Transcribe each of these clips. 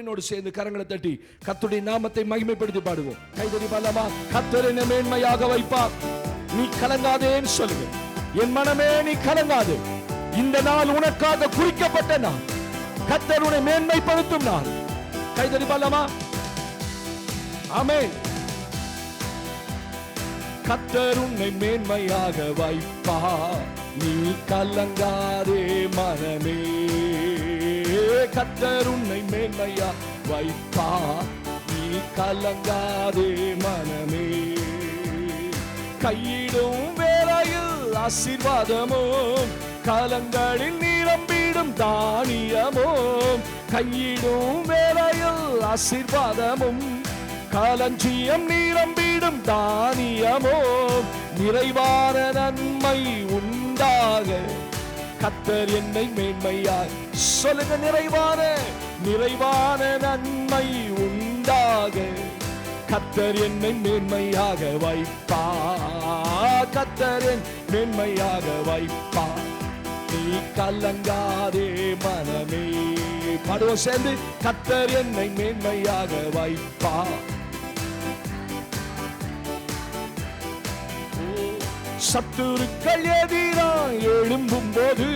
என்னோடு சேர்ந்து கரங்களை தட்டி கர்த்தருடைய நாமத்தை மகிமைப்படுத்தி பாடுவோம். கைதடி பாடலாமா? கர்த்தர் என்னை மேன்மையாக வைப்பார், நீ கலங்காதேன்னு சொல்லுங்க. என் மனமே நீ கலங்காது, இந்த நாள் உனக்காக குறிக்கப்பட்ட நாள், கர்த்தர் உன்னை மேன்மைப்படுத்தும் நாள். கைதடி பாடலாமா? ஆமென். கர்த்தர் உன்னை மேன்மையாக வைப்பார், நீ கலங்காதே மனமே. கர்த்தர் உன்னை மேன்மையா வைப்பார், நீ கலங்காதே மனமே. கையிடும் வேளையில் ஆசீர்வாதமும், காலங்களில் நிரம்பிடும் தானியமும். கையிடும் வேளையில் ஆசீர்வாதமும், களஞ்சியம் நிரம்பிடும் தானியமும். நிறைவான நன்மை உண்டாக கர்த்தர் என்னை மேன்மையாக சொல்லுங்க. நிறைவான நன்மை உண்டாக கர்த்தர் என்னை மேன்மையாக வைப்பார், கர்த்தர் என் மேன்மையாக வைப்பார், நீ கலங்காதே மனமே. பாடுவோம் சேர்ந்து. கர்த்தர் என்னை மேன்மையாக வைப்பார். சத்துருக்கள் எதிராய் எழும்பும் போது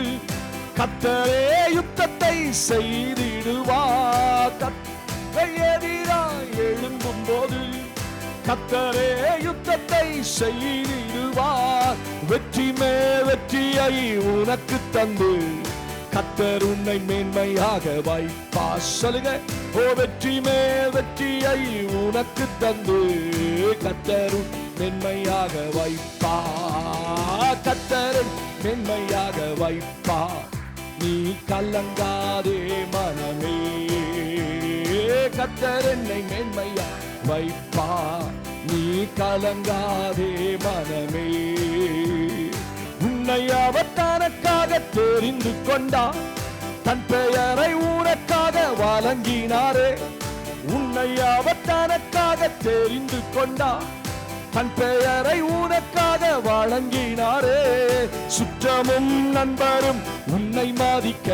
கர்த்தரே யுத்தத்தை செய்திடுவார். கர்த்தர் எதிராய் எழும்பும் போது கர்த்தரே யுத்தத்தை செய்திடுவார். வெற்றி மேல் வெற்றியை உனக்கு தந்து கர்த்தர் உன்னை மேன்மையாக வைப்பார். சொல்லுங்க. ஓ வெற்றி மேல் வெற்றியை உனக்கு தந்து கர்த்தர் மேன்மையாக வைப்பார், கர்த்தர் மேன்மையாக வைப்பார், நீ கலங்காதே மனமே. கர்த்தர் என்னை மேன்மையாக வைப்பார், நீ கலங்காதே மனமே. உன்னை அவர் தனக்காக தெரிந்து கொண்டார், தன் பெயரை உனக்காக வழங்கினாரே. உன்னை அவர் தனக்காக தெரிந்து கொண்டார், தன் பெயரை உனக்காக வழங்கினாரே. சுற்றமும் நண்பரும் உன்னை மதிக்க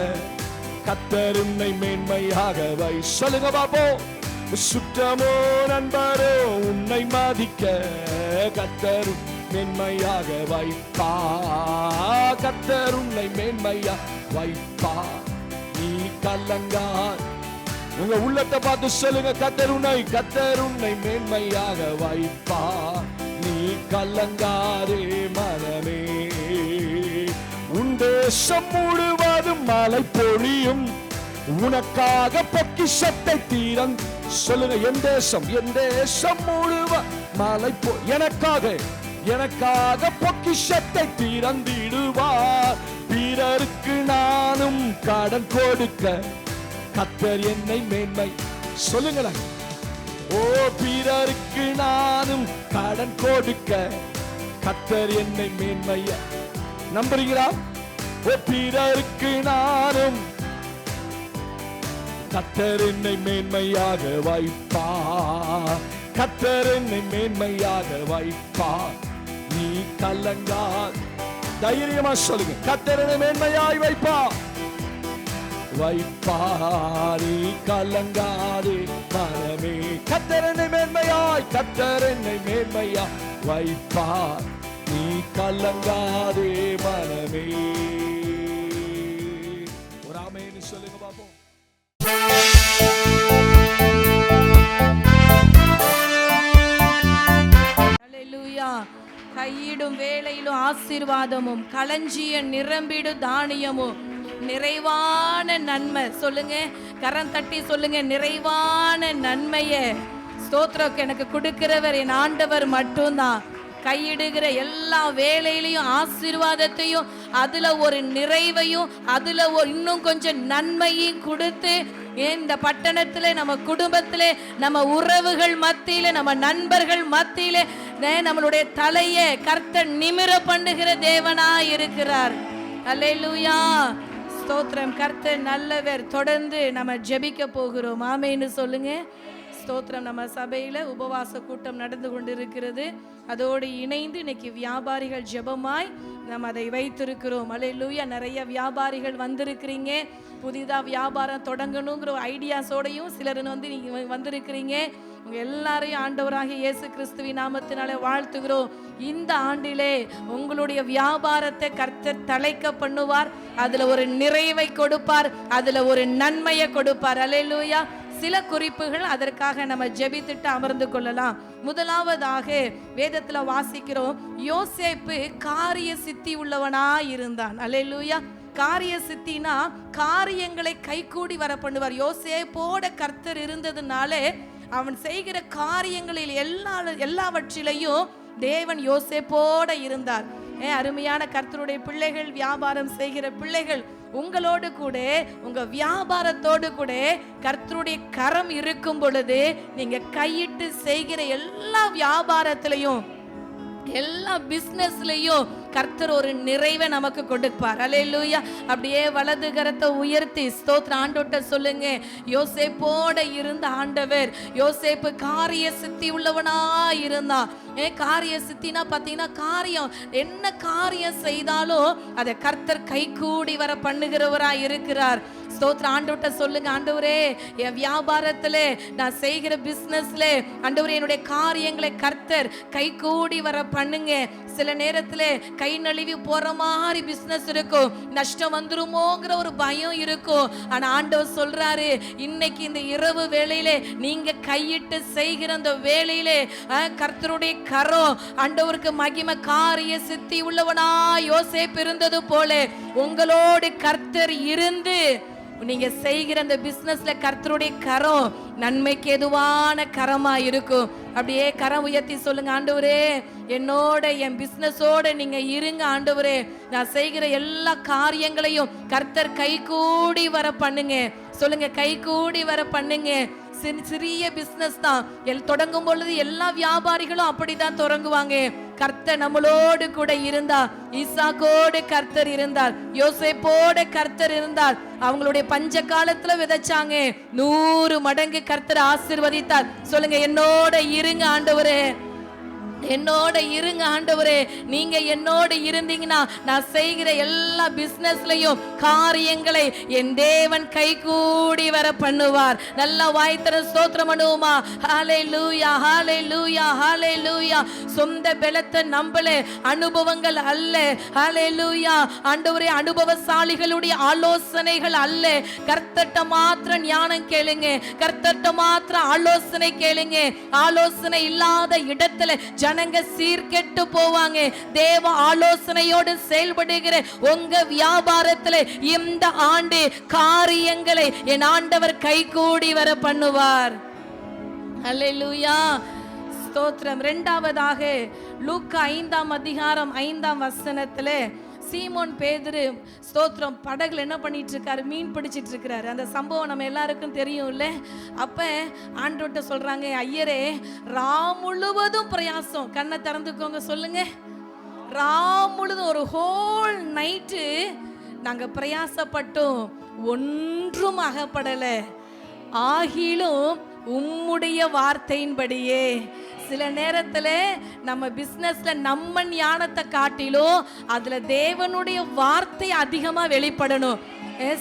கர்த்தர் உன்னை மேன்மையாக வை. சொல்லுங்க பாப்போ. சுற்றமோ நண்பரோ உன்னை மதிக்க கர்த்தர் மேன்மையாக வைப்பார், கர்த்தர் உன்னை மேன்மையாக வைப்பார், நீ கலங்காத. உங்க உள்ளத்தை பார்த்து சொல்லுங்க. கர்த்தர் உன்னை மேன்மையாக வைப்பார், நீ கலங்காதே மனமே. உன் தேசம் முழுவதும் மழை பொழியும், உனக்காக பொக்கிஷத்தை தீரன். சொல்லுங்க. என் தேசம் முழுவதும் மழை எனக்காக பொக்கிஷத்தை திறந்திடுவார். பிறருக்கு நானும் கடன் கொடுக்க கர்த்தர் என்னை மேன்மை. சொல்லுங்களேன். ஓ பிறருக்கு நானும் கடன் கொடுக்க கர்த்தர் என்னை மேன்மையா. நம்புறீங்களா? ஓ பிறருக்கு நானும் கர்த்தர் என்னை மேன்மையாக வைப்பார், கர்த்தர் என்னை மேன்மையாக வைப்பார், நீ கலங்காத. தைரியமா சொல்லுங்க. கர்த்தர் என்னை மேன்மையாய் வைப்பார், நீ கலங்காதே மனமே. கர்த்தர் என்னை மேன்மையாய் வைப்பார், நீ கலங்காதே மனமே. ஒரு ஆமென் சொல்லுங்க பாப்போம். அல்லேலூயா. கையிடும் வேளையிலும் ஆசீர்வாதமும், களஞ்சியம் நிரம்பிடும் தானியமும், நிறைவான நன்மை. சொல்லுங்க. கரம் தட்டி சொல்லுங்க. நிறைவான நன்மையை ஸ்தோத்திரம் எனக்கு கொடுக்கிறவர் என் ஆண்டவர் மட்டும்தான். கையிடுகிற எல்லா வேலையிலையும் ஆசீர்வாதத்தையும், அதுல ஒரு நிறைவையும், அதுல இன்னும் கொஞ்சம் நன்மையும் கொடுத்து இந்த பட்டணத்திலே, நம்ம குடும்பத்திலே, நம்ம உறவுகள் மத்தியிலே, நம்ம நண்பர்கள் மத்தியிலே நம்மளுடைய தலையை கர்த்தர் நிமிர பண்ணுகிற தேவனாய் இருக்கிறார். அல்லேலூயா. ஸ்தோத்திரம். கர்த்தர் நல்லவர். தொடர்ந்து நம்ம ஜெபிக்க போகிறோம். ஆமென்னு சொல்லுங்க. ஸ்தோத்திரம். நம்ம சபையில உபவாச கூட்டம் நடந்து கொண்டிருக்கிறது. அதோடு இணைந்து இன்னைக்கு வியாபாரிகள் ஜெபமாய் நம்ம அதை வைத்திருக்கிறோம். அல்லேலூயா. நிறைய வியாபாரிகள் வந்திருக்கிறீங்க, புதிதா வியாபாரம் தொடங்கணுங்கிற ஐடியாஸோடையும் சிலர் நீங்க வந்திருக்கிறீங்க. உங்க எல்லாரையும் ஆண்டவராகிய இயேசு கிறிஸ்துவின் நாமத்தினாலே வாழ்த்துகிறோம். இந்த ஆண்டிலே உங்களுடைய வியாபாரத்தை கர்த்தர் தழைக்க பண்ணுவார். அதுல ஒரு நிறைவை கொடுப்பார், அதுல ஒரு நன்மையை கொடுப்பார். அல்லேலூயா. சில குறிப்புகள், அதற்காக நம்ம ஜெபித்துட்டு அமர்ந்து கொள்ளலாம். முதலாவதாக வேதத்துல வாசிக்கிறோம், யோசேப்பு காரிய சித்தி உள்ளவனா இருந்தான். அல்லேலூயா. காரிய சித்தினா காரியங்களை கைகூடி வர பண்ணுவார். யோசேப்போட கர்த்தர் இருந்ததுனாலே அவன் செய்கிற காரியங்களில் எல்லாவற்றிலையும் தேவன் யோசேப்போட இருந்தார். அருமையான கர்த்தருடைய பிள்ளைகள், வியாபாரம் செய்கிற பிள்ளைகள், உங்களோடு கூட உங்க வியாபாரத்தோடு கூட கர்த்தருடைய கரம் இருக்கும் பொழுது நீங்க கையிட்டு செய்கிற எல்லா வியாபாரத்திலையும் எல்லா பிசினஸ்லயும் கர்த்தர் ஒரு நிறைவை நமக்கு கொடுப்பார். அல்லேலூயா. அப்படியே வலது கரத்தை உயர்த்தி ஸ்தோத்திர ஆண்டவர்ட்ட சொல்லுங்க, யோசேப்போட இருந்த ஆண்டவர். யோசேப்பு காரிய சித்தி உள்ளவனா இருந்தான். காரிய சித்தினா பாத்தீங்கன்னா காரியம், என்ன காரியம் செய்தாலும் அதை கர்த்தர் கைகூடி வர பண்ணுகிறவரா இருக்கிறார். ஸ்தோத்திர ஆண்டவர்ட்ட சொல்லுங்க, ஆண்டவரே என் வியாபாரத்துல நான் செய்கிற பிசினஸ்ல ஆண்டவரே என்னுடைய காரியங்களை கர்த்தர் கைகூடி வர பண்ணுங்க. சில நேரத்துல கை நழுவி போற மாதிரி பிசினஸ் இருக்கும், நஷ்டம் வந்துருமோங்கிற ஒரு பயம் இருக்கும். ஆனா ஆண்டவர் சொல்றாரு, இன்னைக்கு இந்த இரவு வேளையில நீங்க கையிட்டு செய்கிற அந்த வேளையிலே கர்த்தருடைய கரம் ஆண்டவருக்கு மகிமை. காரிய சித்தி உள்ளவனா யோசேப்பு இருந்தது போல உங்களோடு கர்த்தர் இருந்து நீங்க செய்கிற அந்த பிசினஸ்ல கர்த்தருடைய கரம் நன்மைக்கு எதுவான கரமா இருக்கும். அப்படியே கரம் உயர்த்தி சொல்லுங்க, ஆண்டவரே என்னோட என் பிசினஸோட நீங்க இருங்க. ஆண்டவரே நான் செய்கிற எல்லா காரியங்களையும் கர்த்தர் கைகூடி வர பண்ணுங்க. சொல்லுங்க, கைகூடி வர பண்ணுங்க. சிறிய பிசினஸ் தான் தொடங்கும் பொழுது எல்லா வியாபாரிகளும் அப்படிதான் தொடங்குவாங்க. கர்த்தர் நம்மளோடு கூட இருந்தார். ஈசாக்கோடு கர்த்தர் இருந்தார், யோசேப்போடு கர்த்தர் இருந்தார். அவங்களுடைய பஞ்ச காலத்துல விதைச்சாங்க, 100 மடங்கு கர்த்தர் ஆசீர்வதித்தார். சொல்லுங்க, என்னோட இருங்க ஆண்டவரே, என்னோட இருங்க ஆண்டவரே. நீங்க என்னோட இருந்தீங்கன்னா நான் செய்கிற எல்லா பிசினஸ்லயும் காரியங்களை என் தேவன் கைகூடி வர பண்ணுவார். நல்லா வாய்த்தர ஸ்தோத்திரம் பண்ணுவோமா? ஹல்லேலூயா, ஹல்லேலூயா, ஹல்லேலூயா. சொந்த பலத்தை நம்பல, அனுபவங்கள் அல்ல. ஹல்லேலூயா. ஆண்டவரே அனுபவசாலிகளுடைய ஆலோசனைகள் அல்ல. கர்த்தர்ட்ட மாத்திரம் ஞானம் கேளுங்க, கர்த்தர்ட்ட மாத்திரம் ஆலோசனை கேளுங்க. ஆலோசனை இல்லாத இடத்துல ஜனங்க சீர்கெட்டு போவாங்க. தேவ ஆலோசனையோடு செயல்படுகிற உங்க வியாபாரத்தில் இந்த ஆண்டு காரியங்களை என் ஆண்டவர் கைகூடி வர பண்ணுவார். அல்லேலூயா, ஸ்தோத்திரம். இரண்டாவதாக லூக்கா 5ஆம் அதிகாரம் 5ஆம் வசனத்திலே சீமோன் பேதுரு ஸ்தோத்திரம் படகுல என்ன பண்ணிட்டு இருக்காரு? மீன் பிடிச்சிட்டு இருக்கிறாரு. அந்த சம்பவம் நம்ம எல்லாருக்கும் தெரியும்ல. அப்ப ஆண்டவர்ட்ட சொல்றாங்க, ஐயரே ராம் முழுவதும் பிரயாசம். கண்ணை திறந்துக்கோங்க, சொல்லுங்க. ராம் முழுதும் ஒரு ஹோல் நைட்டு நாங்க பிரயாசப்பட்டோம், ஒன்றும் அகப்படல. ஆகிலும் உம்முடைய வார்த்தையின்படியே. சில நேரத்துல நம்ம பிசினஸ்ல நம்ம ஞானத்தை காட்டிலும் அதுல தேவனுடைய வார்த்தை அதிகமா வெளிப்படணும்.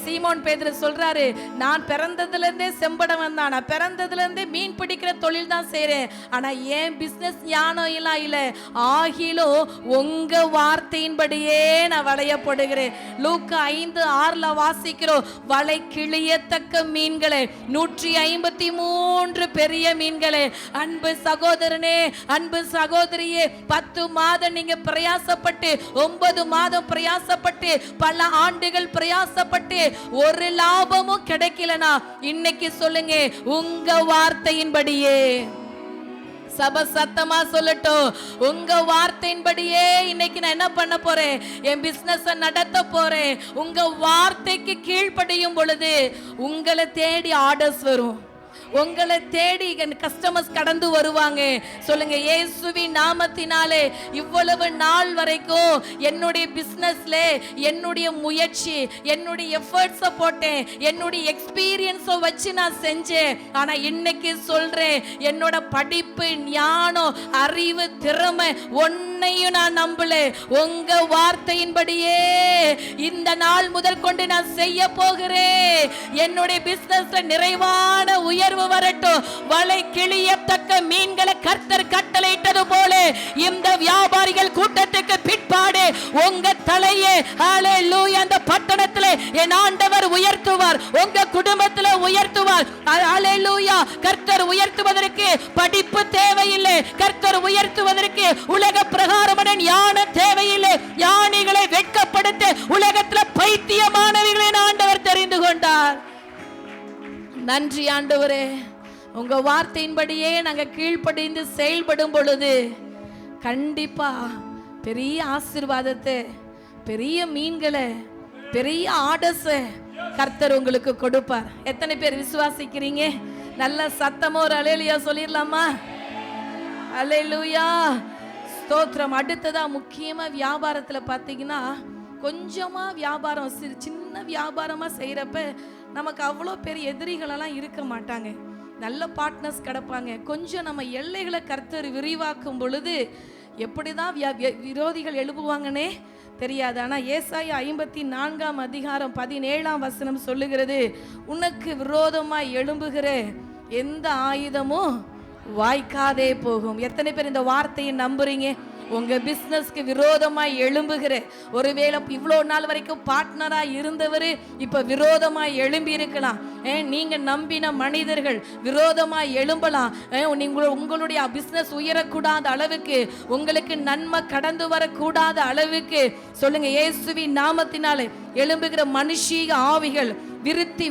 சீமோன் பேதுரு சொல்றாரு, நான் பிறந்ததுல இருந்தே செம்படவன் தான், நான் பிறந்ததுல இருந்தே மீன் பிடிக்கிற தொழில் தான் செய்றேன், ஆனா ஏன் பிசினஸ் ஞானம் எல்லாம் இல்ல. ஆகிலும் உங்க வார்த்தையின்படியே நான் வளையப்படுகிறேன். லூக்கா 5:6 வாசிக்கிறோம், வலை கிழியத்தக்க மீன்களே 153 பெரிய மீன்களே. அன்பு சகோதரனே, அன்பு சகோதரியே, 10 மாதம் நீங்க பிரயாசப்பட்டு, 9 மாதம் பிரயாசப்பட்டு, பல ஆண்டுகள் பிரயாசப்பட்டு ஒரு லாபமும் கிடைக்கலனா இன்னைக்கு சொல்லுங்க, உங்க வார்த்தையின்படியே. சபை சத்தமா சொல்லட்டும், உங்க வார்த்தையின்படியே இன்னைக்கு நான் என்ன பண்ண போறேன்? என் பிசினஸ் நடத்த போறேன். உங்க வார்த்தைக்கு கீழ்ப்படியும் பொழுது உங்களை தேடி ஆர்டர்ஸ் வரும். உங்களை தேடி கஸ்டமர்ஸ் கடந்து வருவாங்க. சொல்லுங்க, இயேசுவின் நாமத்தினாலே இவ்வளவு நாள் வரைக்கும் என்னுடைய பிசினஸ்ல என்னுடைய முயற்சி, என்னுடைய எஃபர்ட்ஸை போட்டேன், என்னுடைய எக்ஸ்பீரியன்ஸை வச்சு நான் செஞ்சேன். ஆனா இன்னைக்கு சொல்றேன், என்னோட படிப்பு, ஞானம், அறிவு, திறமை ஒன்னையும் நான் நம்பல. உங்க வார்த்தையின்படியே இந்த நாள் முதல் கொண்டு நான் செய்ய போகிறேன். என்னுடைய பிசினஸ்ல நிறைவான உயர்வு வரட்டும். வலை கிழியத்தக்க மீன்களை கர்த்தர் கட்டளையிட்டது போல இந்த வியாபாரிகள் கூட்டத்துக்கு பிற்பாடு உங்க தலையே ஹalleluya அந்த பட்டணத்திலே என் ஆண்டவர் உயர்த்துவார், உங்க குடும்பத்திலே உயர்த்துவார். ஹalleluya. கர்த்தர் உயர்த்துவதற்கு படிப்பு தேவையில்லை, கர்த்தர் உயர்த்துவதற்கு உலக பிரகாரமான ஞானம் தேவையில்லை. ஞானிகளை வெட்கப்படுத்த உலகத்தில் பைத்தியமானவர்களை ஆண்டவர் தெரிந்து கொண்டார். நன்றி ஆண்டவரே. உங்க வார்த்தையின்படியே நாங்க கீழ்ப்படிந்து செயல்படும் பொழுது கண்டிப்பா பெரிய ஆசீர்வாதத்தை, பெரிய மீன்களை, பெரிய ஆர்டர்ஸ் கர்த்தர் உங்களுக்கு கொடுப்பார். எத்தனை பேர் விசுவாசிக்கிறீங்க? நல்ல சத்தமா ஒரு அல்லேலூயா சொல்லிடலாமா? அல்லேலூயா, ஸ்தோத்திரம். அடுத்ததா முக்கியமா வியாபாரத்துல பாத்தீங்கன்னா, கொஞ்சமா வியாபாரம், சின்ன வியாபாரமா செய்யறப்ப நமக்கு அவ்வளோ பெரிய எதிரிகளெல்லாம் இருக்க மாட்டாங்க, நல்ல பார்ட்னர்ஸ் கிடப்பாங்க. கொஞ்சம் நம்ம எல்லைகளை கர்த்தர் விரிவாக்கும் பொழுது எப்படிதான் விரோதிகள் எழுப்புவாங்கன்னே தெரியாது. ஆனால் ஏசாயா 54 அதிகாரம் 17 வசனம் சொல்லுகிறது, உனக்கு விரோதமாய் எழும்புகிற எந்த ஆயுதமும் வாய்க்காதே போகும். எத்தனை பேர் இந்த வார்த்தையை நம்புறீங்க? உங்க பிசினஸ்க்கு விரோதமாய் எழும்புகிற, ஒருவேளை இவ்வளோ நாள் வரைக்கும் பார்ட்னரா இருந்தவர் இப்ப விரோதமாய் எழும்பி இருக்கலாம். நீங்க நம்பின மனிதர்கள் விரோதமாய் எழும்பலாம். உங்களுடைய பிசினஸ் உயரக்கூடாத அளவுக்கு, உங்களுக்கு நன்மை கடந்து வரக்கூடாத அளவுக்கு சொல்லுங்க, இயேசுவின் நாமத்தினாலே எழும்புகிற மனுஷீக ஆவிகள் விருத்தி,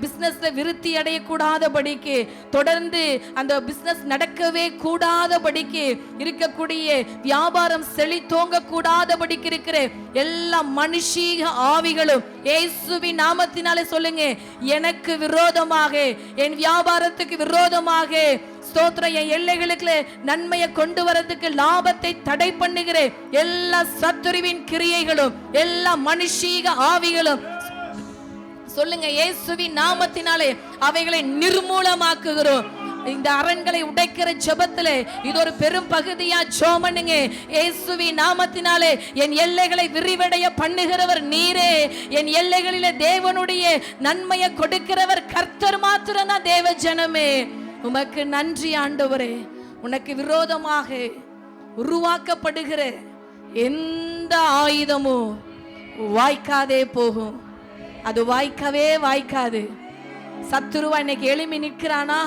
பிசினஸ்ல விருத்தி அடையக்கூடாதபடிக்கு, தொடர்ந்து அந்த பிசினஸ் நடக்கவே கூடாதபடிக்கு, இருக்கக்கூடிய வியாபாரம் செழித்தோங்க கூடாதபடிக்கு இருக்கிற எல்லா மனுஷீக ஆவிகளும் இயேசுவின் நாமத்தினாலே சொல்லுங்க, எனக்கு விரோதமாக, என் வியாபாரத்துக்கு விரோதமாக, ஸ்தோத்திரம், என் எல்லைகளுக்கு நன்மையை கொண்டு வரதுக்கு லாபத்தை தடை பண்ணுகிற எல்லா சத்துருவின் கிரியைகளும், எல்லா மனுஷீக ஆவிகளும் சொல்லுங்க, இயேசுவின் நாமத்தினாலே அவைகளை நிர்மூலமாக்குகிறோம். இந்த அரண்களை உடைக்கிற ஜெபத்திலே இது ஒரு பெரும் பகுதியா ஜெபம்னுங்க. இயேசுவின் நாமத்தினாலே என் எல்லைகளை விரிவடைய பண்ணுகிறவர் நீரே. என் எல்லைகளிலே தேவனுடைய நன்மையை கொடுக்கிறவர் கர்த்தர் மாத்திரம்தான். தேவ ஜனமே, உமக்கு நன்றி ஆண்டவரே. உனக்கு விரோதமாக உருவாக்கப்படுகிற எந்த ஆயுதமும் வாய்க்காதே போகும். அது வாய்க்கவே வாய்க்காது. சத்துருவா இன்னைக்கு எழுப்பி நிற்கிறானா,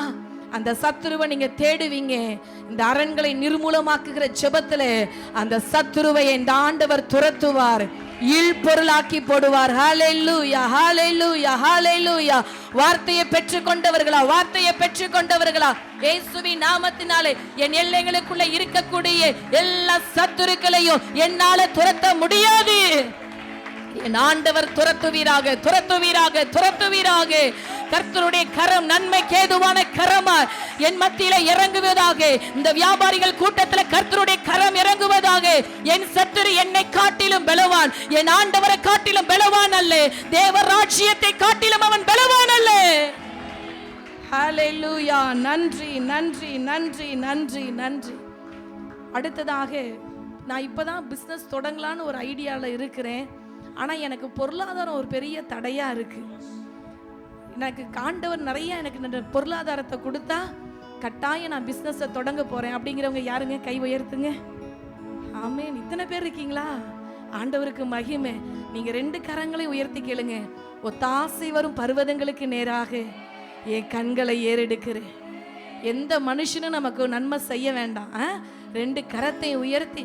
அந்த சத்துருவை நீங்க தேடுவீங்க. இந்த அரண்களை நிர்மூலமாக்குகிற ஜெபத்துல அந்த சத்துருவை இந்த ஆண்டவர் துரத்துவார், இல்பொருளாக்கி போடுவார். ஹalleluya, ஹalleluya, ஹalleluya. வார்த்தையை பெற்றுக்கொண்டவர்களா, வார்த்தையை பெற்றுக்கொண்டவர்களா, இயேசுவின் நாமத்தினாலே என் எல்லைகளுக்குள்ள இருக்கக்கூடிய எல்லா சத்துருக்களையும் என்னால துரத்த முடியாது. என் ஆண்டவர் துரத்துவீராக, துரத்துவீராக, துரத்துவீராக. கர்த்தருடைய கரம் நன்மைக்கு ஏதுவான கரமா என் மத்தியில இறங்குவதாக. இந்த வியாபாரிகள் கூட்டத்தில் கர்த்தருடைய கரம் இறங்குவதாக. என் சத்துரு என்னை காட்டிலும் பலவான், என் ஆண்டவரை காட்டிலும் பலவான் அல்ல, தேவ ராஜ்யத்தை காட்டிலும் அவன் பலவான் அல்ல. ஹalleluya. நன்றி, நன்றி, நன்றி, நன்றி, நன்றி. அடுத்ததாக நான் இப்பதான் பிசினஸ் தொடங்கலான்னு ஒரு ஐடியால இருக்கிறேன். ஆனால் எனக்கு பொருளாதாரம் ஒரு பெரிய தடையாக இருக்குது. எனக்கு ஆண்டவர் நிறைய எனக்கு பொருளாதாரத்தை கொடுத்தா கட்டாயம் நான் பிஸ்னஸை தொடங்க போகிறேன் அப்படிங்கிறவங்க யாருங்க? கை உயர்த்துங்க. ஆமென். இத்தனை பேர் இருக்கீங்களா? ஆண்டவருக்கு மகிமை. நீங்கள் 2 கரங்களை உயர்த்தி கேளுங்க. ஒத்தாசை வரும் பர்வதங்களுக்கு நேராக என் கண்களை ஏறெடுக்கிறேன். எந்த மனுஷனும் நமக்கு நன்மை செய்ய வேண்டாம். 2 கரத்தை உயர்த்தி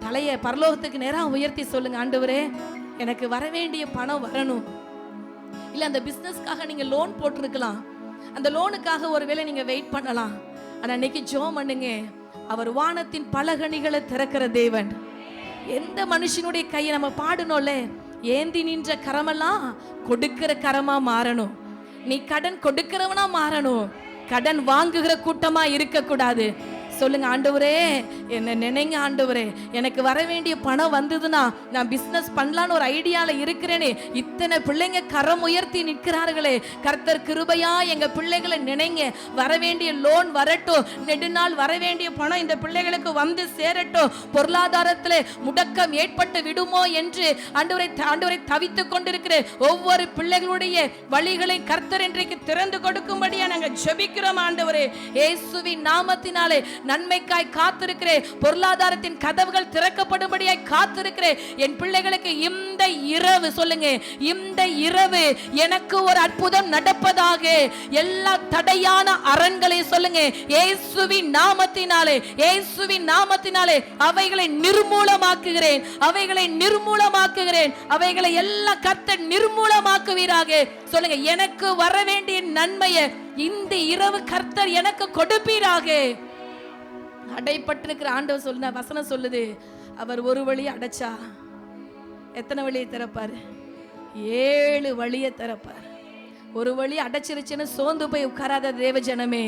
தலையை பரலோகத்துக்கு நேராக உயர்த்தி சொல்லுங்க, ஆண்டவரே எனக்கு வர வேண்டிய பணம் வரணும். இல்லை, அந்த பிஸ்னஸ்க்காக நீங்கள் லோன் போட்டிருக்கலாம், அந்த லோனுக்காக ஒருவேளை நீங்கள் வெயிட் பண்ணலாம். ஆனால் இன்னைக்கு ஜெபம் பண்ணுங்க, அவர் வானத்தின் பலகணிகளை திறக்கிற தேவன். எந்த மனுஷனுடைய கையை நம்ம பாடணும்ல, ஏந்தி நின்ற கரமெல்லாம் கொடுக்கிற கரமா மாறணும். நீ கடன் கொடுக்கிறவனா மாறணும். கடன் வாங்குகிற கூட்டமா இருக்கக்கூடாது. சொல்லுங்க, ஆண்டவரே என்ன நினைங்க ஆண்டவரே, எனக்கு வர வேண்டிய பணம் வந்ததுன்னா நான் பிசினஸ் பண்ணலான்னு ஒரு ஐடியால இருக்கிறேனே, இத்தனை பிள்ளைங்க கரம் உயர்த்தி நிற்கிறார்களே, கர்த்தர் கிருபையா எங்க பிள்ளைகளை நினைங்க, வர வேண்டிய லோன் வரட்டும், நெடுநாள் வர வேண்டிய பணம் இந்த பிள்ளைகளுக்கு வந்து சேரட்டும், பொருளாதாரத்தில் முடக்கம் ஏற்பட்டு விடுமோ என்று ஆண்டவரை தவித்துக் கொண்டிருக்கிற ஒவ்வொரு பிள்ளைகளுடைய வழிகளை கர்த்தர் இன்றைக்கு திறந்து கொடுக்கும்படியா நாங்கள் ஜெபிக்கிறோம். ஆண்டவரே, இயேசுவின் நாமத்தினாலே நன்மைக்காய் காத்திருக்கிறேன், பொருளாதாரத்தின் கதவுகள் திறக்கப்படும்படியாய் காத்திருக்கிறேன். என் பிள்ளைகளுக்கு இந்த இரவு, சொல்லுங்க, இந்த இரவு எனக்கு ஒரு அற்புதம் நடப்பதாக. எல்லா தடையான அரண்களை சொல்லுங்க, இயேசுவின் நாமத்தினாலே, இயேசுவின் நாமத்தினாலே அவைகளை நிர்மூலமாக்குகிறேன், அவைகளை நிர்மூலமாக்குகிறேன், அவைகளை எல்லாம் கர்த்தர் நிர்மூலமாக்குவீராக. சொல்லுங்க, எனக்கு வர வேண்டிய நன்மையை இந்த இரவு கர்த்தர் எனக்கு கொடுப்பீராக. அடைப்பட்டிருக்கிற ஆண்டவர் சொல்லுன வசனம் சொல்லுது, அவர் ஒரு வழியை அடைச்சா எத்தனை வழியை திறப்பார்? 7 வழியை திறப்பார். ஒரு வழி அடைச்சிருச்சுன்னு சோர்ந்து போய் உட்காராத தேவ ஜனமே,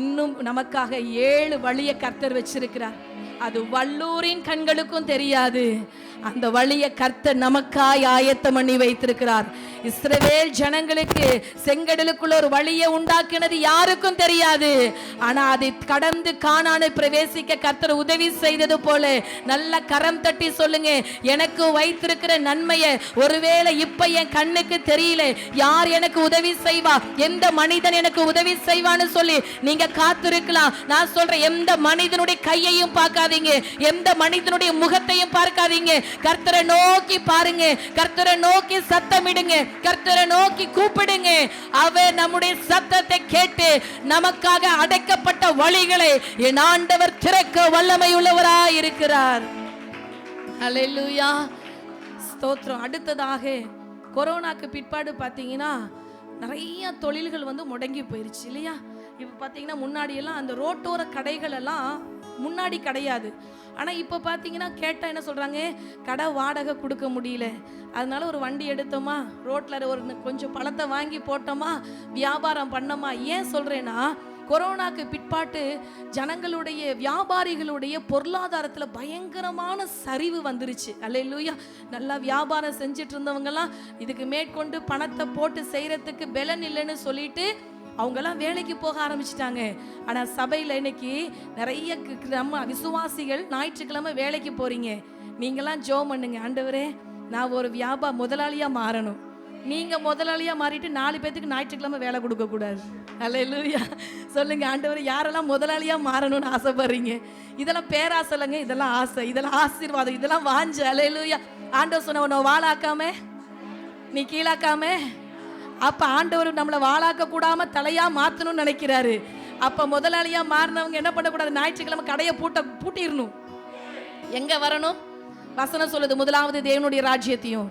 இன்னும் நமக்காக 7 வழியை கர்த்தர் வச்சிருக்கிறார். அது வல்லூரின் கண்களுக்கும் தெரியாது. அந்த வழியை கர்த்தர் நமக்காய் ஆயத்தம் பண்ணி வைத்திருக்கிறார். இஸ்ரவேல் ஜனங்களுக்கு செங்கடலுக்குள்ள ஒரு வழியை உண்டாக்கினது யாருக்கும் தெரியாது. ஆனா அதை கடந்து கானானை பிரவேசிக்க கர்த்தர் உதவி செய்தது போல நல்ல கரம் தட்டி சொல்லுங்க, எனக்கு வைத்திருக்கிற நன்மையை ஒருவேளை இப்ப என் கண்ணுக்கு தெரியல, யார் எனக்கு உதவி செய்வா, எந்த மனிதன் எனக்கு உதவி செய்வான்னு சொல்லி நீங்க காத்திருக்கலாம். நான் சொல்றேன், எந்த மனிதனுடைய கையையும் பார்க்காதீங்க, எந்த மனிதனுடைய முகத்தையும் பார்க்காதீங்க, கர்த்தரை நோக்கி பாருங்க, கர்த்தரை நோக்கி சத்தமிடுங்க, கர்த்தரை நோக்கி கூப்பிடுங்க. அவர் நம்முடைய சத்தத்தை கேட்டு நமக்காக அடைக்கப்பட்ட வழிகளை என் ஆண்டவர் திறக்க வல்லமை உள்ளவராய் இருக்கிறார். ஹல்லேலூயா, ஸ்தோத்திரம். அடுத்ததாக கொரோனாக்கு பிற்பாடு பார்த்தீங்கன்னா நிறைய தொழில்கள் முடங்கி போயிருச்சு இல்லையா? இப்போ பார்த்தீங்கன்னா முன்னாடி எல்லாம் அந்த ரோட்டோர கடைகள் எல்லாம் முன்னாடி கிடையாது. ஆனால் இப்போ பார்த்தீங்கன்னா கேட்டால் என்ன சொல்கிறாங்க, கடை வாடகை கொடுக்க முடியல, அதனால ஒரு வண்டி எடுத்தோமா, ரோட்டில் ஒரு கொஞ்சம் பழத்தை வாங்கி போட்டோமா, வியாபாரம் பண்ணோமா. ஏன் சொல்கிறேன்னா, கொரோனாக்கு பிற்பாட்டு ஜனங்களுடைய வியாபாரிகளுடைய பொருளாதாரத்தில் பயங்கரமான சரிவு வந்துருச்சு. அல்லேலூயா. நல்லா வியாபாரம் செஞ்சுட்டு இருந்தவங்கலாம் இதுக்கு மேற்கொண்டு பணத்தை போட்டு செய்கிறதுக்கு பலன் இல்லைன்னு சொல்லிட்டு அவங்கெல்லாம் வேலைக்கு போக ஆரம்பிச்சிட்டாங்க. ஆனால் சபையில் இன்னைக்கு நிறைய நம்ம விசுவாசிகள் ஞாயிற்றுக்கிழமை வேலைக்கு போறீங்க. நீங்களாம் ஜெபம் பண்ணுங்க, ஆண்டவரே நான் ஒரு முதலாளியாக மாறணும். நீங்கள் முதலாளியாக மாறிட்டு 4 பேத்துக்கு ஞாயிற்றுக்கிழமை வேலை கொடுக்கக்கூடாது. அல்லேலூயா. சொல்லுங்க, ஆண்டவரே யாரெல்லாம் முதலாளியாக மாறணும்னு ஆசைப்படுறீங்க? இதெல்லாம் பேராசைங்க, இதெல்லாம் ஆசை, இதெல்லாம் ஆசீர்வாதம், இதெல்லாம் வாஞ்சு. அல்லேலூயா. ஆண்டவர் சொன்ன உன்னை வாழாக்காம நீ கீழாக்காம, அப்ப ஆண்டவர் நம்மளை வாழாக்க கூடாம தலையா மாத்தணும்னு நினைக்கிறாரு. அப்ப முதலாளியா மாறினவங்க என்ன பண்ணக்கூடாது? ஞாயிற்றுக்கிழமை கடையை பூட்டிடணும். எங்க வரணும்? வசனம் சொல்லுது, முதலாவது தேவனுடைய ராஜ்யத்தையும்,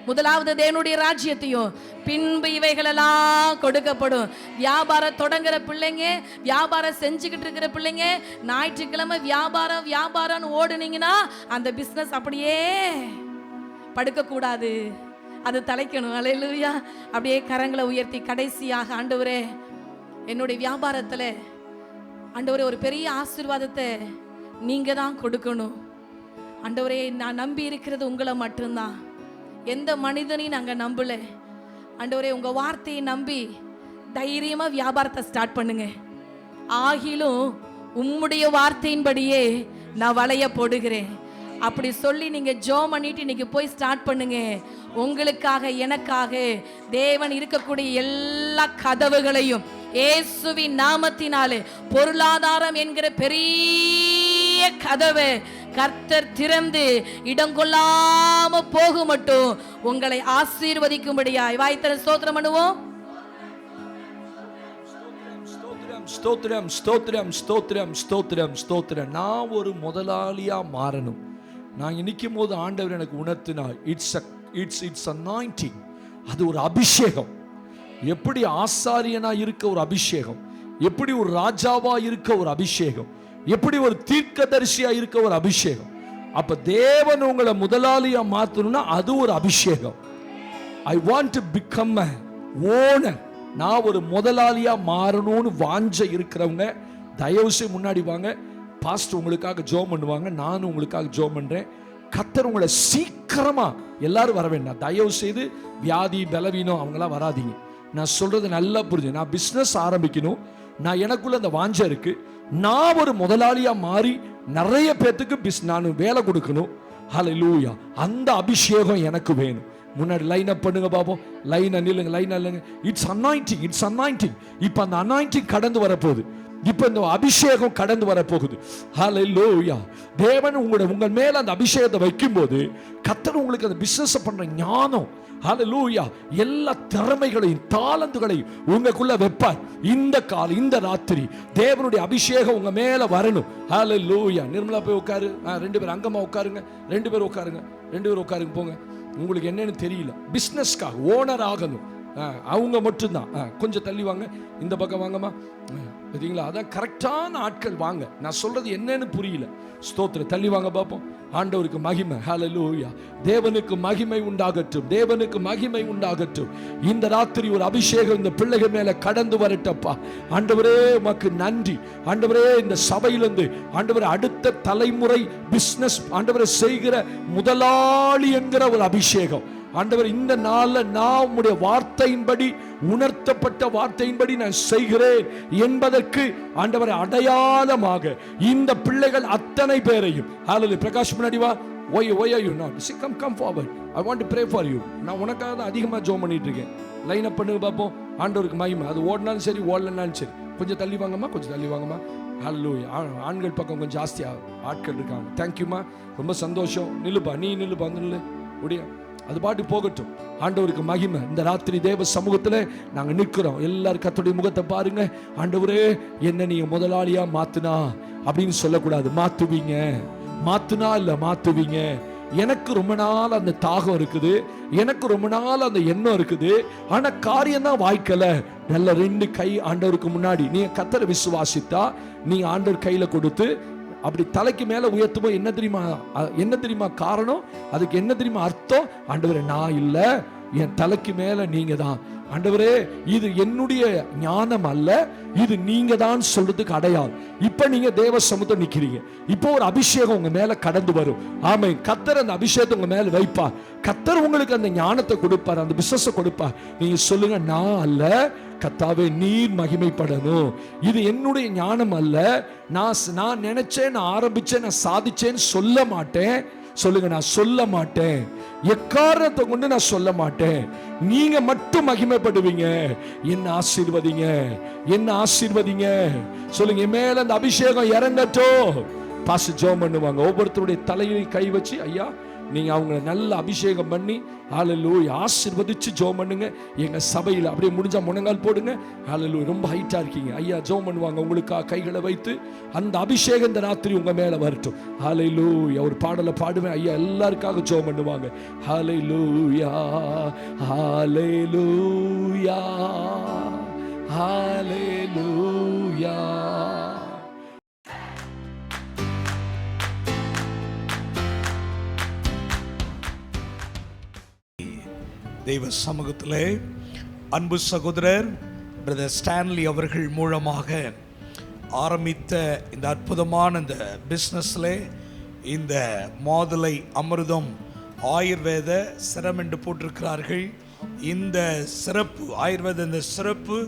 முதலாவது தேவனுடைய ராஜ்யத்தையும், பின்பு இவைகளெல்லாம் கொடுக்கப்படும். வியாபாரம் தொடங்குற பிள்ளைங்க, வியாபாரம் செஞ்சுக்கிட்டு இருக்கிற பிள்ளைங்க, ஞாயிற்றுக்கிழமை வியாபாரம் வியாபாரம்னு ஓடுனீங்கன்னா அந்த பிசினஸ் அப்படியே படுக்கக்கூடாது, அது தலைக்கணும். அல்லேலூயா. அப்படியே கரங்களை உயர்த்தி கடைசியாக, ஆண்டவரே என்னுடைய வியாபாரத்தில் ஆண்டவரே ஒரு பெரிய ஆசீர்வாதத்தை நீங்க தான் கொடுக்கணும். ஆண்டவரே நான் நம்பி இருக்கிறது உங்களை மட்டும்தான், எந்த மனிதனையும் நாங்கள் நம்பல. ஆண்டவரே உங்க வார்த்தையை நம்பி தைரியமா வியாபாரத்தை ஸ்டார்ட் பண்ணுங்க. ஆகிலும் உம்முடைய வார்த்தையின்படியே நான் வளைய போடுகிறேன் அப்படி சொல்லி நீங்க ஜெபம் பண்ணிட்டு இன்னைக்கு போய் ஸ்டார்ட் பண்ணுங்க. உங்களுக்காக எனக்காக தேவன் இருக்கக்கூடிய எல்லா கதவுகளையும் இயேசுவின் நாமத்தினாலே பொருளாதாரம் என்கிற பெரிய கதவை கர்த்தர் திறந்து இடங்கொள்ளாம போக மட்டும் உங்களை ஆசீர்வதிக்கும்படியாய் வாய்த்தர ஸ்தோத்திரம் பண்ணுவோம். ஸ்தோத்திரம் ஸ்தோத்திரம் ஸ்தோத்திரம் ஸ்தோத்திரம் ஸ்தோத்திரம். நான் ஒரு முதலாளியா மாறணும். நான் நிற்கும் போது ஆண்டவர் எனக்கு உணர்த்தினார், இட்ஸ் அனாயிண்டிங். அது ஒரு அபிஷேகம். எப்படி ஆசாரியனா இருக்க ஒரு அபிஷேகம், எப்படி ஒரு ராஜாவா இருக்க ஒரு அபிஷேகம், எப்படி ஒரு தீர்க்கதரிசியா இருக்க ஒரு அபிஷேகம். அப்ப தேவன் உங்களை முதலாளியா மாத்தணும்னா அது ஒரு அபிஷேகம். I want to become a owner. நான் ஒரு முதலாளியா மாறணும்னு வாஞ்ச இருக்கிறவங்க தயவு செய்து முன்னாடி வாங்க. பாஸ்டர் உங்களுக்காக ஜெபம் பண்ணுவாங்க, நானும் உங்களுக்காக ஜெபம் பண்றேன். கர்த்தர் உங்களை சீக்கிரமா, எல்லாரும் வர வேண்டாம் தயவு செய்து, வியாதி பலவீனம் அவங்களாம் வராதீங்க. நான் சொல்றது நல்லா புரிஞ்சு. நான் பிசினஸ் ஆரம்பிக்கணும், நான் எனக்குள்ள அந்த வாஞ்சை இருக்கு. நான் ஒரு முதலாளியா மாறி நிறைய பேத்துக்கு நான் வேலை கொடுக்கணும். ஹல்லேலூயா. அந்த அபிஷேகம் எனக்கு வேணும். முன்னாடி லைன் அப் பண்ணுங்க பாப்போம். லைன் நில்லுங்க, லைன் இல்லைங்க. It's anointing, it's anointing. இப்போ அந்த அனாயிண்டிங் கடந்து வரப்போகுது. இப்போ இந்த அபிஷேகம் கடந்து வரப்போகுது. ஹல்லேலூயா. தேவன் உங்கள் மேல அந்த அபிஷேகத்தை வைக்கும்போது கர்த்தர் உங்களுக்கு அந்த பிசினஸ் பண்ற ஞானம், ஹல்லேலூயா, எல்லா திறமைகளையும் தாளந்துகளையும் உங்களுக்குள்ள வைப்பார். இந்த ராத்திரி தேவனுடைய அபிஷேகம் உங்க மேல வரணும். ஹல்லேலூயா. நிர்மலா போய் உட்காரு. 2 பேர் அங்கமா உட்காருங்க. 2 பேர் உட்காருங்க போங்க. உங்களுக்கு என்னன்னு தெரியல, பிசினஸ்க்காக ஓனர் ஆகணும், அவங்க மட்டும்தான். கொஞ்சம் தள்ளி வாங்க, இந்த பக்கம் வாங்கம்மா. பார்த்தீங்களா, அதான் கரெக்டான ஆட்கள் வாங்க. நான் சொல்றது என்னன்னு புரியல. ஸ்தோத்திரம். தள்ளி வாங்க பார்ப்போம். ஆண்டவருக்கு மகிமை. ஹல்லேலூயா. தேவனுக்கு மகிமை உண்டாகட்டும், தேவனுக்கு மகிமை உண்டாகட்டும். இந்த ராத்திரி ஒரு அபிஷேகம் இந்த பிள்ளைகள் மேல கடந்து வரட்டப்பா. ஆண்டவரே உமக்கு நன்றி. ஆண்டவரே இந்த சபையிலிருந்து ஆண்டவரே அடுத்த தலைமுறை பிசினஸ் ஆண்டவரே செய்கிற முதலாளி என்கிற ஒரு அபிஷேகம் ஆண்டவர் இந்த நாளில் நான் உம்முடைய வார்த்தையின்படி, உணர்த்தப்பட்ட வார்த்தையின்படி நான் செய்கிறேன் என்பதற்கு ஆண்டவர் அடையாளமாக இந்த பிள்ளைகள் அத்தனை பேரையும். ஹல்லேலூயா. பிரகாஷ் முன்னாடி வா. Why are you not? See, come forward. I want to pray for you. நான் உனக்காக தான் அதிகமாக ஜெபம் பண்ணிட்டு இருக்கேன். லைன் அப் பண்ணுங்க பார்ப்போம். ஆண்டவருக்கு மகிமை. அது ஓடினாலும் சரி ஓடலனாலும் சரி. கொஞ்சம் தள்ளி வாங்கம்மா, கொஞ்சம் தள்ளி வாங்கம்மா. ஹல்லேலூயா. ஆண்கள் பக்கம் கொஞ்சம் ஜாஸ்தியாக ஆட்கள் இருக்காங்க. தேங்க்யூம்மா, ரொம்ப சந்தோஷம். நில்லுப்பா, நீ நில்லுப்பா, வந்து நில்லு. முடியா, அது பாட்டு போகட்டும். ஆண்டவருக்கு மகிமை. இந்த ராத்திரி தேவ சமூகத்தில் நாங்கள் நிற்கிறோம். எல்லாரும் கர்த்தருடைய முகத்தை பாருங்க. ஆண்டவரே, என்ன நீங்க முதலாளியா மாத்துனா அப்படின்னு சொல்லக்கூடாது. மாத்துனா இல்ல, மாத்துவீங்க. எனக்கு ரொம்ப நாள் அந்த தாகம் இருக்குது, எனக்கு ரொம்ப நாள் அந்த எண்ணம் இருக்குது. ஆனா காரியம் தான் வாய்க்கல. நல்ல 2 கை ஆண்டவருக்கு முன்னாடி நீங்க கர்த்தரை விசுவாசித்தா, நீங்க ஆண்டவர் கையில கொடுத்து அப்படி தலைக்கு மேல உயர்த்தும்போது என்ன தெரியுமா காரணம்? அதுக்கு என்ன தெரியுமா அர்த்தம்? ஆண்டவரே, நான் இல்ல, என் தலைக்கு மேல நீங்க தான். ஆண்டவரே, இது என்னுடைய ஞானம் அல்ல, இது நீங்க தான் சொல்றதுக்கு அடையாளம். இப்ப நீங்க தேவ சமூகத்துல நிக்கிறீங்க. இப்போ ஒரு அபிஷேகம் உங்க மேல கடந்து வரும். ஆமென். கர்த்தர் அந்த அபிஷேகத்தை உங்க மேல வைப்பார். கர்த்தர் உங்களுக்கு அந்த ஞானத்தை கொடுப்பார், அந்த பிசினஸ் கொடுப்பார். நீங்க சொல்லுங்க, நான் அல்ல கர்த்தாவே, நீர் மகிமைப்படணும். இது என்னுடைய ஞானம் அல்ல, நான் நினைச்சேன், நான் ஆரம்பிச்சேன், நான் சாதிச்சேன்னு சொல்ல மாட்டேன். சொல்லுங்க, நான் சொல்ல மாட்டேன். எக்காரணத்தை கொண்டு நான் சொல்ல மாட்டேன். நீங்க மட்டும் மகிமைப்படுவீங்க. என்ன ஆசீர்வதிங்க, என்ன ஆசீர்வதிங்க. சொல்லுங்க, என் மேல அந்த அபிஷேகம் இறங்கட்டும். பாஸ் ஜெபம் பண்ணுவாங்க. ஒவ்வொருத்தருடைய தலையில கை வச்சு, ஐயா நீங்க அவங்க நல்ல அபிஷேகம் பண்ணி ஹல்லேலூயா ஆசீர்வதிச்சு ஜெபம் பண்ணுங்க. எங்க சபையில் அப்படியே முடிஞ்சா முழங்கால் போடுங்க. ஹல்லேலூயா. ரொம்ப ஹைட்டா இருக்கீங்க ஐயா, ஜெபம் பண்ணுவாங்க. உங்களுக்காக கைகளை வைத்து அந்த அபிஷேகம் இந்த ராத்திரி உங்க மேல வரட்டும். ஹல்லேலூயா. ஒரு பாடலை பாடுவேன் ஐயா, எல்லாருக்காக ஜெபம் பண்ணுவாங்க. ஹல்லேலூயா, ஹல்லேலூயா, ஹல்லேலூயா. தெய்வ சமூகத்திலே அன்பு சகோதரர் பிரதர் ஸ்டான்லி அவர்கள் மூலமாக ஆரம்பித்த இந்த அற்புதமான இந்த பிஸ்னஸில் இந்த மாதுளை அமிர்தம் ஆயுர்வேத சிரம் என்று போட்டிருக்கிறார்கள். இந்த சிறப்பு ஆயுர்வேத இந்த சிறப்பு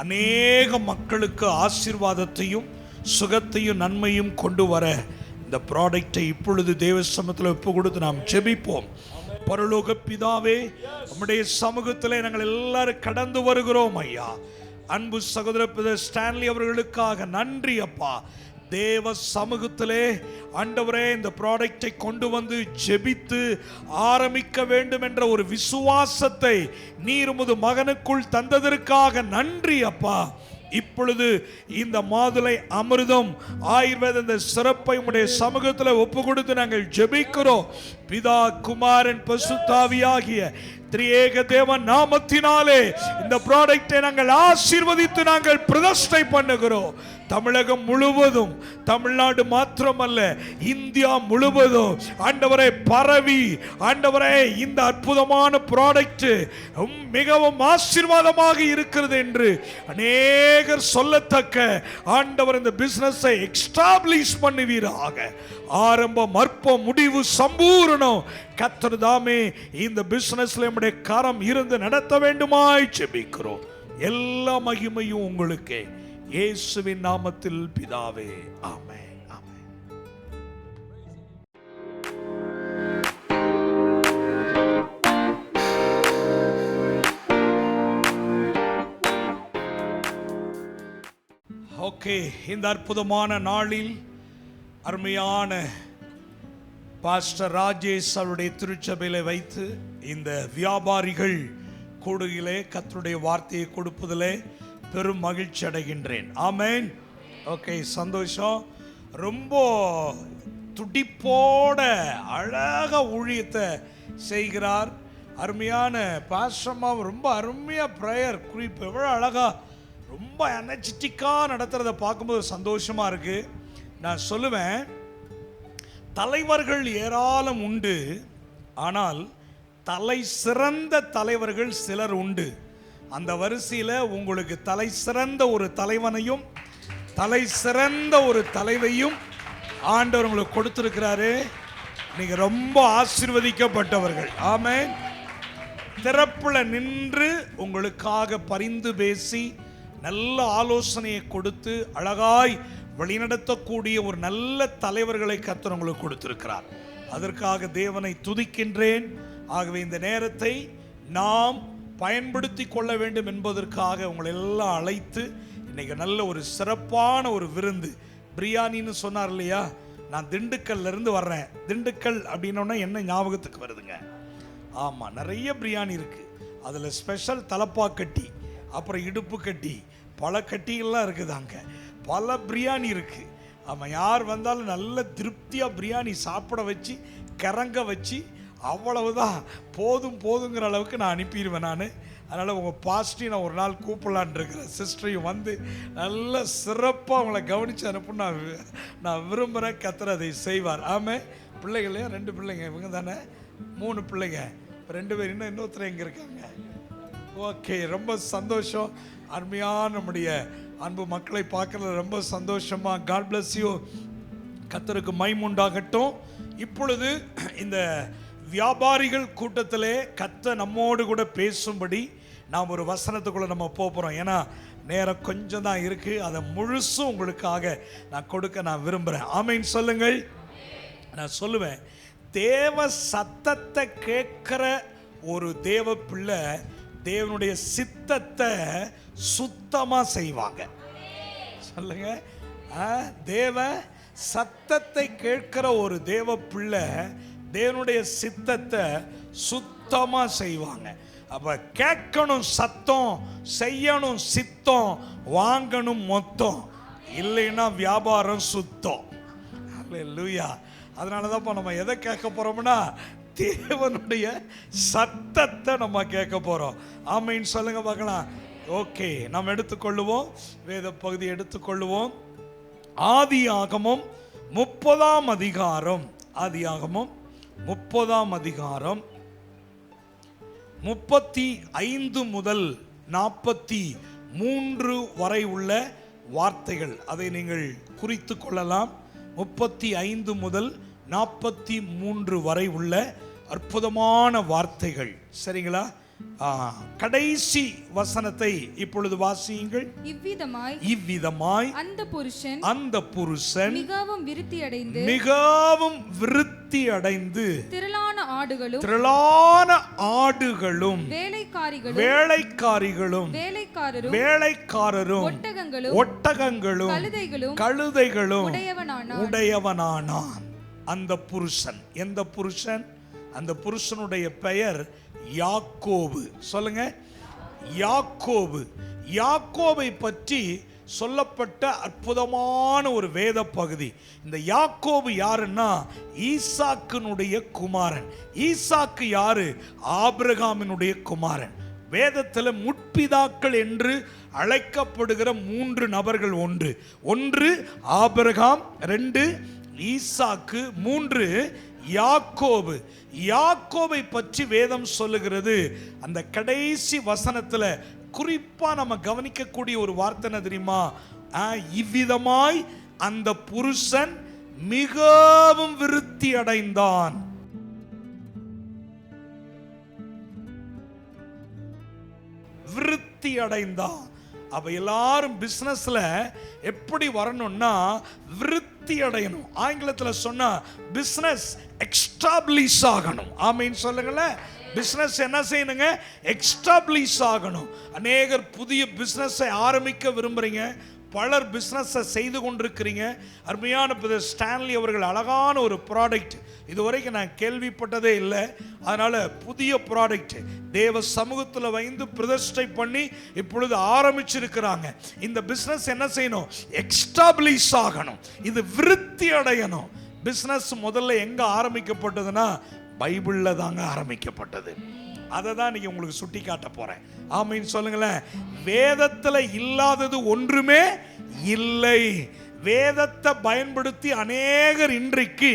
அநேக மக்களுக்கு ஆசீர்வாதத்தையும் சுகத்தையும் நன்மையும் கொண்டு வர இந்த ப்ராடக்டை இப்பொழுது தேவ சமூகத்தில் ஒப்பு கொடுத்து நாம் ஜெபிப்போம். பரலோக பிதாவே, நம்முடைய சமூகத்திலே நாங்கள் எல்லாரும் கடந்து வருகிறோம் ஐயா. அன்பு சகோதரர் ஸ்டான்லி அவர்களுக்காக நன்றி அப்பா. தேவ சமூகத்திலே ஆண்டவரே இந்த ப்ராடக்டை கொண்டு வந்து ஜெபித்து ஆரம்பிக்க வேண்டும் என்ற ஒரு விசுவாசத்தை நீர் உமது மகனுக்குள் தந்ததற்காக நன்றி அப்பா. இப்பொழுது இந்த மாதுளை அமிர்தம் ஆயுர்வேத இந்த சிறப்பை உடைய சமூகத்தில் ஒப்பு கொடுத்து நாங்கள் ஜெபிக்கிறோம். பிதா குமாரன் பசுத்தாவியாகிய திரியேக தேவன் நாமத்தினாலே இந்த ப்ராடக்டை நாங்கள் ஆசீர்வதித்து நாங்கள் பிரதிஷ்டை பண்ணுகிறோம். தமிழகம் முழுவதும், தமிழ்நாடு மாத்திரமல்ல இந்தியா முழுவதும் ஆண்டவரே பரவி, ஆண்டவரே இந்த அற்புதமான ப்ராடக்ட் மிகவும் ஆசீர்வாதமாக இருக்கிறது என்று அநேகர் சொல்லத்தக்க ஆண்டவர் இந்த பிசினஸை எஸ்டாப்லிஷ் பண்ணுவீராக. ஆரம்பம், அற்பம், முடிவு சம்பூரணம். கர்த்தர் தாமே இந்த பிசினஸ்ல நம்முடைய கரம் இருந்து நடத்த வேண்டுமாய் ஜெபிக்கிறோம். எல்லா மகிமையும் உங்களுக்கு இயேசுவின் நாமத்தில் பிதாவே, ஆமென், ஆமென். ஓகே, இந்த அற்புதமான நாளில் அருமையான பாஸ்டர் ராஜேஷ் அவருடைய திருச்சபையில வைத்து இந்த வியாபாரிகள் கூடுகிலே கர்த்தருடைய வார்த்தையை கொடுப்பதிலே பெரும் மகிழ்ச்சி அடைகின்றேன். ஆமென். ஓகே, சந்தோஷம். ரொம்ப துடிப்போட அழகா ஊழியத்தை செய்கிறார். அருமையான பாஸ்டர்மா ரொம்ப அருமையா பிரேயர் குறிப்பு எவ்வளோ அழகா ரொம்ப எனர்ஜெட்டிக்காக நடத்துறதை பார்க்கும்போது சந்தோஷமா இருக்கு. நான் சொல்லுவேன், தலைவர்கள் ஏராளம் உண்டு, ஆனால் தலை சிறந்த தலைவர்கள் சிலர் உண்டு. அந்த வரிசையில் உங்களுக்கு தலை சிறந்த ஒரு தலைவனையும் தலை சிறந்த ஒரு தலைவையும் ஆண்டவர் உங்களுக்கு கொடுத்திருக்கிறாரு. நீங்க ரொம்ப ஆசீர்வதிக்கப்பட்டவர்கள். ஆமென். திறப்புல நின்று உங்களுக்காக பரிந்து பேசி நல்ல ஆலோசனையை கொடுத்து அழகாய் வழிநடத்தக்கூடிய ஒரு நல்ல தலைவர்களை கர்த்தர் உங்களுக்கு கொடுத்திருக்கிறார். அதற்காக தேவனை துதிக்கின்றேன். ஆகவே இந்த நேரத்தை நாம் பயன்படுத்தி கொள்ள வேண்டும் என்பதற்காக உங்களை எல்லாம் அழைத்து இன்னைக்கு நல்ல ஒரு சிறப்பான ஒரு விருந்து. பிரியாணின்னு சொன்னார் இல்லையா, நான் திண்டுக்கல்ல இருந்து வர்றேன். திண்டுக்கல் அப்படின்னா என்ன ஞாபகத்துக்கு வருதுங்க? ஆமா, நிறைய பிரியாணி இருக்கு. அதுல ஸ்பெஷல் தலப்பா கட்டி, அப்புறம் இடுப்பு கட்டி, பல கட்டிகள்லாம் இருக்குதாங்க. பல பிரியாணி இருக்கு. ஆமா, யார் வந்தாலும் நல்ல திருப்தியா பிரியாணி சாப்பிட வச்சு கிறங்க வச்சு அவ்வளவுதான், போதும் போதுங்கிற அளவுக்கு நான் அனுப்பிடுவேன். நான் அதனால் உங்கள் பாஸ்டையும் நான் ஒரு நாள் கூப்பிடலான் இருக்கிறேன். சிஸ்டரையும் வந்து நல்ல சிறப்பாக அவங்கள கவனித்து அனுப்புன்னு நான் விரும்புகிறேன். கர்த்தர் அதை செய்வார். ஆமாம். பிள்ளைகளையா? 2 பிள்ளைங்க. இவங்க தானே 3 பிள்ளைங்க. 2 பேர், இன்னொருத்தர் எங்கே இருக்காங்க? ஓகே, ரொம்ப சந்தோஷம். அருமையான நம்முடைய அன்பு மக்களை பார்க்கறது ரொம்ப சந்தோஷமா. God bless you. கர்த்தருக்கு மகிமை உண்டாகட்டும். இப்பொழுது இந்த வியாபாரிகள் கூட்டத்திலே கர்த்தர் நம்மோடு கூட பேசும்படி நாம் ஒரு வசனத்துக்குள்ள நம்ம போகிறோம். ஏன்னா நேரம் கொஞ்சம் தான் இருக்கு. அதை முழுசும் உங்களுக்காக நான் கொடுக்க நான் விரும்புகிறேன். ஆமென் சொல்லுங்கள். நான் சொல்லுவேன், தேவ சத்தத்தை கேட்கிற ஒரு தேவ பிள்ளை தேவனுடைய சித்தத்தை சுத்தமா செய்வாங்க. சொல்லுங்க. தேவ சத்தத்தை கேட்கிற ஒரு தேவ பிள்ளை தேவனுடைய சித்தத்தை சுத்தமா செய்வாங்க. அப்ப கேட்கணும் சத்தம், செய்யணும் சித்தம், வாங்கணும் மொத்தம், இல்லைன்னா வியாபாரம் சுத்தம். அல்லேலூயா. அதனாலதான் நம்ம எதை கேட்க போறோம்னா தேவனுடைய சத்தத்தை நம்ம கேட்க போறோம். ஆமென் சொல்லுங்க பார்க்கலாம். ஓகே, நாம் எடுத்துக்கொள்ளுவோம், வேத பகுதி எடுத்துக்கொள்ளுவோம். ஆதியாகமம் 30ஆம் அதிகாரம். ஆதியாகமம் 30ஆம் அதிகாரம் 35 முதல் 43 வரை உள்ள வார்த்தைகள். அதை நீங்கள் குறித்து கொள்ளலாம். 35 முதல் 43 வரை உள்ள அற்புதமான வார்த்தைகள். சரிங்களா? கடைசி வசனத்தை இப்பொழுது வாசியுங்கள். இவ்விதமாய் அந்த புருஷன் மிகவும் விருத்தி அடைந்து திரளான ஆடுகளும் வேலைக்காரரும் ஒட்டகங்களும் கழுதைகளும் உடையவனானான். அந்த புருஷன் எந்த புருஷன்? அந்த புருஷனுடைய பெயர் யாக்கோபு. சொல்லுங்க, யாக்கோபு. யாக்கோபை பற்றி சொல்லப்பட்ட அற்புதமான ஒரு வேத பகுதி. இந்த யாக்கோபு யாருன்னா ஈசாக்கினுடைய குமாரன். ஈசாக்கு யாரு? ஆபிரகாமினுடைய குமாரன். வேதத்தில் முற்பிதாக்கள் என்று அழைக்கப்படுகிற 3 நபர்கள் ஒன்று ஆபிரகாம், 2 ஈசாக்கு, 3 யாக்கோபு. யாக்கோபை பற்றி வேதம் சொல்லுகிறது. அந்த கடைசி வசனத்துல குறிப்பா நம்ம கவனிக்கக்கூடிய ஒரு வார்த்தை என்ன தெரியுமா? இவ்விதமாய் அந்த புருஷன் மிகவும் விருத்தி அடைந்தான். விருத்தி அடைந்தான். அப்ப எல்லாரும் பிசினஸ்ல எப்படி வரணும்னா விருத்தி அடையணும். ஆங்கிலத்தில் சொன்னா பிசினஸ் எக்ஸ்டாப்ளிஷ் ஆகணும். ஆமீன் சொல்லுங்களேன். பிசினஸ் என்ன செய்யணுங்க? எக்ஸ்டாப்ளிஷ் ஆகணும். அநேகர் புதிய பிசினஸை ஆரம்பிக்க விரும்புறீங்க, பலர் பிஸ்னஸை செய்து கொண்டிருக்கிறீங்க. அருமையான பிரதர் ஸ்டான்லி அவர்கள் அழகான ஒரு ப்ராடக்ட் இதுவரைக்கும் நான் கேள்விப்பட்டதே இல்லை. அதனால் புதிய ப்ராடக்ட் தேவ சமூகத்தில் வைந்து பிரதிஷ்டை பண்ணி இப்பொழுது ஆரம்பிச்சிருக்கிறாங்க. இந்த பிஸ்னஸ் என்ன செய்யணும்? எக்ஸ்டாப்ளிஷ் ஆகணும். இது விருத்தி அடையணும். பிஸ்னஸ் முதல்ல எங்கே ஆரம்பிக்கப்பட்டதுன்னா பைபிளில் தாங்க ஆரம்பிக்கப்பட்டது. அதை தான் நீங்க உங்களுக்கு சுட்டி காட்ட போறேன். ஆமீன் சொல்லுங்களேன். வேதத்தில் இல்லாதது ஒன்றுமே இல்லை. வேதத்தை பயன்படுத்தி அநேகர் இன்றைக்கு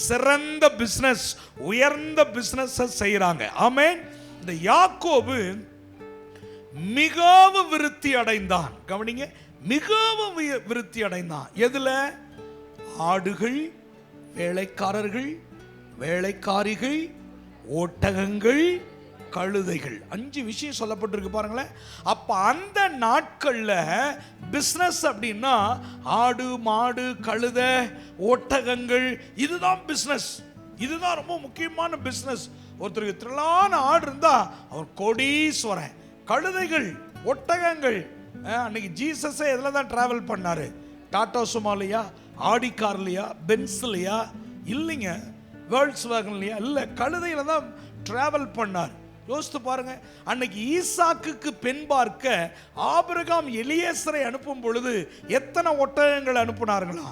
சிறந்த பிசினஸ், உயர்ந்த பிசினஸ் செய்யறாங்க. ஆமீன். இந்த யாக்கோபு மிகவும் விருத்தி அடைந்தான். கவனிங்க, மிகவும் விருத்தி அடைந்தான். எதுல? ஆடுகள், வேலைக்காரர்கள், வேலைக்காரிகள், ஒட்டகங்கள், கழுதைகள். 5 விஷயம் சொல்லப்பட்டிருக்கு பாருங்களேன். அப்ப அந்த நாட்கள்ல பிசினஸ் அப்படின்னா ஆடு, மாடு, கழுதை, ஒட்டகங்கள், இதுதான் பிசினஸ். இதுதான் ரொம்ப முக்கியமான பிசினஸ். ஒருத்தருக்கு திரளான ஆடு இருந்தா அவர் கோடீஸ்வரன். கழுதைகள், ஒட்டகங்கள். அன்னைக்கு ஜீசஸே எதில் தான் டிராவல் பண்ணாரு? டாடா சுமாலியா, ஆடி கார்லையா, பென்ஸ்லையா? இல்லைங்க. வேர்ல்ட்ஸ் வேகன்லையா? இல்லை, கழுதையில தான் டிராவல் பண்ணார். யோசித்து பாருங்க. அன்னைக்கு ஈசாக்குக்கு பெண் பார்க்க ஆபிரகாம் எலியேசரை அனுப்பும் பொழுது எத்தனை ஒட்டகங்கள் அனுப்புனார்களா?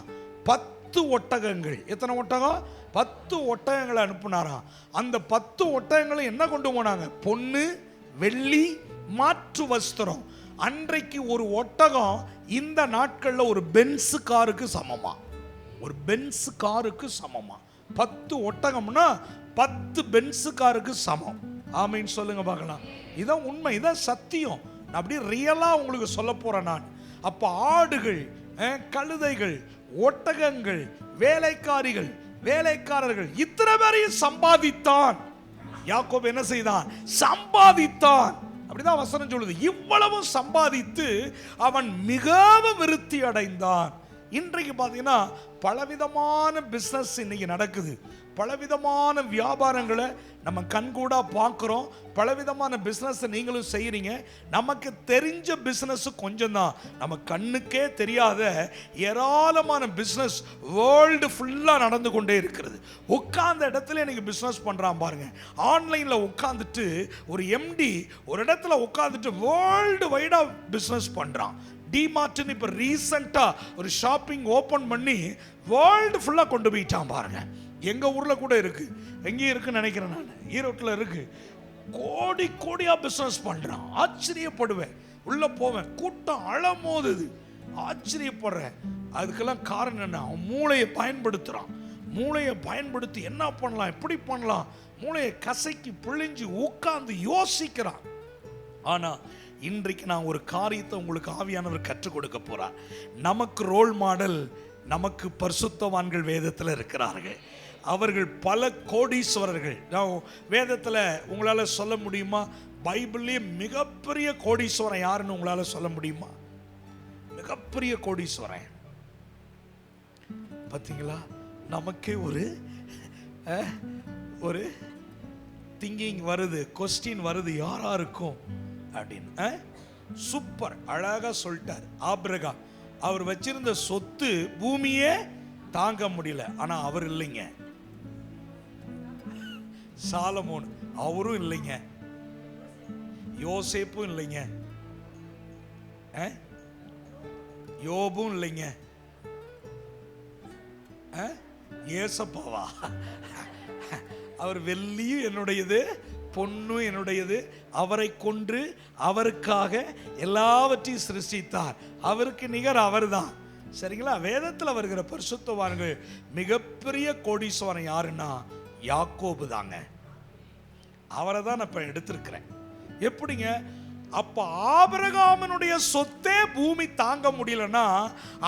10 ஒட்டகங்கள். எத்தனை ஒட்டகம்? 10 ஒட்டகங்களை அனுப்புனாராம். அந்த 10 ஒட்டகங்களும் என்ன கொண்டு போனாங்க? பொன்னு, வெள்ளி, மாற்று வஸ்திரம். அன்றைக்கு ஒரு ஒட்டகம் இந்த நாட்களில் ஒரு பென்ஸ் காருக்கு சமமா? ஒரு பென்ஸ் காருக்கு சமமா? 10 ஒட்டகம்னா 10 பென்ஸ் காருக்கு சமம். ஆமீன் சொல்லுங்க பார்க்கலாம். இதான் உண்மை, இதான் சத்தியம். நான் அப்படியே ரியலா உங்களுக்கு சொல்ல போறேன் நான். அப்ப ஆடுகள், கழுதைகள், ஒட்டகங்கள், வேலைக்காரிகள், வேலைக்காரர்கள், இத்தனை பேரையும் சம்பாதித்தான். யாக்கோபு என்ன செய்தான்? சம்பாதித்தான். அப்படிதான் வசனம் சொல்லுது. இவ்வளவு சம்பாதித்து அவன் மிகவும் விருத்தி அடைந்தான். இன்றைக்கு பார்த்தீங்கன்னா பலவிதமான பிஸ்னஸ் இன்னைக்கு நடக்குது. பலவிதமான வியாபாரங்களை நம்ம கண்கூடா பார்க்குறோம். பலவிதமான பிஸ்னஸ் நீங்களும் செய்கிறீங்க. நமக்கு தெரிஞ்ச பிஸ்னஸ் கொஞ்சம் தான். நம்ம கண்ணுக்கே தெரியாத ஏராளமான பிஸ்னஸ் வேர்ல்டு ஃபுல்லாக நடந்து கொண்டே இருக்கிறது. உட்கார்ந்த இடத்துல எனக்கு பிஸ்னஸ் பண்ணுறான் பாருங்க. ஆன்லைனில் உட்காந்துட்டு ஒரு எம்டி ஒரு இடத்துல உட்காந்துட்டு வேர்ல்டு வைடாக பிஸ்னஸ் பண்ணுறான். டிமார்ட்னு இப்போ ரீசெண்டாக ஒரு ஷாப்பிங் ஓப்பன் பண்ணி வேர்ல்டு ஃபுல்லாக கொண்டு போயிட்டான் பாருங்க. எங்கள் ஊரில் கூட இருக்கு, எங்கேயும் இருக்குன்னு நினைக்கிறேன் நான். ஈரோட்டில் இருக்கு. கோடி கோடியாக பிஸ்னஸ் பண்ணுறான். ஆச்சரியப்படுவேன். உள்ளே போவேன், கூட்டம் அழமோதுது. ஆச்சரியப்படுறேன். அதுக்கெல்லாம் காரணம் என்ன? அவன் மூளையை பயன்படுத்துகிறான். மூளையை பயன்படுத்தி என்ன பண்ணலாம், எப்படி பண்ணலாம், மூளையை கசக்கி பிழிஞ்சு உட்கார்ந்து யோசிக்கிறான். ஆனால் இன்றைக்கு நான் ஒரு காரியத்தை உங்களுக்கு ஆவியானவர் கற்றுக் கொடுக்க போறார். நமக்கு ரோல் மாடல், நமக்கு பரிசுத்தவான்கள் வேதத்தில் இருக்கிறார்கள். அவர்கள் பல கோடீஸ்வரர்கள். வேதத்தில் உங்களால் சொல்ல முடியுமா? பைபிள்லேயே மிகப்பெரிய கோடீஸ்வரன் யாருன்னு உங்களால் சொல்ல முடியுமா? மிகப்பெரிய கோடீஸ்வரன் பார்த்தீங்களா? நமக்கே ஒரு திங்கிங் வருது, கொஸ்டின் வருது, யாரா இருக்கும் அப்படின்னு. சூப்பர், அழகா சொல்லிட்டார். ஆபிரகாம் அவர் வச்சிருந்த சொத்து பூமியே தாங்க முடியல. ஆனா அவர் இல்லைங்க. சாலமோன் அவரும் இல்லைங்க. யோசேப்பும் இல்லைங்க. யோபும் இல்லைங்க, ஏசப்பாவா? அவர் வெள்ளியும் என்னுடையது, பொன்னும் என்னுடையது. அவரை கொன்று அவருக்காக எல்லாவற்றையும் சிருஷ்டித்தார். அவருக்கு நிகர் அவர்தான். சரிங்களா? வேதத்தில் வருகிற பரிசுத்தவான்கள் மிகப்பெரிய கோடீஸ்வரன் யாருன்னா யாக்கோபு தாங்க. அவரை தான் நான் இப்ப எடுத்திருக்கிறேன். எப்படிங்க? அப்ப ஆபிரகாமனுடைய சொத்தே பூமி தாங்க முடியலன்னா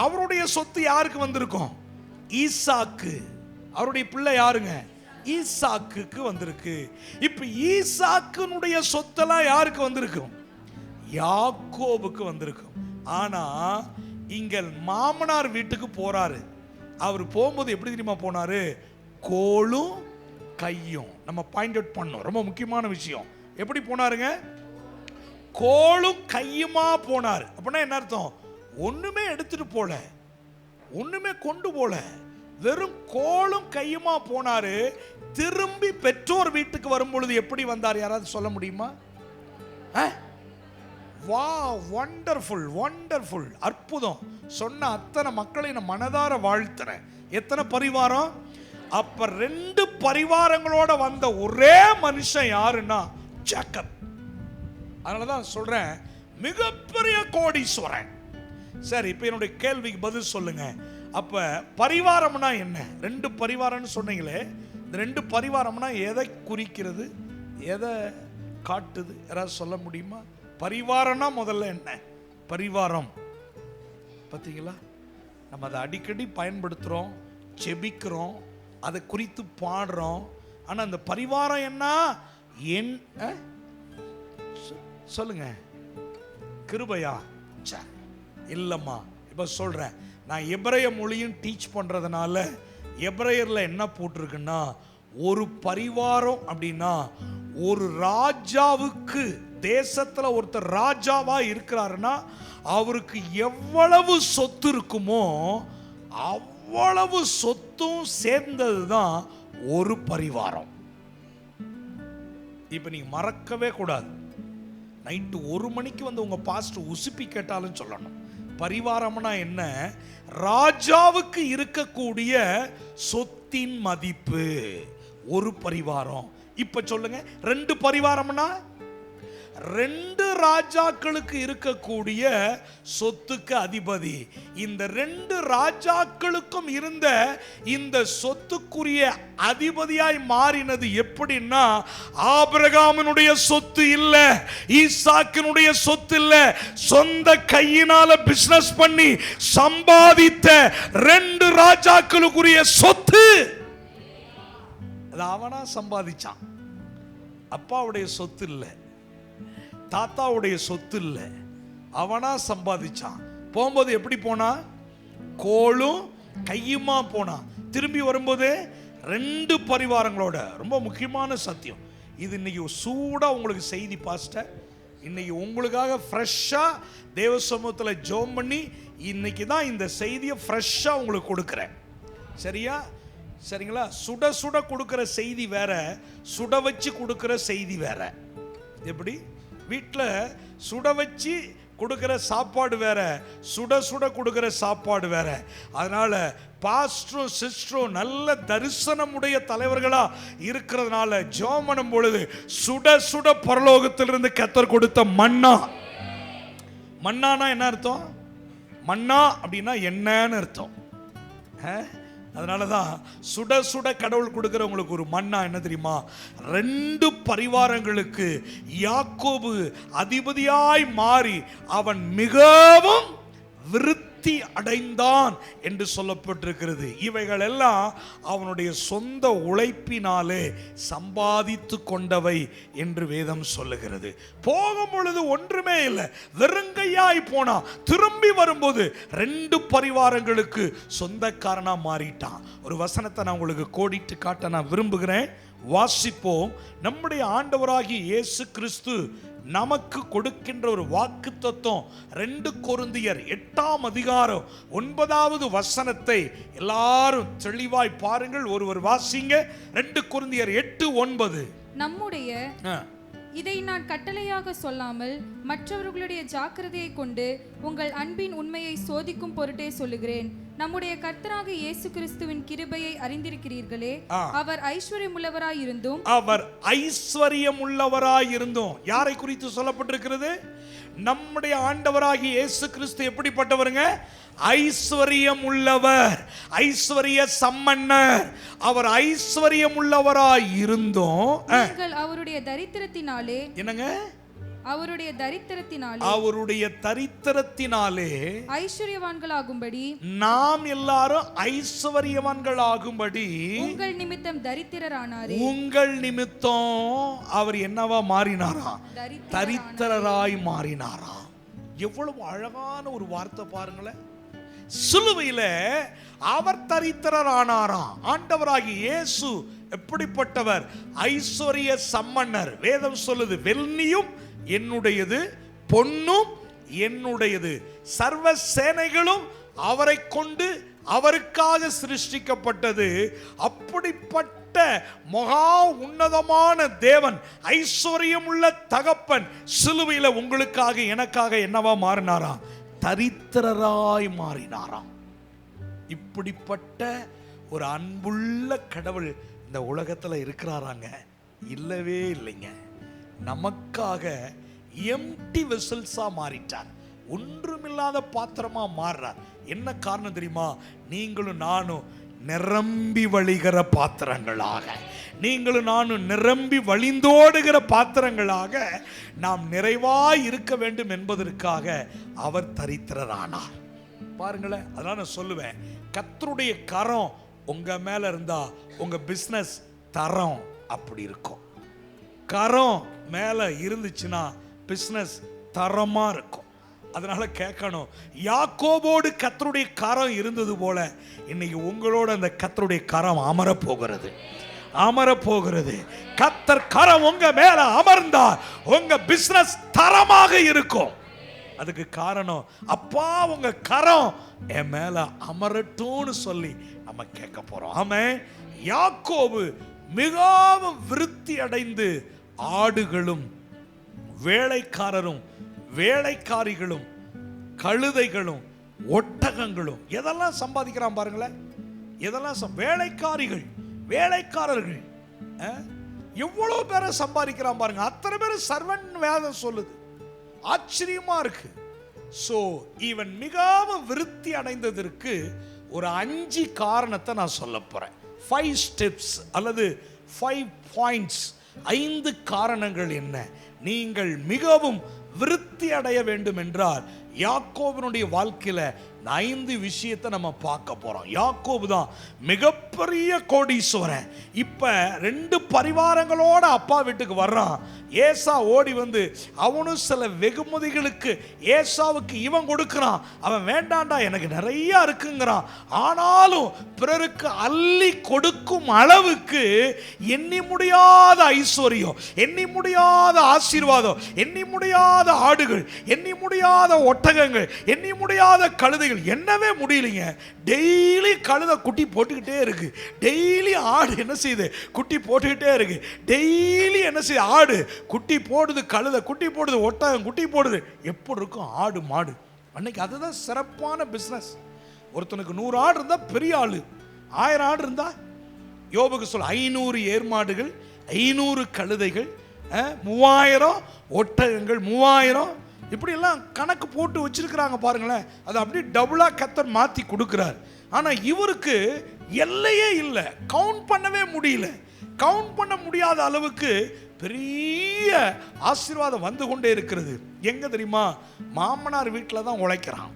அவருடைய சொத்து யாருக்கு வந்திருக்கும்? ஈசாக்கு. அவருடைய பிள்ளை யாருங்க? ஈசாக்குக்கு வந்திருக்கு. இப்ப ஈசாக்குனுடைய சொத்தெல்லாம் யாருக்கு வந்திருக்கும்? யாக்கோபுக்கு வந்திருக்கும். ஆனா இங்க மாமனார் வீட்டுக்கு போறாரு. அவர் போகும்போது எப்படி தெரியுமா போனாரு? கோலும் கையும். நம்ம பாயிண்ட் அவுட் பண்ணோம், ரொம்ப முக்கியமான விஷயம். எப்படி போனாருங்க? கோலும் கையுமா போனார். அப்படின்னா என்ன அர்த்தம்? ஒண்ணுமே எடுத்துட்டு போல, ஒண்ணுமே கொண்டு போல, வெறும் கோலும் கையுமா போனாரு. திரும்பி பெற்றோர் வீட்டுக்கு வரும் பொழுது எப்படி வந்தார்? யாராவது சொல்ல முடியுமா? வா, வண்டர்ஃபுல், வண்டர்ஃபுல், அற்புதம். சொன்ன அத்தனை மக்களை நான் மனதார வாழ்த்துறேன். எத்தனை பரிவாரம்? அப்ப 2 பரிவாரங்களோட வந்த ஒரே மனுஷன் யாருன்னா ஜேக்கப். அதனாலதான் சொல்றேன் மிகப்பெரிய கோடீஸ்வரன். சரி, இப்ப என்னுடைய கேள்விக்கு பதில் சொல்லுங்க. அப்ப பரிவாரம்னா என்ன? 2 பரிவாரம்னு சொன்னீங்களே, இந்த 2 பரிவாரம்னா எதை குறிக்கிறது, எதை காட்டுது? யாராவது சொல்ல முடியுமா? பரிவாரம்னா முதல்ல என்ன? பரிவாரம் பார்த்தீங்களா? நம்ம அதை அடிக்கடி பயன்படுத்துகிறோம், ஜெபிக்கிறோம், அதை குறித்து பாடுறோம். ஆனால் அந்த பரிவாரம் என்ன? என் சொல்லுங்க. கிருபையா? இல்லைம்மா. இப்போ சொல்கிறேன், நான் எபிரேய மொழியும் டீச் பண்ணுறதுனால எபிரேயரில் என்ன போட்டிருக்குன்னா, ஒரு பரிவாரம் அப்படின்னா ஒரு ராஜாவுக்கு, தேசத்தில் ஒருத்தர் ராஜாவா இருக்கிறாருன்னா அவருக்கு எவ்வளவு சொத்து இருக்குமோ அவ்வளவு சொத்தும் சேர்ந்தது தான் ஒரு பரிவாரம். இப்போ நீங்க மறக்கவே கூடாது. நைட்டு 1 மணிக்கு வந்து உங்க பாஸ்டர் உசுப்பி கேட்டாலும் சொல்லணும், பரிவாரம்னா என்ன? ராஜாவுக்கு இருக்கக்கூடிய சொத்தின் மதிப்பு ஒரு பரிவாரம். இப்ப சொல்லுங்க, 2 பரிவாரம்னா 2 ராஜாக்களுக்கு இருக்கக்கூடிய சொத்துக்கு அதிபதி. இந்த 2 ராஜாக்களுக்கும் இருந்த இந்த சொத்துக்குரிய அதிபதியாய் மாறினது எப்படின்னா, ஆபிரகாமினுடைய சொத்து இல்ல, ஈசாக்கினுடைய சொத்து இல்ல, சொந்த கையினால பிசினஸ் பண்ணி சம்பாதித்த 2 ராஜாக்களுக்குரிய சொத்து. அது அவனா சம்பாதிச்சான். அப்பாவுடைய சொத்து இல்லை, தாத்தாவுடைய சொத்து இல்லை, அவனா சம்பாதிச்சான். போகும்போது எப்படி போனா? கோலும் கையுமா போனான். திரும்பி வரும்போது 2 பரிவாரங்களோட. ரொம்ப முக்கியமான சத்தியம் இது. இன்னைக்கு சூடா உங்களுக்கு செய்தி பாஸ்டர், இன்னைக்கு உங்களுக்காக ஃப்ரெஷ்ஷா தேவ சமூகத்தில் ஜெபம் பண்ணி இன்னைக்கு தான் இந்த செய்தியை ஃப்ரெஷ்ஷா உங்களுக்கு கொடுக்குறேன். சரியா? சரிங்களா? சுட சுட கொடுக்கிற செய்தி வேற, சுட வச்சு கொடுக்கிற செய்தி வேற. எப்படி? வீட்டில் சுட வச்சு கொடுக்கிற சாப்பாடு வேற, சுட சுட கொடுக்கிற சாப்பாடு வேற. அதனால பாஸ்டரும் சிஸ்டரும் நல்ல தரிசனமுடைய தலைவர்களா இருக்கிறதுனால ஜெபம் பண்ணும் பொழுது சுட சுட பரலோகத்திலிருந்து கர்த்தர் கொடுத்த மன்னா. மன்னானா என்ன அர்த்தம்? மன்னா அப்படின்னா என்னன்னு அர்த்தம். அதனாலதான் சுட சுட கடவுள் கொடுக்கிறவங்களுக்கு ஒரு மன்னா என்ன தெரியுமா? 2 பரிவாரங்களுக்கு யாக்கோபு அதிபதியாய் மாறி அவன் மிகவும் விருத்தி அடைந்தான் என்று சொல்லப்பட்டிருக்கிறது. இவைகள் எல்லாம் அவனுடைய சொந்த உழைப்பினாலே சம்பாதித்து கொண்டவை என்று வேதம் சொல்லுகிறது. போகும் பொழுது ஒன்றுமே இல்லை, வெறுங்கையாய் போனா. திரும்பி வரும்போது 2 பரிவாரங்களுக்கு சொந்தக்காரனா மாறிட்டான். ஒரு வசனத்தை நான் உங்களுக்கு கோடிட்டு காட்ட நான் விரும்புகிறேன். வாசிப்போம். நம்முடைய ஆண்டவராகிய இயேசு கிறிஸ்து நமக்கு கொடுக்கின்ற ஒரு வாக்கு தத்துவம் 2 கொரிந்தியர் 8ஆம் அதிகாரம் 9வது வசனத்தை எல்லாரும் தெளிவாய் பாருங்கள். ஒருவர் வாசிங்க. 2 கொரிந்தியர் 8:9. நம்முடைய இதை நான் கட்டளையாக சொல்லாமல் மற்றவர்களுடைய ஜாக்கிரதையை கொண்டு உங்கள் அன்பின் உண்மையை சோதிக்கும் பொருட்டே சொல்லுகிறேன். நம்முடைய கர்த்தராக இயேசு கிறிஸ்துவின் கிருபையை அறிந்திருக்கிறீர்களே. அவர் ஐஸ்வர்யமுள்ளவராய் இருந்தும் யாரை குறித்து சொல்லப்பட்டிருக்கிறது? நம்முடைய ஆண்டவராகிய இயேசு கிறிஸ்து எப்படிப்பட்டவருங்க? ஐஸ்வர்யம் உள்ளவர், ஐஸ்வர்ய சம்பன்னர். அவர் ஐஸ்வர்யம் உள்ளவராய் இருந்தும் நீங்கள் அவருடைய தரித்திரத்தினாலே, என்னங்க, அவருடைய தரித்திரத்தினாலே ஐஸ்வர்யவான்களாகும்படி, நாம் எல்லாரும் ஐஸ்வர்யவான்களாகும்படி உங்கள் நிமித்தம் தரித்திரரானாரே. உங்கள் நிமித்தம் அவர் என்னவா மாறினாராம்? தரித்திரராய் மாறினாராம். எவ்வளவு அழகான ஒரு வார்த்தை பாருங்களேன். சிலுவையில அவர் தரித்திரரானாராம். ஆண்டவராகிய இயேசு எப்படிப்பட்டவர்? ஐஸ்வர்ய சம்பன்னர். வேதம் சொல்லுது, வெள்ளியும் என்னுடையது, பொன்னும் என்னுடையது, சர்வ சேனைகளும் அவரை கொண்டு அவருக்காக சிருஷ்டிக்கப்பட்டது. அப்படிப்பட்ட மகா உன்னதமான தேவன், ஐஸ்வர்யம் உள்ள தகப்பன் சிலுவையில உங்களுக்காக எனக்காக என்னவா மாறினாராம்? தரித்திரராய் மாறினாராம். இப்படிப்பட்ட ஒரு அன்புள்ள கடவுள் இந்த உலகத்துல இருக்கிறாராங்க? இல்லவே இல்லைங்க. நமக்காக எம்டி வெசல்ஸா மாறிட்டார். ஒன்றுமில்லாத பாத்திரமா மாறுறார். என்ன காரணம் தெரியுமா? நீங்களும் நானும் நிரம்பி வழிகிற பாத்திரங்களாக, நீங்களும் நானும் நிரம்பி வழிந்தோடுகிற பாத்திரங்களாக நாம் நிறைவாய் இருக்க வேண்டும் என்பதற்காக அவர் தரித்திரரானார். பாருங்களேன். அதான் நான் சொல்லுவேன், கர்த்தருடைய கரம் உங்க மேல இருந்தா உங்க பிசினஸ் தரம் அப்படி இருக்கும். கரம் மேல இருந்துச்சுன்னா பிசினஸ் தரமா இருக்கும். அதனால கேட்கணும், யாக்கோபோடு கர்த்தருடைய கரம் இருந்தது போல இன்னைக்கு உங்களோட அந்த கர்த்தருடைய கரம் அமரப்போகிறது, அமரப்போகிறது. கர்த்தர் கரம் உங்க மேல அமர்ந்தா உங்க பிசினஸ் தரமாக இருக்கும். அதுக்கு காரணம், அப்பா உங்க கரம் என் மேல அமரட்டும்னு சொல்லி நம்ம கேட்க போறோம். ஆமென். யாக்கோபு மிகவும் விருத்தி அடைந்து ஆடுகளும் வேலைக்காரரும் வேலைக்காரிகளும் கழுதைகளும் ஒட்டகங்களும் எதெல்லாம் சம்பாதிக்கிறான் பாருங்களேன். எதெல்லாம் வேலைக்காரிகள் வேலைக்காரர்கள் எவ்வளவு பேரை சம்பாதிக்கிறான் பாருங்க. அத்தனை பேர் சர்வன் வேதம் சொல்லுது. ஆச்சரியமா இருக்கு. சோ இவன் மிகவும் விருத்தி அடைந்ததற்கு ஒரு 5 காரணத்தை நான் சொல்ல போறேன். 5 ஸ்டெப்ஸ் அல்லது 5 பாயிண்ட்ஸ். 5 காரணங்கள் என்ன? நீங்கள் மிகவும் விருத்தி அடைய வேண்டும் என்றால் யாக்கோபினுடைய வாழ்க்கையில 5 விஷயத்தை நம்ம பார்க்க போறோம். யாக்கோபு தான் மிகப்பெரிய கோடீஸ்வரன். இப்ப 2 பரிவாரங்களோட அப்பா வீட்டுக்கு வர்றான். ஏசா ஓடி வந்து அவனும் சில வெகுமதிகளுக்கு ஏசாவுக்கு இவன் கொடுக்கிறான். அவன் வேண்டாண்டா எனக்கு நிறைய இருக்குங்கிறான். ஆனாலும் பிறருக்கு அள்ளி கொடுக்கும் அளவுக்கு எண்ணி முடியாத ஐஸ்வர்யம், எண்ணி முடியாத ஆசீர்வாதம், எண்ணி முடியாத ஆடுகள், எண்ணி முடியாத ஒட்டகங்கள், எண்ணி முடியாத கழுதைகள், என்னவே முடியலைங்க. டெய்லி கழுதை குட்டி போட்டுக்கிட்டே இருக்கு. டெய்லி ஆடு என்ன செய்யுது? குட்டி போட்டுக்கிட்டே இருக்கு. டெய்லி என்ன செய்யுது? ஆடு குட்டி போடுது, கழுதை குட்டி போடுது, ஒட்டகம் குட்டி போடுது. எப்படி இருக்கும் ஆடு மாடு? அன்னைக்கு அதுதான் சிறப்பான பிசினஸ். ஒருத்தனுக்கு 100 ஆடு இருந்தா பெரிய ஆளு. 1000 ஆடு இருந்தா யோபுக்கு சொல்ல 500 ஏர்மாடுகள், 500 கழுதைகள், 3000 ஒட்டகங்கள், 3000 இப்படி எல்லாம் கணக்கு போட்டு வச்சிருக்கிறாங்க பாருங்களேன். அது அப்படியே டபுளா கர்த்தர் மாத்தி கொடுக்கிறார். ஆனா இவருக்கு எல்லையே இல்லை, கவுண்ட் பண்ணவே முடியல. கவுண்ட் பண்ண முடியாத அளவுக்கு பெரிய ஆசீர்வாதம் வந்து கொண்டே இருக்கிறது. எங்க தெரியுமா? மாமனார் வீட்டில் தான் உழைக்கிறான்.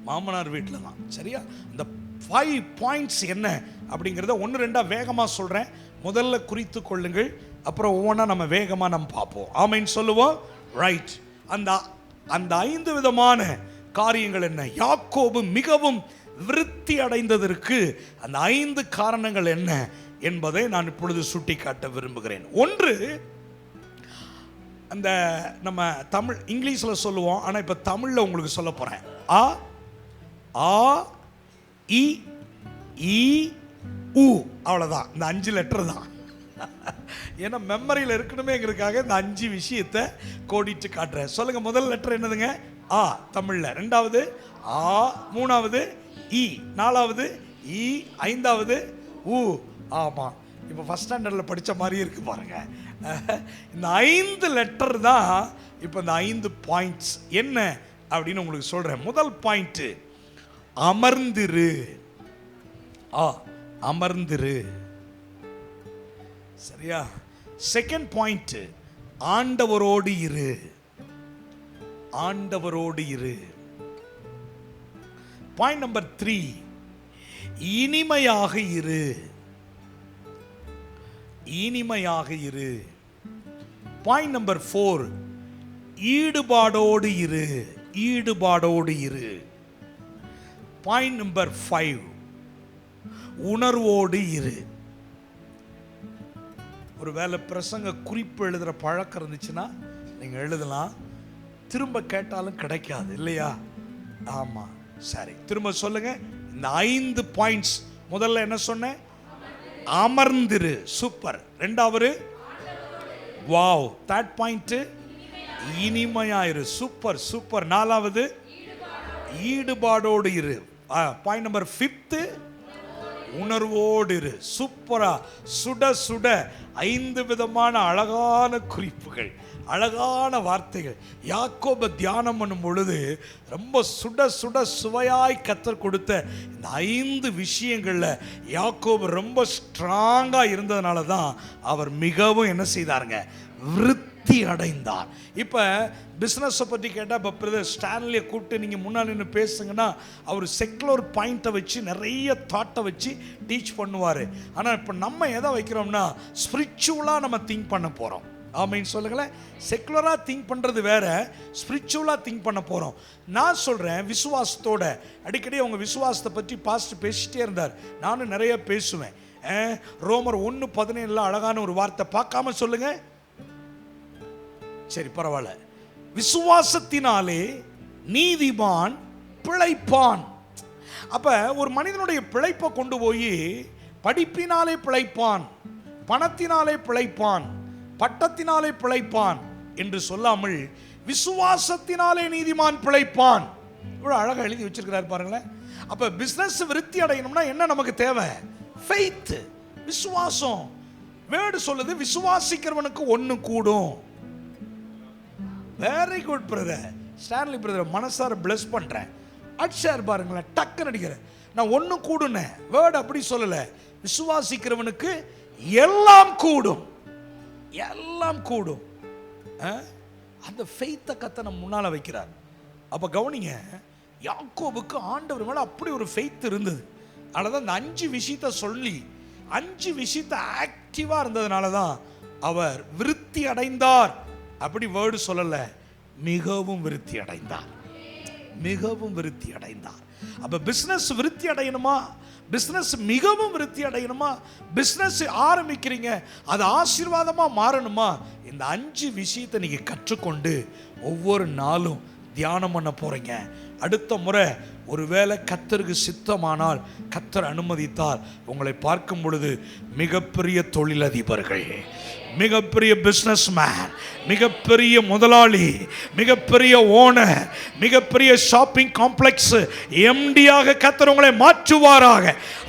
மாமனார் வீட்டில் தான். சரியா? இந்த 5 பாயிண்ட்ஸ் என்ன அப்படிங்கிறத 1-2 வேகமாக சொல்றேன். முதல்ல குறித்து கொள்ளுங்கள், அப்புறம் ஒவ்வொன்றா நம்ம வேகமாக நம்ம பார்ப்போம். ஆமைன்னு சொல்லுவோம். ரைட். அந்த 5 விதமான காரியங்கள் என்ன? யாக்கோபு மிகவும் விருத்தி அடைந்ததற்கு அந்த 5 காரணங்கள் என்ன என்பதை நான் இப்பொழுது சுட்டிக்காட்ட விரும்புகிறேன். 1, அந்த நம்ம தமிழ் இங்கிலீஷில் சொல்லுவோம், ஆனால் இப்போ தமிழில் உங்களுக்கு சொல்ல போகிறேன். ஆ ஆ இ ஈ உ, அவ்வளோதான். இந்த 5 லெட்டர் தான். ஏன்னா மெமரியில் இருக்கணுமேங்கிறதுக்காக இந்த 5 விஷயத்தை கோடிட்டு காட்டுறேன். சொல்லுங்க, முதல் லெட்டர் என்னதுங்க? ஆ தமிழ்ல, ரெண்டாவது ஆ, மூணாவது இ, நாலாவது இ, ஐந்தாவது ஊ. ஆமா, இப்போ ஃபர்ஸ்ட் ஸ்டாண்டர்டில் படித்த மாதிரி இருக்கு பாருங்க. இந்த 5 லெட்டர் தான் இப்போ இந்த 5 பாயிண்ட்ஸ் என்ன அப்படின்னு உங்களுக்கு சொல்றேன். முதல் பாயிண்ட் அமர்ந்திரு. அமர்ந்திரு, சரியா? செகண்ட் பாயிண்ட் ஆண்டவரோடு இரு. ஆண்டவரோடு இரு. பாயிண்ட் நம்பர் 3 இனிமையாக இரு. இனிமையாக இரு. பாயிண்ட் நம்பர் 4 ஈடுபாடோடு இரு. ஈடுபாடோடு இரு. பாயிண்ட் நம்பர் 5 உணர்வோடு இரு. ஒரு வேளை பிரசங்க குறிப்பு எழுதுற பழக்கம் இருந்துச்சுன்னா நீங்க எழுதலாம். திரும்ப கேட்டாலும் கிடைக்காது இல்லையா? ஆமா, சரி, திரும்ப சொல்லுங்க. இந்த 5 பாயிண்ட்ஸ். முதல்ல என்ன சொன்னேன்? அமர்ந்திரு. சூப்பர். ரெண்டாவது வாவ். தேர்ட் பாயிண்ட் இனிமையாயிரு. Super super. நாலாவது ஈடுபாடோடு இரு. பாயிண்ட் நம்பர் 5 உணர்வோடு இரு. சூப்பரா. சுட சுட 5 விதமான அழகான குறிப்புகள், அழகான வார்த்தைகள். யாக்கோபை தியானம் பண்ணும் பொழுது ரொம்ப சுட சுட சுவையாய் கர்த்தர் கொடுத்த இந்த 5 விஷயங்கள்ல யாக்கோபு ரொம்ப ஸ்ட்ராங்கா இருந்ததுனால தான் அவர் மிகவும் என்ன செய்தாருங்க? விருத்தி அடைந்தார். இப்போ பிஸ்னஸை பற்றி கேட்டால், இப்போ பிரதர் ஸ்டான்லியை கூப்பிட்டு நீங்கள் முன்னாடி நின்று பேசுங்கன்னா அவர் செக்குலர் பாயிண்ட்டை வச்சு நிறைய தாட்டை வச்சு டீச் பண்ணுவார். ஆனால் இப்போ நம்ம எதை வைக்கிறோம்னா ஸ்பிரிச்சுவலாக நம்ம திங்க் பண்ண போகிறோம். ஆமைன்னு சொல்லுங்களேன். செக்குலராக திங்க் பண்ணுறது வேற, ஸ்பிரிச்சுவலாக திங்க் பண்ண போகிறோம். நான் சொல்கிறேன் விசுவாசத்தோட. அடிக்கடி அவங்க விசுவாசத்தை பற்றி பாஸ்டர் பேசிட்டே இருந்தார், நானும் நிறைய பேசுவேன். ரோமர் 1:17 அழகான ஒரு வார்த்தை. பார்க்காம சொல்லுங்க. சரி, பரவாயில்ல. விசுவாசத்தினாலே நீதிமான் பிழைப்பான். அப்ப ஒரு மனிதனுடைய பிழைப்பை கொண்டு போய் படிப்பினாலே பிழைப்பான், பணத்தினாலே பிழைப்பான், பட்டத்தினாலே பிழைப்பான் என்று சொல்லாமல் விசுவாசத்தினாலே நீதிமான் பிழைப்பான். இவ்வளவு அழகா எழுதி வச்சிருக்கிறார் பாருங்களேன். அப்ப பிசினஸ் விருத்தி அடையணும்னா என்ன நமக்கு தேவை? ஃபெய்த், விசுவாசம். வேர்டு சொல்லுது விசுவாசிக்கிறவனுக்கு ஒன்று கூடும். Very good brother Stanley brother, மனசார பிளஸ் பண்றேன். அட்ஷேர் பாருங்களேன், டக்குன்னு அடிக்கிறேன். நான் ஒன்று கூடுனேன். வேர்டு அப்படி சொல்லல. விசுவாசிக்கிறவனுக்கு எல்லாம் கூடும், எல்லாம் கூடும். அந்த ஃபெய்த்தை கத்த நம்ம முன்னால வைக்கிறார். அப்ப கவனிங்க, யாக்கோபுக்கு ஆண்டவர் மேல அப்படி ஒரு ஃபெய்த் இருந்தது. அதனால அந்த 5 விஷயத்தை சொல்லி 5 விஷயத்தை ஆக்டிவா இருந்ததுனால தான் அவர் விருத்தி அடைந்தார். அப்படி வேர்டு சொல்லல, மிகவும் விருத்தி அடைந்தார். மிகவும் விருத்தி அடைந்தார். அப்ப பிசினஸ் விருத்தி அடையணுமா? பிசினஸ் மிகவும் விருத்தி அடையணுமா? பிசினஸ் ஆரம்பிக்கிறீங்க, அது ஆசீர்வாதமா மாறணுமா? இந்த 5 விஷயத்தை நீங்க கற்றுக்கொண்டு ஒவ்வொரு நாளும் தியானம் பண்ண போறீங்க. அடுத்த முறை ஒருவேளை கர்த்தருக்கு சித்தமானால், கர்த்தர் அனுமதித்தால், உங்களை பார்க்கும் பொழுது மிகப்பெரிய தொழிலதிபர்கள், மிகப்பெரிய பிசினஸ் மேன், மிகப்பெரிய முதலாளி, மிகப்பெரிய ஓனர், மிகப்பெரிய ஷாப்பிங் காம்ப்ளெக்ஸ் எம்டியாக கர்த்தர் உங்களை மாற்றுவாராக.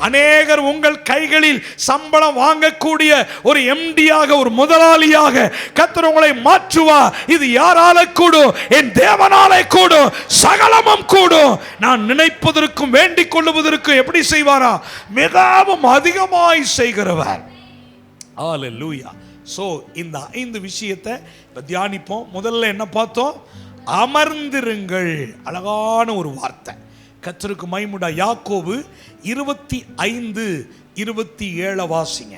அநேகர் உங்கள் கைகளில் சம்பளம் வாங்கக்கூடிய ஒரு எம்டியாக, ஒரு முதலாளியாக கர்த்தர் உங்களை மாற்றுவார். இது யாரால கூடும்? என் தேவனாலே கூடும். சகலமும் கூடும். நான் நினைப்பதற்கும் வேண்டிக் கொள்ளுவதற்கும் எப்படி செய்வாரா? மிகவும் அதிகமாய் செய்கிறவர். ஹல்லேலூயா. சோ இந்த 5 விஷயத்தை தியானிப்போம். முதல்ல என்ன பார்த்தோம்? அமர்ந்திருங்கள். அழகான ஒரு வார்த்தை. கர்த்தருக்கு மகிமை. யாக்கோபு 25:27 வாசிங்க.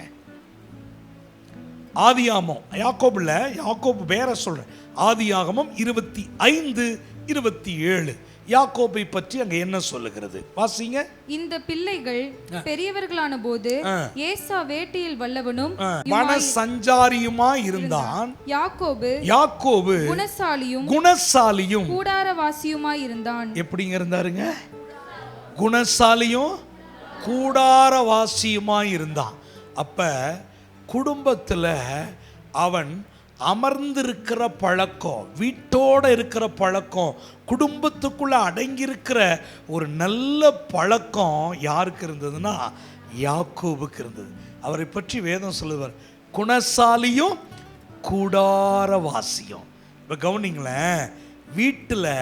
ஆதியாகமம், யாக்கோபுல யாக்கோபு வேற சொல்றேன். ஆதியாகமம் 25:27 யாக்கோபை பற்றி அங்க என்ன சொல்லுகிறது? வாசிங்க. இந்த பிள்ளைகள் பெரியவர்களான போது ஏசா வேட்டையில் வல்லவனும் வனசஞ்சாரியுமா இருந்தான். யாக்கோபு குணசாலியும் கூடாரவாசியுமா இருந்தான். எப்படிங்க இருந்தாருங்க? குணசாலியும் கூடாரவாசியுமா இருந்தான். அப்ப குடும்பத்தில் அவன் அமர்ந்திருக்கிற பழக்கம், வீட்டோட இருக்கிற பழக்கம், குடும்பத்துக்குள்ள அடங்கியிருக்கிற ஒரு நல்ல பழக்கம் யாருக்கு இருந்ததுன்னா யாக்கோபுக்கு இருந்தது. அவரை பற்றி வேதம் சொல்லுவார், குணசாலியும் கூடாரவாசியும். இப்போ கவனிங்களேன், வீட்டில்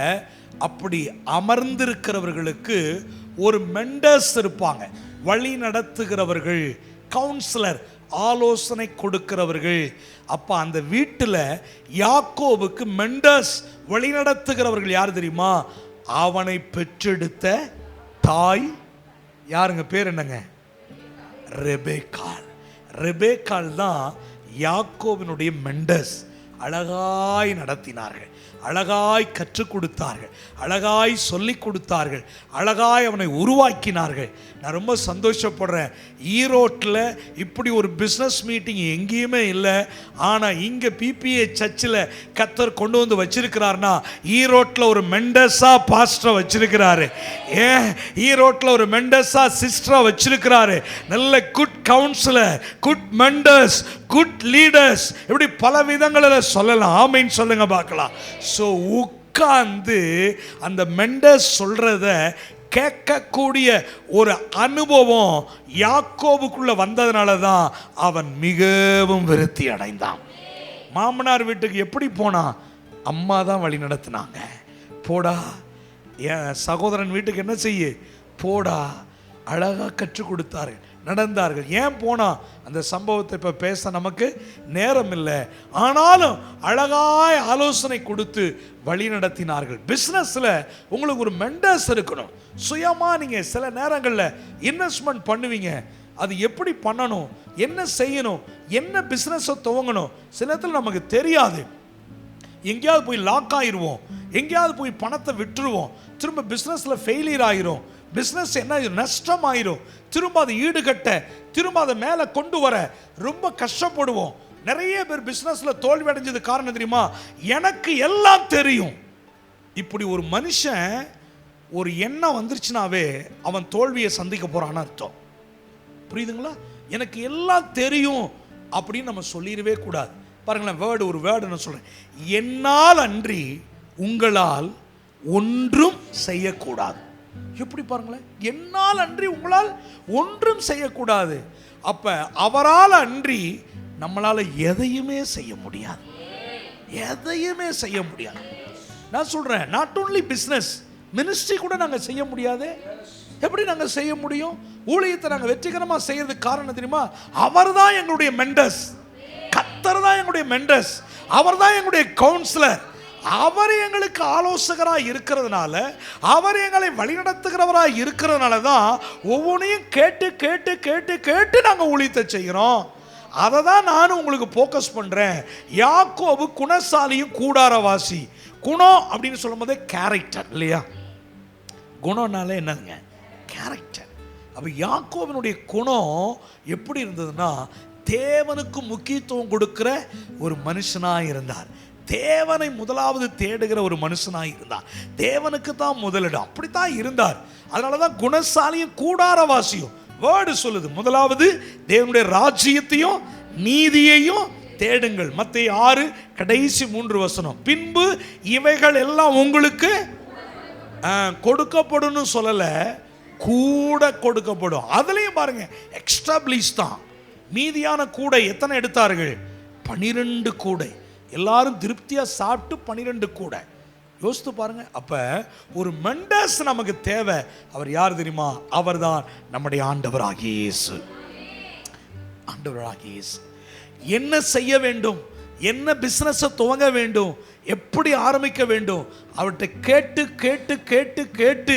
அப்படி அமர்ந்திருக்கிறவர்களுக்கு ஒரு மெண்டர்ஸ் இருப்பாங்க, வழி நடத்துகிறவர்கள், கவுன்சிலர், ஆலோசனை கொடுக்கிறவர்கள். அப்ப அந்த வீட்டில் யாக்கோபுக்கு மெண்டர்ஸ், வழி நடத்துகிறவர்கள் யார் தெரியுமா? அவனை பெற்றெடுத்த தாய் யாருங்க? பேர் என்னங்க? ரெபேக்காள். ரெபேக்காள் தான் யாக்கோபினுடைய மெண்டர்ஸ். அழகாய் நடத்தினார்கள், அழகாய் கற்றுக் கொடுத்தார்கள், அழகாய் சொல்லிக் கொடுத்தார்கள், அழகாய் அவனை உருவாக்கினார்கள். நான் ரொம்ப சந்தோஷப்படுறேன். ஈரோட்டில் இப்படி ஒரு பிஸ்னஸ் மீட்டிங் எங்கேயுமே இல்லை. ஆனால் இங்கே பிபிஏ சர்ச்சில் கர்த்தர் கொண்டு வந்து வச்சிருக்கிறார்னா ஈரோட்டில் ஒரு மெண்டஸாக பாஸ்டரை வச்சிருக்கிறாரு. ஏன் ஈரோட்டில் ஒரு மெண்டஸாக சிஸ்டரை வச்சிருக்கிறாரு. நல்ல good counsellor, good mentors, good leaders, இப்படி பல விதங்களில் சொல்லலாம். ஆமீன் சொல்லுங்க பார்க்கலாம். ஸோ உட்கார்ந்து அந்த மெண்டர்ஸ் சொல்றத கேட்கக்கூடிய ஒரு அனுபவம் யாக்கோபுக்குள்ள வந்ததுனால தான் அவன் மிகவும் விருத்தி அடைந்தான். மாமனார் வீட்டுக்கு எப்படி போனான்? அம்மா தான் வழி நடத்தினாங்க. போடா, என் சகோதரன் வீட்டுக்கு என்ன செய்ய, போடா, அழகாக கற்றுக் கொடுத்தார்கள், நடந்தார்கள். ஏன் போனா? அந்த சம்பவத்தை இப்போ பேச நமக்கு நேரம் இல்லை. ஆனாலும் அழகாய் ஆலோசனை கொடுத்து வழி நடத்தினார்கள். பிஸ்னஸில் உங்களுக்கு ஒரு மெண்டர்ஸ் இருக்கணும். சுயமாக நீங்கள் சில நேரங்களில் இன்வெஸ்ட்மெண்ட் பண்ணுவீங்க. அது எப்படி பண்ணணும், என்ன செய்யணும், என்ன பிஸ்னஸை துவங்கணும், சில நேரத்தில் நமக்கு தெரியாது. எங்கேயாவது போய் லாக் ஆயிடுவோம், எங்கேயாவது போய் பணத்தை விட்டுருவோம், திரும்ப பிஸ்னஸில் ஃபெயிலியர் ஆயிரும், பிஸ்னஸ் என்ன நஷ்டம் ஆயிரும், திரும்ப அதை ஈடுகட்ட, திரும்ப அதை மேலே கொண்டு வர ரொம்ப கஷ்டப்படுவோம். நிறைய பேர் பிஸ்னஸ்ல தோல்வி அடைஞ்சது காரணம் தெரியுமா? எனக்கு எல்லாம் தெரியும். இப்படி ஒரு மனுஷன் ஒரு எண்ணம் வந்துருச்சுனாவே அவன் தோல்வியை சந்திக்க போறான்னு அர்த்தம். புரியுதுங்களா? எனக்கு எல்லாம் தெரியும் அப்படின்னு நம்ம சொல்லிடவே கூடாது. பாருங்களேன், ஒரு வேர்டு நான் சொல்றேன், என்னால் அன்றி உங்களால் ஒன்றும் செய்யக்கூடாது. எப்படி பாருங்களேன், என்னால் அன்றி உங்களால் ஒன்றும் செய்யக்கூடாது. அப்ப அவரால் அன்றி நம்மளால எதையுமே செய்ய முடியாது, எதையுமே செய்ய முடியாது. நான் சொல்றேன், நாட் ஓன்லி பிசினஸ், மினிஸ்ட்ரி கூட நாங்க செய்ய முடியாது. எப்படி நாங்க செய்ய முடியும்? ஊழியத்தை நாங்க வெற்றிகரமா செய்யறதுக்கு காரணம் தெரியுமா? அவர் தான் எங்களுடைய மெண்டர்ஸ், கர்த்தர் தான் எங்களுடைய மெண்டர்ஸ், அவர் தான் எங்களுடைய கவுன்சிலர். அவர் எங்களுக்கு ஆலோசகராக இருக்கிறதுனால, அவர் எங்களை வழிநடத்துகிறவராக இருக்கிறதுனால தான் ஒவ்வொன்றையும் கேட்டு கேட்டு கேட்டு கேட்டு நாங்கள் ஊழியத்தை செய்கிறோம். அதை தான் நானும் உங்களுக்கு ஃபோக்கஸ் பண்ணுறேன். யாக்கோபு குணசாலியும் கூடாரவாசி. குணம் அப்படின்னு சொல்லும் போதே கேரக்டர் இல்லையா? குணம்னாலே என்னதுங்க? கேரக்டர். அப்போ யாக்கோபினுடைய குணம் எப்படி இருந்ததுன்னா, தேவனுக்கு முக்கியத்துவம் கொடுக்கிற ஒரு மனுஷனாக இருந்தார். தேவனை முதலாவது தேடுகிற ஒரு மனுஷனாக இருந்தார். தேவனுக்கு தான் முதலிடம், அப்படித்தான் இருந்தார். அதனால தான் குணசாலியும் கூடாரவாசியும். வேர்டு சொல்லுது, முதலாவது தேவனுடைய ராஜ்யத்தையும் நீதியையும் தேடுங்கள். மத்தேயு 6 கடைசி 3 வசனம். பின்பு இவைகள் எல்லாம் உங்களுக்கு கொடுக்கப்படும் சொல்லல, கூட கொடுக்கப்படும். அதுலயும் பாருங்க, எக்ஸ்டாப்ளிஷ் தான். மீதியான கூடை எத்தனை எடுத்தார்கள்? 12 கூடை. எல்லாரும் திருப்தியா சாப்பிட்டு 12 கூடை. யோசித்து பாருங்க. அப்ப ஒரு மெண்டர்ஸ் நமக்கு தேவை. அவர் யார் தெரியுமா? அவர் தான் நம்முடைய ஆண்டவராகிய இயேசு. ஆண்டவராகிய இயேசு. என்ன செய்ய வேண்டும், என்ன பிசினஸ் துவங்க வேண்டும், எப்படி ஆரம்பிக்க வேண்டும், அவர்கிட்ட கேட்டு கேட்டு கேட்டு கேட்டு,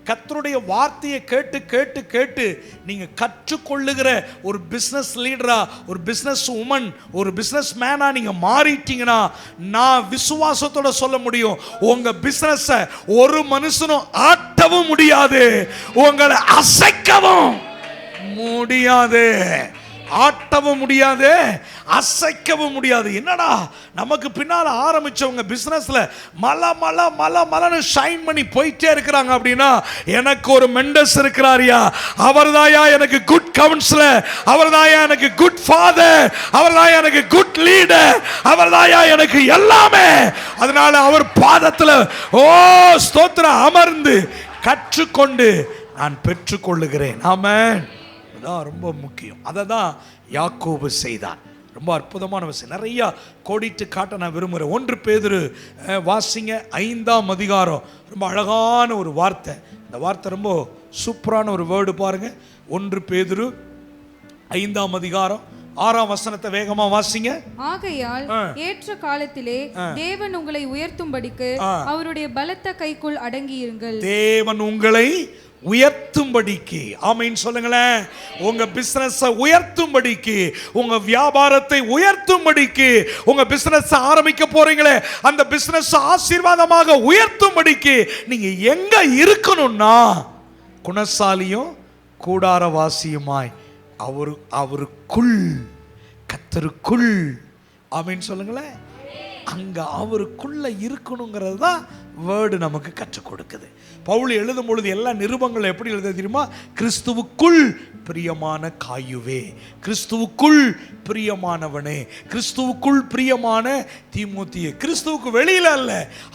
கர்த்தருடைய வார்த்தையை கேட்டு கேட்டு கேட்டு நீங்க கற்றுக்கொள்ளுகிற ஒரு பிசினஸ் லீடரா, ஒரு பிசினஸ் உமன், ஒரு பிசினஸ் மேனா நீங்க மாறிட்டீங்கன்னா, நான் விசுவாசத்தோட சொல்ல முடியும், உங்க பிசினஸ் ஒரு மனுஷனும் ஆட்டவும் முடியாது, உங்களை அசைக்கவும் முடியாது. ஆட்டவும் முடியாது, அசைக்கவும் முடியாது. என்னடா நமக்கு பின்னால ஆரம்பிச்சவங்க பிசினஸ்ல மல மல மல மலன்னு ஷைன் பண்ணி போயிட்டே இருக்கிறாங்க அப்படின்னா, எனக்கு ஒரு மெண்டஸ் இருக்கிறாரியா, அவர்தாயா எனக்கு குட் கவுன்சிலர், அவர்தாயா எனக்கு குட் ஃபாதர், அவர்தாயா எனக்கு குட் லீடர், அவர்தாயா எனக்கு எல்லாமே. அதனால அவர் பாதத்துல ஓ ஸ்தோத்திரம் அமர்ந்து கற்றுக்கொண்டு நான் பெற்றுக்கொள்ளுகிறேன். ஆமென். அதான் ரொம்ப முக்கியம். அதை தான் யாக்கோபு செய்தார். ரொம்ப அற்புதமான விஷயம். நிறைய கோடிட்டு காட்ட நான் விரும்புகிறேன். 1 பேதுரு வாசிங்க 5ஆம் அதிகாரம். ரொம்ப அழகான ஒரு வார்த்தை. இந்த வார்த்தை ரொம்ப சூப்பரான ஒரு வேர்டு பாருங்க. 1 பேதுரு 5ஆம் அதிகாரம் 6ஆம் வசனத்தை வேகமா வாசிங்க. ஆகையால் ஏற்ற காலத்திலே தேவன் உங்களை உயர்த்தும்படிக்கு அவருடைய பலத்த கைக்குள் அடங்கியிருங்கள். தேவன் உங்களை உயர்த்தும்படிக்கு, ஆமென் சொல்லுங்களேன். உங்க பிசினஸ் உயர்த்தும்படிக்கு, உங்க வியாபாரத்தை உயர்த்தும்படிக்கு, உங்க பிசினஸ் ஆரம்பிக்க போறீங்களே அந்த பிசினஸ் ஆசீர்வாதமாக உயர்த்தும்படிக்கு நீங்க எங்க இருக்கணும்னா குணசாலியும் கூடாரவாசியுமாய் அவருக்குள், கர்த்தருக்குள், ஆமென் சொல்லுங்களேன். அங்க அவருக்குள்ள இருக்கணுங்கிறது தான் வேர்டு நமக்கு கற்றுக் கொடுக்குது. பவுல் எழுதும் பொழுது எல்லா நிருபங்கள் எப்படி எழுத தெரியுமா? கிறிஸ்துவுக்குள் பிரியமான காயுவே, கிறிஸ்துவுக்குள் பிரியமானவனே, கிறிஸ்துவுக்குள் பிரியமான தீமோத்தியே. கிறிஸ்துவுக்கு வெளியில அல்ல.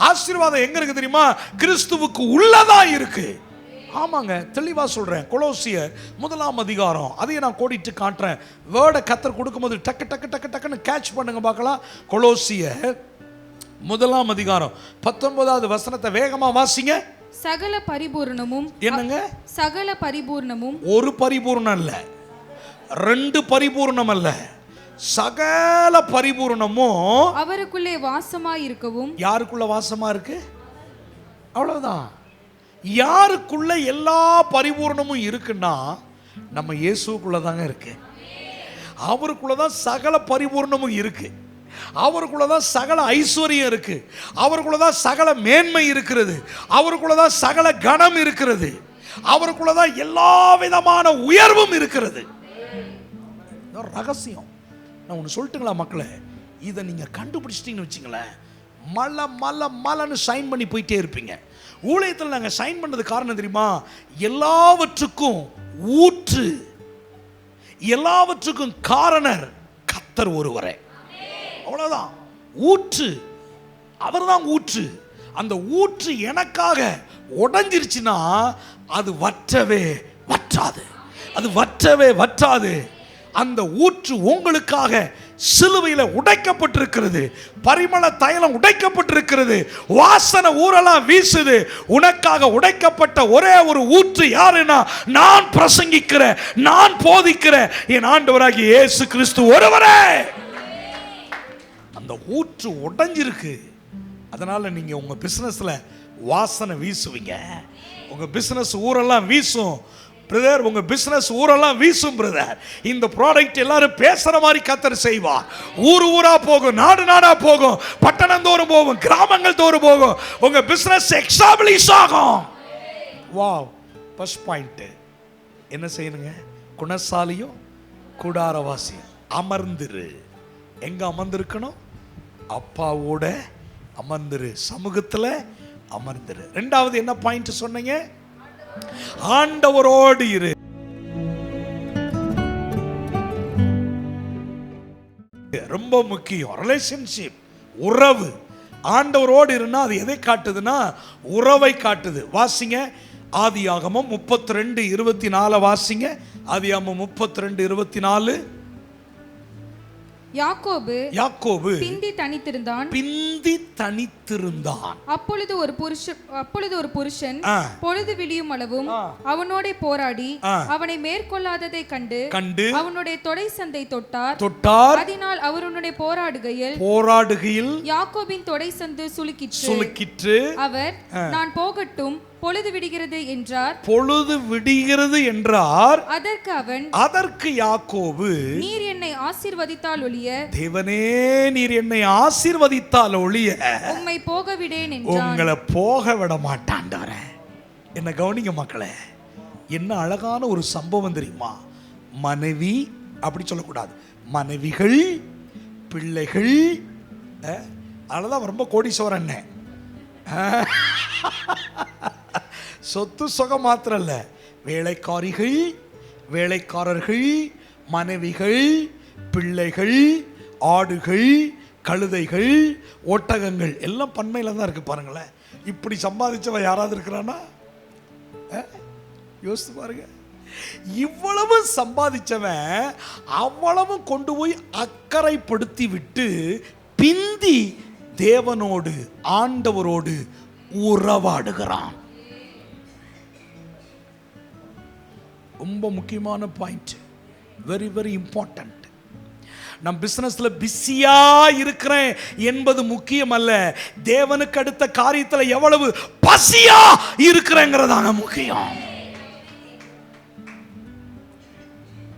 ஆசீர்வாதம் எங்க இருக்கு தெரியுமா? கிறிஸ்துவுக்கு உள்ளதா இருக்கு. ஆமாங்க, தெளிவா சொல்றேன். கொலோசியர் 1ஆம் அதிகாரம், அதையே நான் கோடிட்டு காட்டுறேன். வேர்டை கர்த்தர் கொடுக்கும்போது டக்கு டக்கு டக்கு டக்குன்னு கேட்ச் பண்ணுங்க பார்க்கலாம். கொலோசியர் 1ஆம் அதிகாரம் 19வது வசனத்தை வேகமா வாசிங்க. சகல பரிபூர்ணமும், என்னங்க? சகல பரிபூர்ணமும், ஒரு பரிபூர்ணம் அல்ல, 2 பரிபூர்ணம் அல்ல, சகல பரிபூர்ணமும் அவருக்குள்ளே வாசமா இருக்கவும். யாருக்குள்ள வாசமா இருக்கு? அவ்வளவுதான். யாருக்குள்ள எல்லா பரிபூர்ணமும் இருக்குன்னா நம்ம இயேசுக்குள்ள தாங்க இருக்கு. அவருக்குள்ளதான் சகல பரிபூர்ணமும் இருக்கு. அவருக்குள்ளதான் சகல ஐஸ்வர்யம் இருக்கு. அவருக்குள்ளதான் சகல மேன்மை இருக்கிறது. அவருக்குள்ளதான் சகல கனம் இருக்கிறது. அவருக்குள்ளதான் எல்லா விதமான உயர்வும் இருக்கிறது. ரகசியம் நான் ஒன்று சொல்லட்டுங்களா மக்களே? இதை நீங்க கண்டுபிடிச்சிட்டீங்கன்னு வச்சுங்களேன், மலை மலை மலைன்னு சைன் பண்ணி போயிட்டே இருப்பீங்க. ஊழியத்தில் நாங்கள் சைன் பண்ணது காரணம் தெரியுமா? எல்லாவற்றுக்கும் ஊற்று, எல்லாவற்றுக்கும் காரணர் கர்த்தர் ஒருவரே. அவ்வளவுதான். ஊற்று, அவர்தான் ஊற்று. அந்த ஊற்று எனக்காக உடைஞ்சிருச்சுன்னா அது வற்றவே வற்றாது, அது வற்றவே வற்றாது. அந்த ஊற்று உங்களுக்காக சிலுவையில் உடைக்கப்பட்டிருக்கிறது. பரிமள தைலம் உடைக்கப்பட்டிருக்கிறது. வாசனை ஊரெல்லாம் வீசுது. உனக்காக உடைக்கப்பட்ட ஒரே ஒரு ஊற்று யாருன்னா நான் பிரசங்கிக்கிற, நான் போதிக்கிற என் ஆண்டவராகிய இயேசு கிறிஸ்து ஒருவரே. அந்த ஊற்று உடைஞ்சிருக்கு. அதனால நீங்க உங்க பிசினஸ்ல வாசனை வீசுவீங்க. உங்க பிசினஸ் ஊரெல்லாம் வீசும் பிரதர். உங்க பிசினஸ் ஊரெல்லாம் வீசும் பிரதர். இந்த ப்ராடக்ட் எல்லாரும் பேசுற மாதிரி கர்த்தர் செய்வார். ஊர் ஊரா போகும், நாடு நாடா போகும், பட்டணம் தோறும் போகும், கிராமங்கள் தோறும் போகும். உங்க பிசினஸ் எக்ஸ்டாப்ளிஷ் ஆகும். வாவ். ஃபர்ஸ்ட் பாயிண்ட் என்ன செய்யணுங்க? குணசாலியும் கூடாரவாசி அமர்ந்திரு. எங்க அமர்ந்திருக்கணும்? அப்பாவோட அமர்ந்திரு, சமூகத்துல அமர்ந்திரு. ரெண்டாவது என்ன பாயிண்ட் சொன்னீங்க? ஆண்டவரோடு இரு. ரொம்ப முக்கியம் ரிலேஷன்ஷிப், உறவு. ஆண்டவரோடு இருந்தா அது எதை காட்டுதுன்னா உறவை காட்டுது. வாசிங்க ஆதியாகமம் 32:24 வாசிங்க. ஆதியாகமம் 32:24. யாக்கோபு பிந்தி தனித்திருந்தான். அப்பொழுது ஒரு புருஷன் பொழுது விடியும் அளவும் அவனோட போராடி அவனை மேற்கொள்ளாததை கண்டு அவனுடைய தொடை சந்தை தொட்டார். அதனால் அவருடைய போராடுகையில் யாக்கோபின் தொடை சந்து சுளுக்கிற்று. அவர் நான் போகட்டும், பொழுது விடுகிறது என்றார். அதற்கு யாக்கோபு, நீர் என்னை ஆசீர்வதித்தால் ஒழிய, தேவனே நீர் என்னை ஆசீர்வதித்தால் ஒழிய உம்மை போக விடேன் என்றான். உங்களை போக விட மாட்டான்டாரே. என்ன கவனிங்க மக்களே, என்ன அழகான ஒரு சம்பவம் தெரியுமா? மனைவி அப்படி சொல்லக்கூடாது. மனைவிகள், பிள்ளைகள். அதனாலதான் ரொம்ப கோடீஸ்வரன். சொத்து சுகம் மாத்திரம் இல்ல, வேலைக்காரிகள், வேலைக்காரர்கள், மனைவிகள், பிள்ளைகள், ஆடுகள், கழுதைகள், ஒட்டகங்கள் எல்லாம் பன்மையில தான் இருக்கு. பாருங்களேன், இப்படி சம்பாதிச்சவன் யாராவது இருக்கிறானா? யோசித்து பாருங்க. இவ்வளவு சம்பாதிச்சவன் அவ்வளவு கொண்டு போய் அக்கறைப்படுத்தி விட்டு பிந்தி தேவனோடு, ஆண்டவரோடு உறவாடுகிறான். ரொம்ப முக்கியமான பாயிண்ட், வெரி வெரி இம்பார்ட்டன்ட். நம் பிசினஸ்ல பிஸியா இருக்கிறேன் என்பது முக்கியம் அல்ல, தேவனுக்கு அடுத்த காரியத்துல எவ்வளவு பசியா இருக்கிறேங்கிறதான முக்கியம்.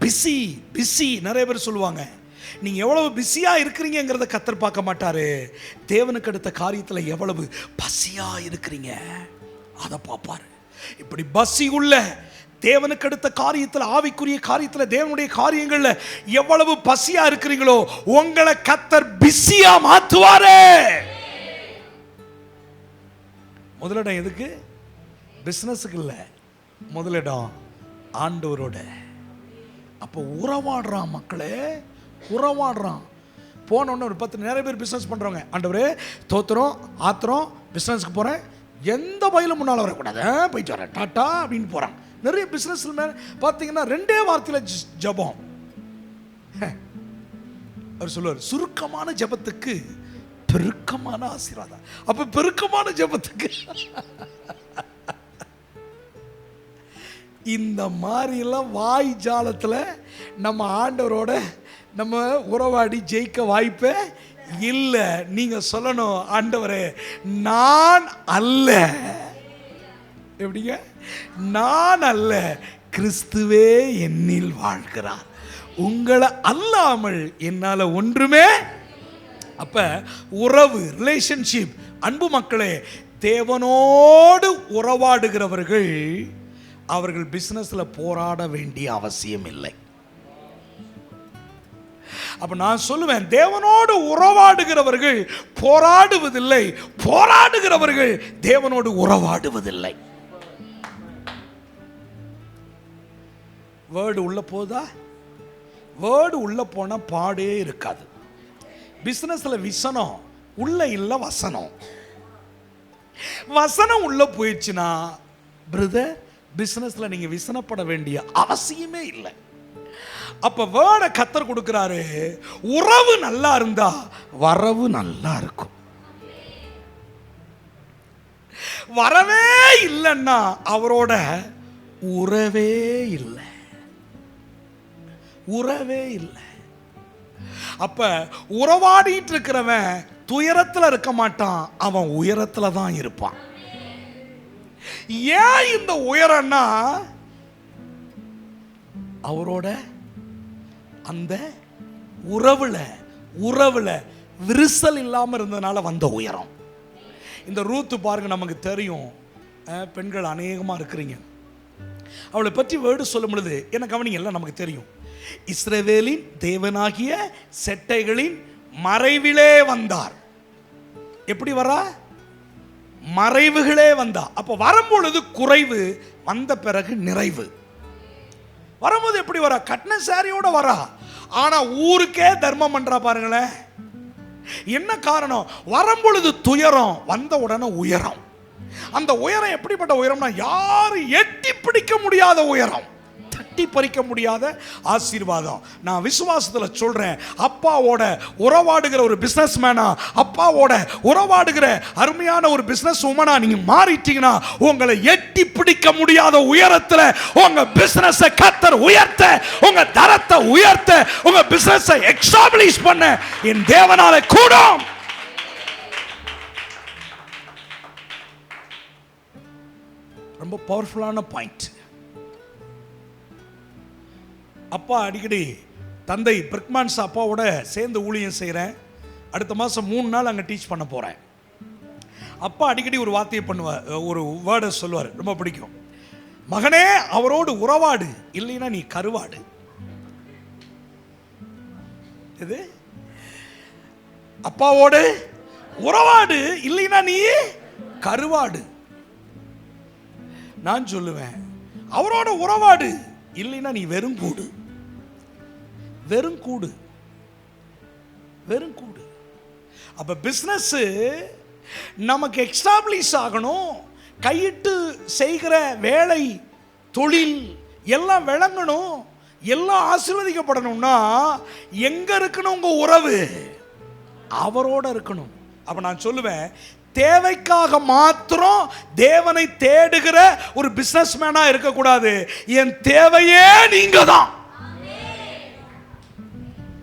பிஸி பிஸி நிறைய பேர் சொல்லுவாங்க, நீங்க எவ்வளவு பிஸியா இருக்கிறீங்கிறத கர்த்தர் பார்க்க மாட்டாரு, தேவனுக்கு அடுத்த காரியத்துல எவ்வளவு பசியா இருக்கிறீங்க அதை பார்ப்பாரு. இப்படி பசி உள்ள தேவனுக்கு அடுத்த காரியத்தில், ஆவிக்குரிய காரியத்தில், தேவனுடைய காரியங்கள்ல எவ்வளவு பசியா இருக்கிறீங்களோ உங்களை கர்த்தர் பிஸியா மாத்துவாரு. முதலிடம் எதுக்கு? பிசினஸுக்கு இல்ல, முதலிடம் ஆண்டவரோட. அப்போ உறவாடுறான் மக்களே, உறவாடுறான். போனோன்னு ஒரு 10 நிறைய பேர் பிசினஸ் பண்றவங்க, ஆண்டவரே தோத்துறோம் ஆத்திரம் பிசினஸ்க்கு போறேன், எந்த பயிலும் முன்னால் வரக்கூடாது, போயிட்டு வரேன் டாட்டா அப்படின்னு போறாங்க. நிறைய பிசினஸ் பார்த்தீங்கன்னா 2 வார்த்தையில் ஜபம். அவர் சொல்லுவார், சுருக்கமான ஜபத்துக்கு பெருக்கமான ஆசீர்வாதம். அப்ப பெருக்கமான ஜபத்துக்கு இந்த மாதிரி எல்லாம் வாய் ஜாலத்துல நம்ம ஆண்டவரோட நம்ம உறவாடி ஜெயிக்க வாய்ப்பே இல்லை. நீங்க சொல்லணும், ஆண்டவரே நான் அல்ல, எப்படிங்க, நான் அல்ல, கிறிஸ்துவே என்னில் வாழ்கிறார், உங்களை அல்லாமல் என்னால ஒன்றுமே. அப்ப உறவு, ரிலேஷன்ஷிப். அன்பு மக்களே, தேவனோடு உறவாடுகிறவர்கள் அவர்கள் பிசினஸ்ல போராட வேண்டிய அவசியம் இல்லை. அப்ப நான் சொல்லுவேன், தேவனோடு உறவாடுகிறவர்கள் போராடுவதில்லை, போராடுகிறவர்கள் தேவனோடு உறவாடுவதில்லை. வேர்டு உள்ள போதா? வேர்டு உள்ள போனா பாடே இருக்காது. பிசினஸ்ல விசனம் உள்ள இல்ல, வசனம். வசனம் உள்ள போயிடுச்சுன்னா பிரதர், பிசினஸ்ல நீங்க விசனப்பட வேண்டிய அவசியமே இல்லை. அப்ப வேர்டை கர்த்தர் கொடுக்கிறாரு, உறவு நல்லா இருந்தா வரவு நல்லா இருக்கும். வரவே இல்லைன்னா அவரோட உறவே இல்லை, உறவே இல்லை. அப்ப உறவாடிட்டு இருக்கிறவன் துயரத்துல இருக்க மாட்டான், அவன் உயரத்துல தான் இருப்பான். ஏன் இந்த உயரம்னா, அவரோட அந்த உறவுல விரிசல் இல்லாம இருந்ததுனால வந்த உயரம். இந்த ரூத்து பாருங்க, நமக்கு தெரியும், பெண்கள் அநேகமா இருக்கிறீங்க. அவளை பற்றி வேர்டு சொல்லும் பொழுது என்ன கவனிங்க, எல்லாம் நமக்கு தெரியும். இஸ்ரவேலின் தேவனாகிய செட்டைகளின் மறைவிலே வந்தார். எப்படி வரா? மறைவுகளே வந்தா. அப்ப வரும்பொழுது குறைவு, வந்த பிறகு நிறைவு. வரும்போது எப்படி வரா? கட்டின சாரியோட வரா, ஆனா ஊருக்கே தர்மம் பண்றா. பாருங்களேன், என்ன காரணம்? வரும்பொழுது துயரம், வந்த உடனே உயரம். அந்த உயரம் எப்படிப்பட்ட உயரம்னா, யாரும் எட்டி பிடிக்க முடியாத உயரம், தட்டி பறிக்க முடியாத ஆசீர்வாதம். நான் விசுவாசத்துல சொல்றேன், அப்பாவோட உறவாடுகிற ஒரு பிசினஸ் மேனா, அப்பாவோட உறவாடுகிற அருமையான ஒரு பிசினஸ் உமனா நீங்க மாறிட்டீங்கன்னா, உங்களை எட்டி பிடிக்க முடியாத உயரத்துல உங்க பிசினஸ் கர்த்தர் உயர்த்த, உங்க தரத்தை உயர்த்த, உங்க பிசினஸ் எஸ்டாப்லிஷ் பண்ண என் தேவனால கூடும். ரொம்ப பவர்ஃபுல்லான பாயிண்ட். அப்பா அடிக்கடி, தந்தை பிரிக்மான்ஸ் அப்பாவோட சேர்ந்து ஊழியம் செய்கிறேன். அடுத்த மாதம் 3 நாள் அங்கே டீச் பண்ண போகிறேன். அப்பா அடிக்கடி ஒரு வார்த்தையை பண்ணுவார், ஒரு வேர்டை சொல்லுவார், ரொம்ப பிடிக்கும். மகனே அவரோடு உறவாடு, இல்லைன்னா நீ கருவாடு. இது அப்பாவோடு உறவாடு, இல்லைன்னா நீ கருவாடு. நான் சொல்லுவேன், அவரோட உறவாடு, இல்லைன்னா நீ வெறும் கூடு. வெறும் கூடு, வெறும் கூடு. அப்ப பிசினஸ் நமக்கு எக்ஸ்டாப்ளிஷ் ஆகணும். கையிட்டு செய்கிற வேலை, தொழில் எல்லாம் விளங்கணும், எல்லாம் ஆசீர்வதிக்கப்படணும்னா எங்க இருக்கணும் உங்க உறவு? அவரோட இருக்கணும். அப்ப நான் சொல்லுவேன், தேவைக்காக மாத்திரம் தேவனை தேடுகிற ஒரு பிசினஸ் மேனா இருக்கக்கூடாது. என் தேவையே நீங்க தான்.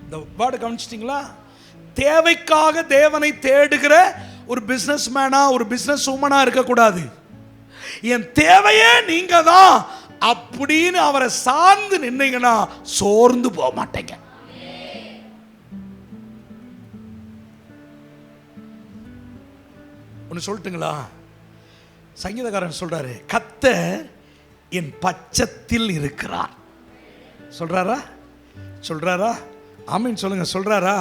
இந்த வேர்டு கவனிச்சிட்டீங்களா? தேவைக்காக தேவனை தேடுகிற ஒரு பிசினஸ் மேனா, ஒரு பிசினஸ் உமனா இருக்கக்கூடாது. என் தேவையே நீங்க தான் அப்படின்னு அவரை சார்ந்து நின்னீங்கன்னா சோர்ந்து போக மாட்டேங்க. ஒன்று சொல்லட்டுங்களா? சங்கீதக்காரன் சொல்றாரு, கர்த்தர் என் பட்சத்தில் இருக்கிறார். சொல்றாரா? சொல்றாரா? ஆமீன் சொல்லுங்க. சொல்றாரா?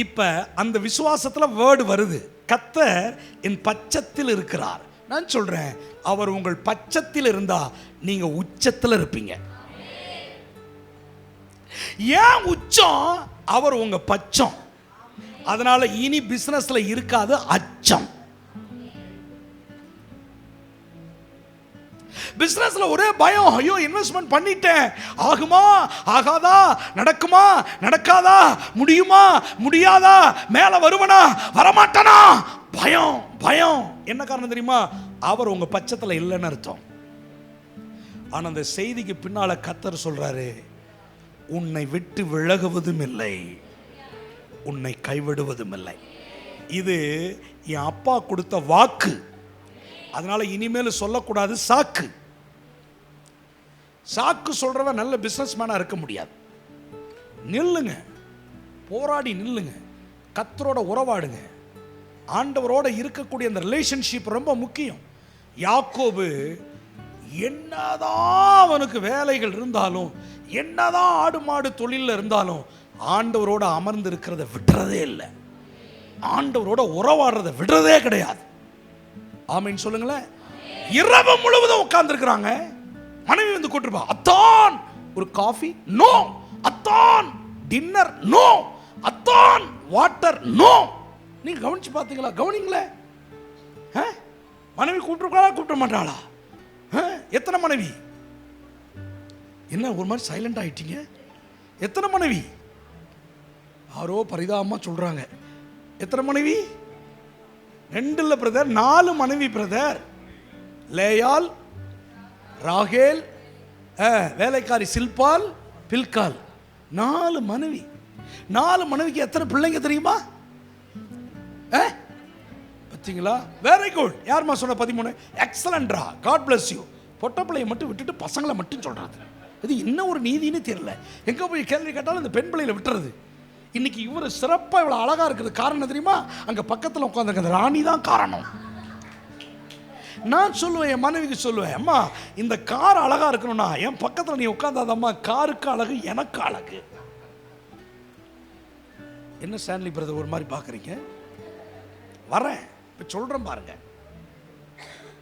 இப்ப அந்த விசுவாசத்துல வேர்டு வருது, கர்த்தர் என் பட்சத்தில் இருக்கிறார். நான் சொல்றேன், அவர் உங்கள் பட்சத்தில் இருந்தா நீங்க உச்சத்தில் இருப்பீங்க. ஏன் உச்சம்? அவர் உங்க பட்சம். அதனால இனி பிசினஸ்ல இருக்காது அச்சம். பிசினஸ்ல ஒரே பயம். ஐயோ, இன்வெஸ்ட்மெண்ட் பண்ணிட்டேன், ஆகுமா ஆகாதா, நடக்குமா நடக்காதா, முடியுமா முடியாதா, மேல வருவனா வரமாட்டனா, பயம் பயம். என்ன காரணம் தெரியுமா? அவர் உங்க பட்சத்துல இல்லைன்னு அர்த்தம். ஆனா அந்த செய்திக்கு பின்னால கர்த்தர் சொல்றாரு, உன்னை விட்டு விலகுவதும் இல்லை, உன்னை கைவிடுவதும் இல்லை. இது என் அப்பா கொடுத்த வாக்கு. அதனால இனிமேல் சொல்லக்கூடாது சாக்கு. சாக்கு சொல்றவன் நல்ல பிசினஸ் மேனா இருக்க முடியாது. நில்லுங்க, போராடி நில்லுங்க, கர்த்தரோட உறவாடுங்க. ஆண்டவரோட இருக்கக்கூடிய அந்த ரிலேஷன்ஷிப் ரொம்ப முக்கியம். யாக்கோபு என்னதான் அவனுக்கு வேலைகள் இருந்தாலும், என்னதான் ஆடு மாடு தொழில இருந்தாலும், ஆண்டவரோட அமர்ந்து இருக்கிறத விடுறதே இல்லை, ஆண்டவரோட உறவாடுறத விடுறதே கிடையாது. ஆமீன் சொல்லுங்களேன். இரவு முழுவதும் உட்கார்ந்து இருக்கிறாங்க. மனைவி வந்து கூட்டிருப்பா, அத்தான் ஒரு காஃபி நோ, அத்தான் டின்னர் நோ, அத்தான் வாட்டர் நோ. நீங்க கவனிச்சு பார்த்தீங்களா? கவனிங்களே. மனைவி கூப்பிட்டுருக்காளா கூப்பிட மாட்டாளா? எத்தனை மனைவி? என்ன ஒரு மாதிரி சைலண்ட் ஆயிட்டீங்க? எத்தனை மனைவி? யாரோ பரிதாபமா சொல்றாங்க. எத்தனை மனைவி? 2 இல்ல பிரதர், 4 மனைவி பிரதர். லேயால், ராகேல், வேலைக்காரி சில்பால், பில்கால், 4 மனைவி. 4 மனைவிக்கு எத்தனை பிள்ளைங்க தெரியுமா? பார்த்தீங்களா? Very good. யாருமா சொன்ன? 13. எக்ஸலன்ட்ரா, காட் பிளஸ் யூ. பொட்ட பிள்ளையை மட்டும் விட்டுட்டு பசங்களை மட்டும் சொல்றாங்க. இது என்ன ஒரு நீதினு தெரியல. எங்க போய் கேள்வி கேட்டாலும் இந்த பெண் பிள்ளைகளை விட்டுறது. இன்னைக்கு இவர் சிறப்பாக இவ்வளோ அழகா இருக்குது. காரணம் தெரியுமா? அங்க பக்கத்தில் உட்காந்துருக்க ராணி தான் காரணம். நான் சொல்லுவேன், என் மனைவிக்கு சொல்லுவேன், அம்மா இந்த கார் அழகா இருக்கணும்னா என் பக்கத்தில் நீ உட்காந்தாதம்மா, காருக்கு அழகு எனக்கு அழகு. என்ன ஸ்டான்லி பிரதர் ஒரு மாதிரி பார்க்குறீங்க? வரேன், இப்போ சொல்கிறேன் பாருங்க.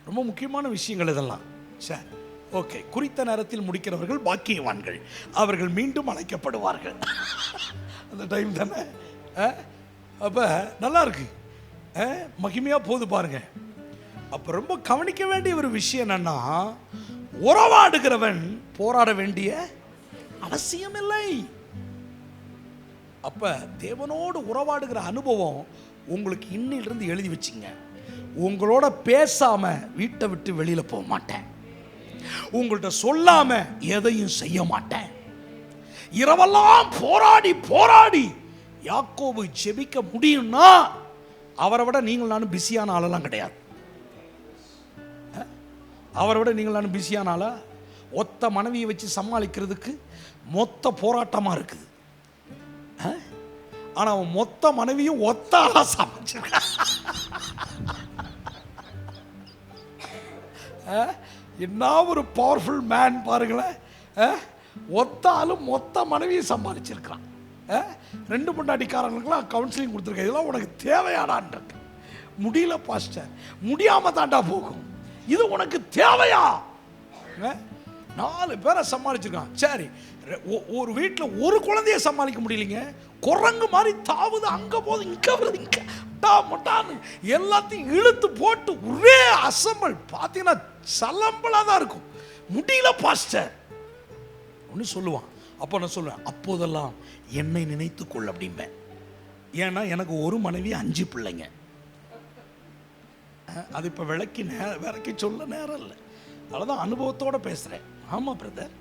ரொம்ப முக்கியமான விஷயங்கள் இதெல்லாம். சரி, ஓகே. குறித்த நேரத்தில் முடிக்கிறவர்கள் பாக்கியவான்கள், அவர்கள் மீண்டும் அழைக்கப்படுவார்கள். அந்த டைம் தானே. அப்போ நல்லா இருக்கு, மகிமையாக போகுது பாருங்க. அப்போ ரொம்ப கவனிக்க வேண்டிய ஒரு விஷயம் என்னன்னா, உறவாடுகிறவன் போராட வேண்டிய அவசியம் இல்லை. அப்ப தேவனோடு உறவாடுகிற அனுபவம் உங்களுக்கு இன்னிலிருந்து எழுதி வச்சுங்க. உங்களோட பேசாம வீட்டை விட்டு வெளியில போக மாட்டேன், உங்கள்கிட்ட சொல்லாம எதையும் செய்ய மாட்டேன். இரவெல்லாம் போராடி போராடி யாக்கோபு ஜெபிக்க முடியும்னா அவரை விட நீங்கள் நானும் பிஸியான ஆளெல்லாம் கிடையாது. அவரை விட நீங்கள் நானும் பிஸியான ஆளா? ஒத்த மனைவியை வச்சு சமாளிக்கிறதுக்கு மொத்த போராட்டமா இருக்குது. ஆனா அவன் மொத்த மனைவியும் ஒத்த ஆளா சமைச்சிருக்க. என்ன ஒரு பவர்ஃபுல் மேன் பாருங்களேன். ஒத்த ஆளும் மொத்த மனைவியை சமாளிச்சிருக்கிறான். 2 பொண்டாட்டிக்காரங்களுக்குலாம் கவுன்சிலிங் கொடுத்துருக்கேன். இதெல்லாம் உனக்கு தேவையாடான். முடியல பாஸ்டர், முடியாம தாண்டா போகும். இது உனக்கு தேவையா? 4 பேரை சமாளிச்சிருக்கான். சரி, ஒரு வீட்டில் ஒரு குழந்தைய சமாளிக்க முடியலைங்க. குரங்கு மாதிரி தாவுது, அங்க போது இங்க வருது, இங்க மொட்டான்னு எல்லாத்தையும் இழுத்து போட்டு ஒரே அசம்பல். பார்த்தீங்கன்னா சலம்பலா தான் இருக்கும். முடியல பாஸ்டர் ஒன்று சொல்லுவான். அப்போ நான் சொல்லுவேன், அப்போதெல்லாம் என்னை நினைத்துக்கொள் அப்படிம்பேன். ஏன்னா எனக்கு ஒரு மனைவி 5 பிள்ளைங்க. அது இப்போ விளக்கி சொல்ல நேரம் இல்லை. அதனாலதான் அனுபவத்தோட பேசுறேன். ஆமா பிரதர்,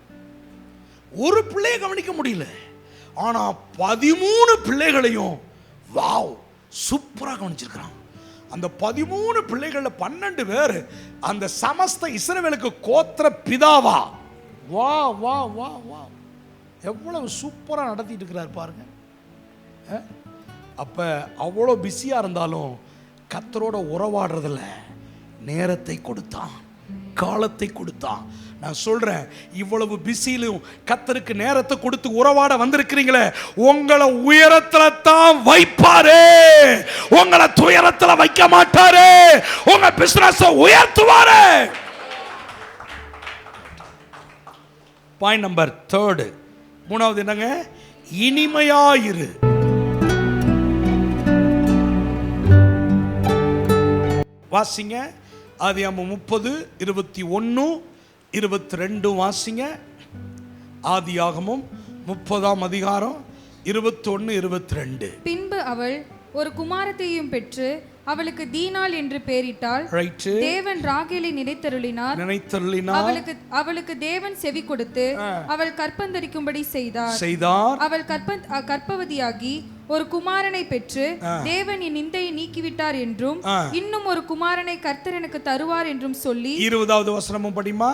ஒரு பிள்ளையை கவனிக்க முடியல, ஆனா 13 பிள்ளைகளையும் வாவ் சூப்பரா கவனிச்சிருக்கிறான். அந்த 13 பிள்ளைகள்ல 12 பேர் அந்த சமஸ்த இஸ்ரவேலுக்கு கோத்திர பிதாவா. வா வா வா வா, எவ்வளவு சூப்பரா நடத்திட்டு இருக்கிறார் பாருங்க. அப்ப அவ்வளோ பிஸியா இருந்தாலும் கர்த்தரோட உறவாடுறதுல நேரத்தை கொடுத்தான், காலத்தை கொடுத்தான். நான் சொல்றேன், இவ்வளவு பிஸியிலும் கர்த்தருக்கு நேரத்தை கொடுத்து உறவாட வந்திருக்கிறீங்களே, உங்களை உயரத்துல தான் வைப்பாரு, உங்களை துயரத்துல வைக்க மாட்டாரு. உங்க பிசினஸ் உயர்த்துவாரு. பாயிண்ட் நம்பர் 3, 3வது என்னங்க? இனிமையாயிரு. வாசிங்க ஆதியாகமம் 30, 21, 22 வாசிங்க. ஆதியாகமம் 30ஆம் அதிகாரம் 21, 22. பின்பு அவள் ஒரு குமாரத்தையும் பெற்று அவளுக்கு தீனாள் என்று பெயரிட்டாள். தேவன் ராகேலை நினைத்தருளினார். அவளுக்கு தேவன் செவி கொடுத்து அவள் கற்பந்தரிக்கும்படி செய்தார். அவள் கர்ப்பவதியாகி ஒரு குமாரனை பெற்று தேவன் என் நிந்தையை நீக்கிவிட்டார் என்றும் இன்னும் ஒரு குமாரனை கர்த்தர் எனக்கு தருவார் என்றும் சொல்லி 20வது வசனமும் படிமா.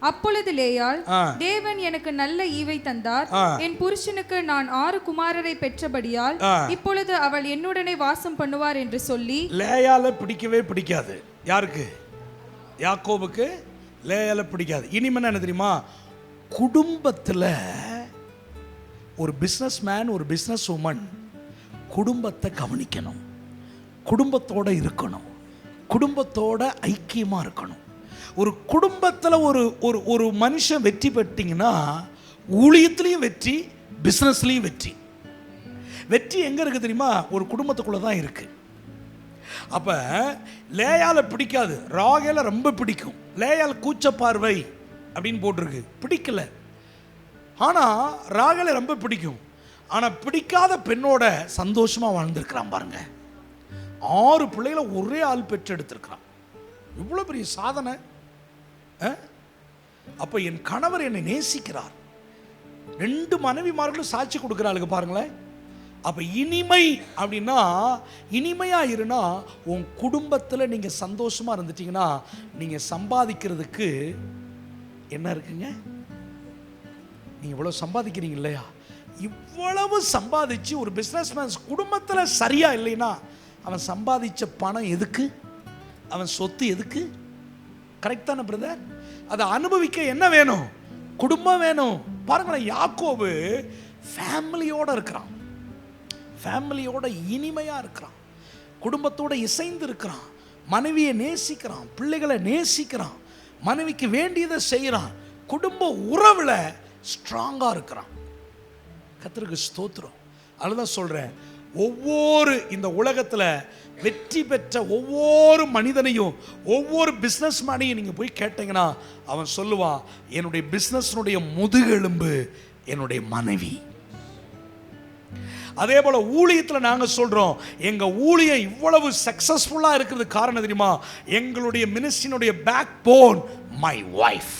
அப்பொழுது லேயாள், தேவன் எனக்கு நல்ல ஈவை தந்தார், என் புருஷனுக்கு நான் 6 குமாரரை பெற்றபடியால் இப்பொழுது அவள் என்னுடனே வாசம் பண்ணுவார் என்று சொல்லி. லேயால பிடிக்கவே பிடிக்காது. யாருக்கு? யாக்கோபுக்கு லேயால பிடிக்காது. இனிமே என்ன தெரியுமா? குடும்பத்தில் ஒரு பிஸ்னஸ் மேன், ஒரு பிஸ்னஸ் உமன் குடும்பத்தை கவனிக்கணும், குடும்பத்தோட இருக்கணும், குடும்பத்தோட ஐக்கியமா இருக்கணும். ஒரு குடும்பத்தில் ஒரு மனுஷன் வெற்றி பெற்றீங்கன்னா ஊழியத்திலையும் வெற்றி, பிஸ்னஸ்லையும் வெற்றி. வெற்றி எங்க இருக்கு தெரியுமா? ஒரு குடும்பத்துக்குள்ள தான் இருக்கு. அப்ப லேயால பிடிக்காது, ராகேல ரொம்ப பிடிக்கும். லேயால் கூச்ச பார்வை அப்படின்னு போட்டிருக்கு, பிடிக்கல. ஆனா ராகேல ரொம்ப பிடிக்கும். ஆனா பிடிக்காத பெண்ணோட சந்தோஷமா வாழ்ந்திருக்கிறான் பாருங்க. 6 பிள்ளைகளை ஒரே ஆள் பெற்றெடுத்திருக்கிறான். இவ்வளவு பெரிய சாதனை. அப்ப என் கணவர் என்னை நேசிக்கிறார். 2 மனைவிமார்களும் சாட்சி கொடுக்கிறாளுங்க பாருங்களேன். அப்ப இனிமை அப்படின்னா, இனிமையா இருனா உன் குடும்பத்தில் நீங்க சந்தோஷமா இருந்துட்டீங்கன்னா நீங்க சம்பாதிக்கிறதுக்கு என்ன இருக்குங்க? நீங்க இவ்வளவு சம்பாதிக்கிறீங்க இல்லையா? இவ்வளவு சம்பாதிச்சு ஒரு பிசினஸ்மேன் குடும்பத்தில் சரியா இல்லைன்னா அவன் சம்பாதிச்ச பணம் எதுக்கு? அவன் சொத்து எதுக்கு? கரெக்ட் தானே பிரதர்? அதை அனுபவிக்க என்ன வேணும்? குடும்பம் வேணும். பாருங்களேன், யாக்கோபு ஃபேமிலியோட இருக்கிறான், ஃபேமிலியோட இனிமையா இருக்கிறான், குடும்பத்தோட இசைந்து இருக்கிறான், மனைவியை நேசிக்கிறான், பிள்ளைகளை நேசிக்கிறான், மனைவிக்கு வேண்டியதை செய்யறான், குடும்ப உறவுல ஸ்ட்ராங்கா இருக்கிறான். கர்த்தருக்கு ஸ்தோத்திரம். அதுதான் சொல்றேன், ஒவ்வொரு இந்த உலகத்தில் வெற்றி பெற்ற ஒவ்வொரு மனிதனையும், ஒவ்வொரு பிஸ்னஸ் மேனையும் நீங்கள் போய் கேட்டீங்கன்னா அவன் சொல்லுவான், என்னுடைய பிஸ்னஸ்னுடைய முதுகெலும்பு என்னுடைய மனைவி. அதே போல ஊழியத்தில் நாங்கள் சொல்றோம், எங்க ஊழியம் இவ்வளவு சக்சஸ்ஃபுல்லாக இருக்கிறது காரணம் தெரியுமா? எங்களுடைய மினிஸ்ட்ரியினுடைய backbone my wife.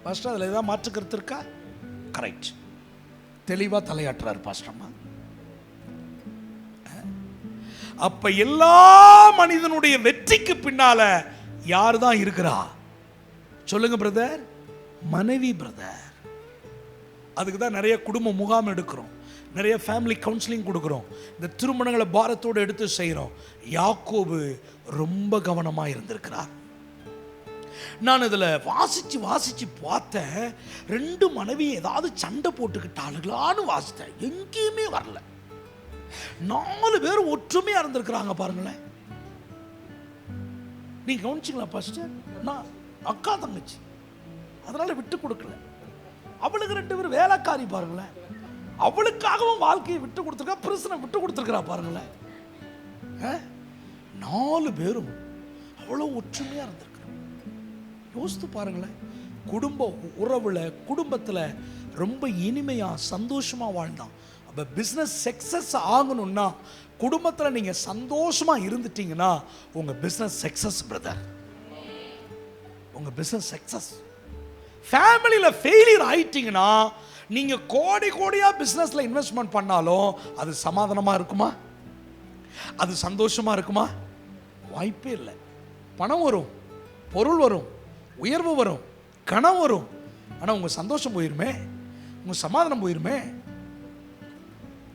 Pastor, அதில் ஏதாவது மாற்று கருத்து இருக்கா? கரெக்ட், தெளிவாக தலையாட்டுறார் பாஸ்டர்மா. அப்ப எல்லா மனிதனுடைய வெற்றிக்கு பின்னால யார் தான் இருக்கிறா? சொல்லுங்க பிரதர். மனைவி பிரதர். அதுக்கு தான் நிறைய குடும்ப முகாம் எடுக்கிறோம், நிறைய ஃபேமிலி கவுன்சிலிங் கொடுக்கிறோம், இந்த திருமணங்களை பாரத்தோடு எடுத்து செய்கிறோம். யாக்கோபு ரொம்ப கவனமாக இருந்திருக்கிறார். நான் இதில் வாசிச்சு பார்த்தேன். 2 மனைவி ஏதாவது சண்டை போட்டுக்கிட்டாளுகளான்னு வாசித்தேன். எங்கேயுமே வரல. 4 பேர் ஒற்றுமையா இருந்திருக்கிறாங்க பாருங்களேன். நீங்க கவனிச்சிங்களா பாஸ்டர்? நான் அக்கா தங்கச்சி, அதனால விட்டு கொடுக்கல. அவளுக்கு 2 பேர் வேலைக்காரி பாருங்களேன். அவளுக்காகவும் வாழ்க்கையை விட்டு கொடுத்துருக்கா, பிரச்சனை விட்டு கொடுத்துருக்கிறா பாருங்களேன். 4 பேரும் அவ்வளவு ஒற்றுமையா இருந்திருக்கிறாங்க. யோசித்து பாருங்களேன். குடும்ப உறவுல, குடும்பத்துல ரொம்ப இனிமையா சந்தோஷமா வாழ்ந்தான். அப்ப பிசினஸ் சக்சஸ் ஆகணும்னா குடும்பத்துல நீங்க சந்தோஷமா இருந்துட்டீங்கன்னா உங்க பிசினஸ் சக்சஸ் பிரதர். உங்க பிசினஸ் சக்சஸ். ஃபேமிலியில ஃபெயிலியர் ஆயிட்டீங்கன்னா நீங்க கோடி கோடியா பிசினஸ்ல இன்வெஸ்ட்மெண்ட் பண்ணாலும் அது சமாதானமா இருக்குமா? அது சந்தோஷமா இருக்குமா? வாய்ப்பே இல்லை. பணம் வரும், பொருள் வரும், உயர்வு வரும், கணம் வரும், ஆனா உங்க சந்தோஷம் போயிருமே, உங்க சமாதானம் போயிருமே.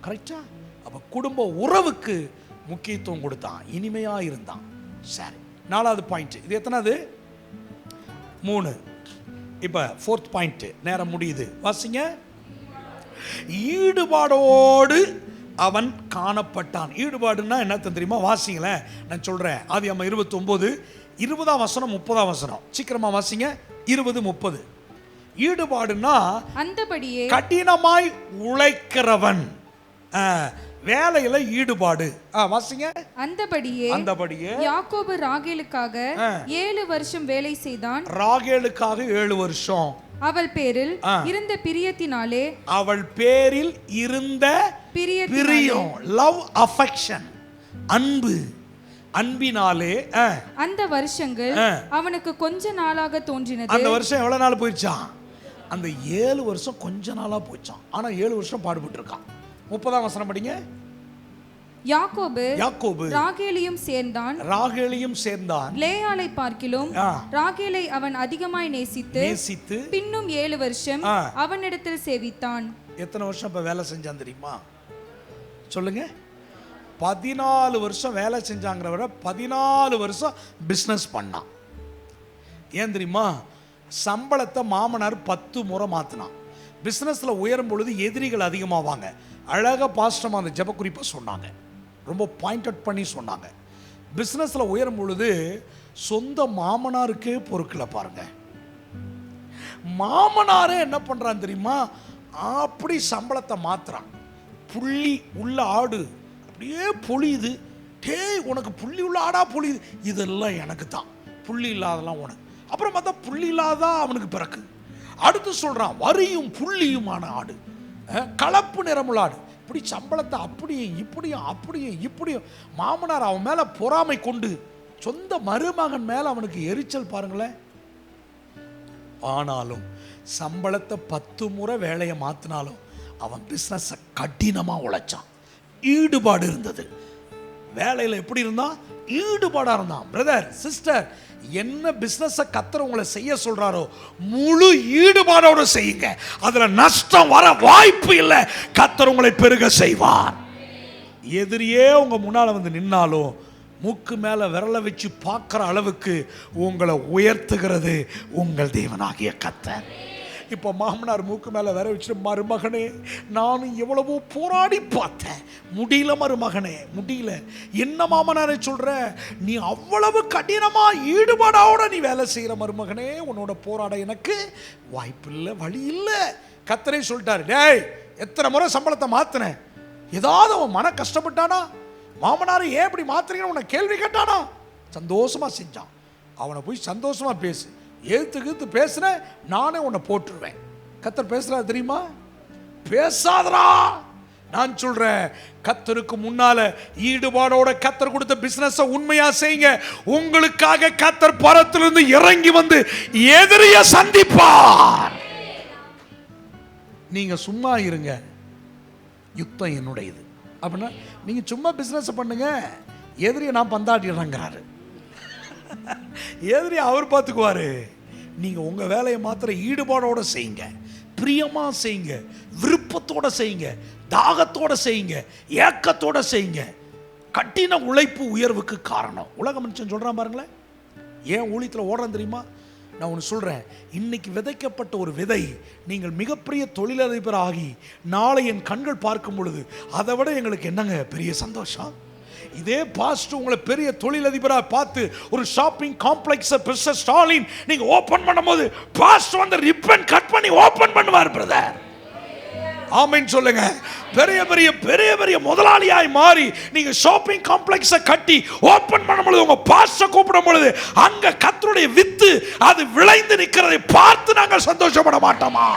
கரெக்டா? அப்ப குடும்ப உறவுக்கு முக்கியத்துவம் கொடுத்தான், இனிமையா இருந்தான். சரி, 4வது பாயிண்ட். இது எத்தனாவது? 3. இப்ப 4th பாயிண்ட். நேரம் முடியுது, வாசிங்க. ஈடுபாடோடு அவன் காணப்பட்டான். ஈடுபாடுன்னா என்ன தெரியுமா? வாசிங்களேன், நான் சொல்றேன். ஆதியாகமம் 29 20ஆம் வசனம் 30ஆம் வசனம். சீக்கிரமா வாசிங்க. 20 30. ஈடுபாடுன்னா அந்தபடியே கடினமாய் உழைக்கிறவன், வேலையில ஈடுபாடு. வாசிங்க. அந்தபடியே யாக்கோபு ராகேலுக்காக 7 வருஷம் வேலை செய்தான். ராகேலுக்காக 7 வருஷம். அவள் பேரில் இருந்த பிரியத்தினாலே, அவள் பேரில் இருந்த பிரியம், லவ், அஃபெக்ஷன், அன்பு, அன்பினாலே அந்த வருஷங்கள் அவனுக்கு கொஞ்ச நாளாக தோன்றினது. அந்த வருஷம் எவ்வளவு நாள் போயிடுச்சான்? அந்த 7 வருஷம் கொஞ்ச நாளா போயிடுச்சான். ஆனா 7 வருஷம் பாடுபட்டு இருக்கான். 30ஆம் வசனம் படிங்க. யாக்கோபு ராகேலையும் சேர்ந்தான். லேயாளை பார்க்கிலும் ராகேலை அவன் அதிகமாய் நேசித்து பின்னும் 7 வருஷம் அவனிடத்தில் சேவித்தான். எத்தனை வருஷம் இப்ப வேலை செஞ்சான் தெரியுமா? சொல்லுங்க. 14 வருஷம் வேலை செஞ்சாங்கிற விட 14 வருஷம் பிசினஸ் பண்ணான். ஏன் தெரியுமா? சம்பளத்தை மாமனார் 10 முறை மாத்தினான். பிசினஸ்ல உயரும் பொழுது எதிரிகள் அதிகமாவாங்க. அழகா பாஸ்டர் அந்த ஜெப குறிப்பை சொன்னாங்க, ரொம்ப பாயிண்ட் அவுட் பண்ணி சொன்னாங்க. பிசினஸ்ல உயரும் பொழுது சொந்த மாமனாருக்கே பொறுக்கல பாருங்க. மாமனாரே என்ன பண்றான் தெரியுமா? அப்படி சம்பளத்தை மாத்துறான். புள்ளி உள்ள ஆடு அப்படியே பொழியுது. டேய், உனக்கு புள்ளி உள்ள ஆடா பொழியுது, இதெல்லாம் எனக்கு தான், புள்ளி இல்லாதெல்லாம் உனக்கு. அப்புறம் பார்த்தா புள்ளி இல்லாதான் அவனுக்கு பிறகு. அடுத்து சொல்றான், வரியும் புள்ளியுமான ஆடு, கலப்பு நிறமுள்ள ஆடு. இப்படி சம்பளத்தை அப்படியும் இப்படியும் மாமனார் அவன் மேல பொறாமை கொண்டு சொந்த மருமகன் மேல அவனுக்கு எரிச்சல் பாருங்களேன். ஆனாலும் சம்பளத்தை 10 முறை வேலையை மாத்தினாலும் அவன் பிசினஸ் கடினமா உழைச்சான். ஈடுபாடு இருந்தது. வேலையில் எப்படி இருந்தான்? ஈடுபாடா இருந்தான். பிரதர், சிஸ்டர், என்ன பிசினஸ் கர்த்தர் உங்களை செய்ய சொல்றாரோ முழு ஈடுபாடோடு செய்யுங்க. அதுல நஷ்டம் வர வாய்ப்பு இல்லை. கர்த்தர் உங்களை பெருக செய்வார். எதிரியே உங்க முன்னால வந்து நின்னாலும் மூக்கு மேல விரல வச்சு பார்க்கிற அளவுக்கு உங்களை உயர்த்துகிறது உங்கள் தேவனாகிய கர்த்தர். இப்போ மாமனார் மூக்கு மேலே வேற வச்சுட்டு, மருமகனே நானும் எவ்வளவோ போராடி பார்த்தேன், முடியல மருமகனே, முடியல. என்ன மாமனாரே சொல்ற? நீ அவ்வளவு கடினமா ஈடுபாடோட நீ வேலை செய்யற மருமகனே, உன்னோட போராட எனக்கு வாய்ப்பு இல்லை, வழி இல்லை. கர்த்தரே சொல்லிட்டாரு, டேய், எத்தனை முறை சம்பளத்தை மாத்தினேன், ஏதாவது அவன் மன கஷ்டப்பட்டானா? மாமனாரை ஏன் இப்படி மாத்துறீங்கன்னு உன்னை கேள்வி கேட்டானா? சந்தோஷமா செஞ்சான். அவனை போய் சந்தோஷமா பேசு. எழுத்து பேசுற நானே உன்னை போட்டுருவேன். கர்த்தர் பேசுறா தெரியுமா? பேசாதரா. நான் சொல்றேன், கர்த்தருக்கு முன்னால ஈடுபாடோட கர்த்தர் கொடுத்த பிசினஸ் உண்மையா செய்யுங்க. உங்களுக்காக கர்த்தர் பரத்திலிருந்து இறங்கி வந்து எதிரிய சந்திப்பார். நீங்க சும்மா இருங்க, யுத்தம் என்னுடையது. அப்படின்னா நீங்க சும்மா பிசினஸ் பண்ணுங்க, எதிரிய நான் பந்தாடிடுறேங்கிறாரு. எதிரி அவர் பார்த்துக்குவாரு. நீங்க உங்க வேலையை மாத்திர ஈடுபாடோட செய்யுங்க, பிரியமா செய்யுங்க, விருப்பத்தோட செய்யுங்க, தாகத்தோட செய்யுங்க, ஏக்கத்தோட செய்யுங்க. கடின உழைப்பு உயர்வுக்கு காரணம். உலக மனுஷன் சொல்றான் பாருங்களேன். ஏன் ஊழியத்தில் ஓடுறான் தெரியுமா? நான் ஒன்று சொல்கிறேன், இன்னைக்கு விதைக்கப்பட்ட ஒரு விதை நீங்கள் மிகப்பெரிய தொழிலதிபர் ஆகி நாளை என் கண்கள் பார்க்கும் பொழுது அதை விட எங்களுக்கு என்னங்க பெரிய சந்தோஷம். இதே பாஸ்டர் உங்களை பெரிய தொழிலதிபராக பார்த்து ஒரு ஷாப்பிங் காம்ப்ளெக்ஸை மிஸ்டர் ஸ்டாலின் நீங்கள் ஓப்பன் பண்ணும்போது பாஸ்டர் வந்து ரிப்பன் கட் பண்ணி ஓப்பன் பண்ணுவார் பிரதர். ஆமென் சொல்லுங்க. பெரிய பெரிய பெரிய பெரிய முதலாளியாய் மாறி நீங்க ஷாப்பிங் காம்ப்ளெக்ஸை கட்டி ஓபன் பண்ணும்போது உங்க பாஸ்டர் கூப்பிடும் பொழுது அங்க கர்த்தருடைய வித்து அது விளைந்து நிற்கிறதை பார்த்து நாங்கள் சந்தோஷப்பட மாட்டோமா?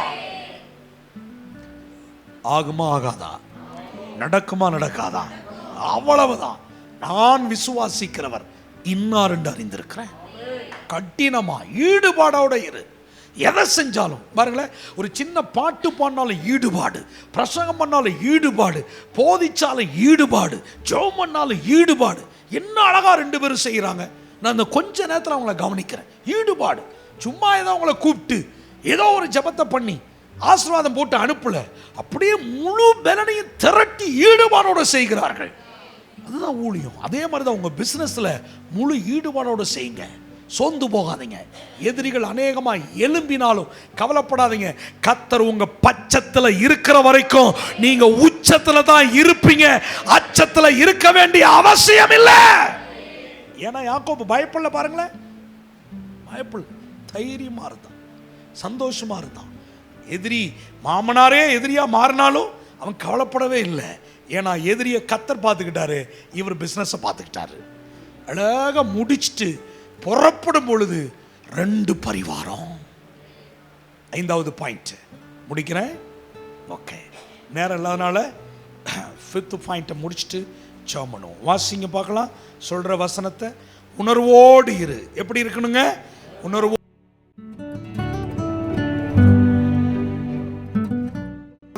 ஆகுமா ஆகாதா? நடக்குமா நடக்காதா? அவ்வளவுதான். நான் விசுவாசிக்கிறவர் இன்னார் என்று அறிந்திருக்கிறேன். கடினமா ஈடுபாடோட இரு. எதை செஞ்சாலும் பாருங்களேன், ஒரு சின்ன பாட்டு பாடினாலும் ஈடுபாடு, பிரசங்கம் பண்ணாலும் ஈடுபாடு, போதிச்சாலும் ஈடுபாடு, ஜெபம் பண்ணாலும் ஈடுபாடு. என்ன அழகா 2 பேரும் செய்கிறாங்க. நான் இந்த கொஞ்ச நேரத்தில் அவங்கள கவனிக்கிறேன். ஈடுபாடு. சும்மா ஏதோ அவங்கள கூப்பிட்டு ஏதோ ஒரு ஜெபத்தை பண்ணி ஆசீர்வாதம் போட்டு அனுப்பல, அப்படியே முழு பலனையும் திரட்டி ஈடுபாடோட செய்கிறார்கள். அதுதான் ஊழியம். அதே மாதிரி தான் உங்க பிசினஸ்ல முழு ஈடுபாடோட செய்யுங்க. சோர்ந்து போகாதீங்க. எதிரிகள் அநேகமாக எழும்பினாலும் கவலைப்படாதீங்க. கர்த்தர் உங்க பட்சத்தில் இருக்கிற வரைக்கும் நீங்க உச்சத்தில் தான் இருப்பீங்க. அச்சத்தில் இருக்க வேண்டிய அவசியம் இல்லை. ஏன்னா யாக்கோபு பயப்படல. பாருங்களேன், பயப்படல, தைரியமா இருந்தான், சந்தோஷமா இருந்தான். எதிரி மாமனாரே எதிரியா மாறினாலும் அவன் கவலைப்படவே இல்லை. ஏன்னா எதிரியை கர்த்தர் பார்த்துக்கிட்டாரு, இவர் பிசினஸை பார்த்துக்கிட்டாரு. அழகா முடிச்சுட்டு புறப்படும் பொழுது 2 பரிவாரம். 5வது பாயிண்ட் முடிக்கிறேன். ஓகே, நேரம் இல்லாதனால 5th பாயிண்ட்டை முடிச்சுட்டு ஜெபம் பண்ணுவோம். வாசிங்க பார்க்கலாம். சொல்ற வசனத்தை உணர்வோடு இரு. எப்படி இருக்கணுங்க? உணர்வு.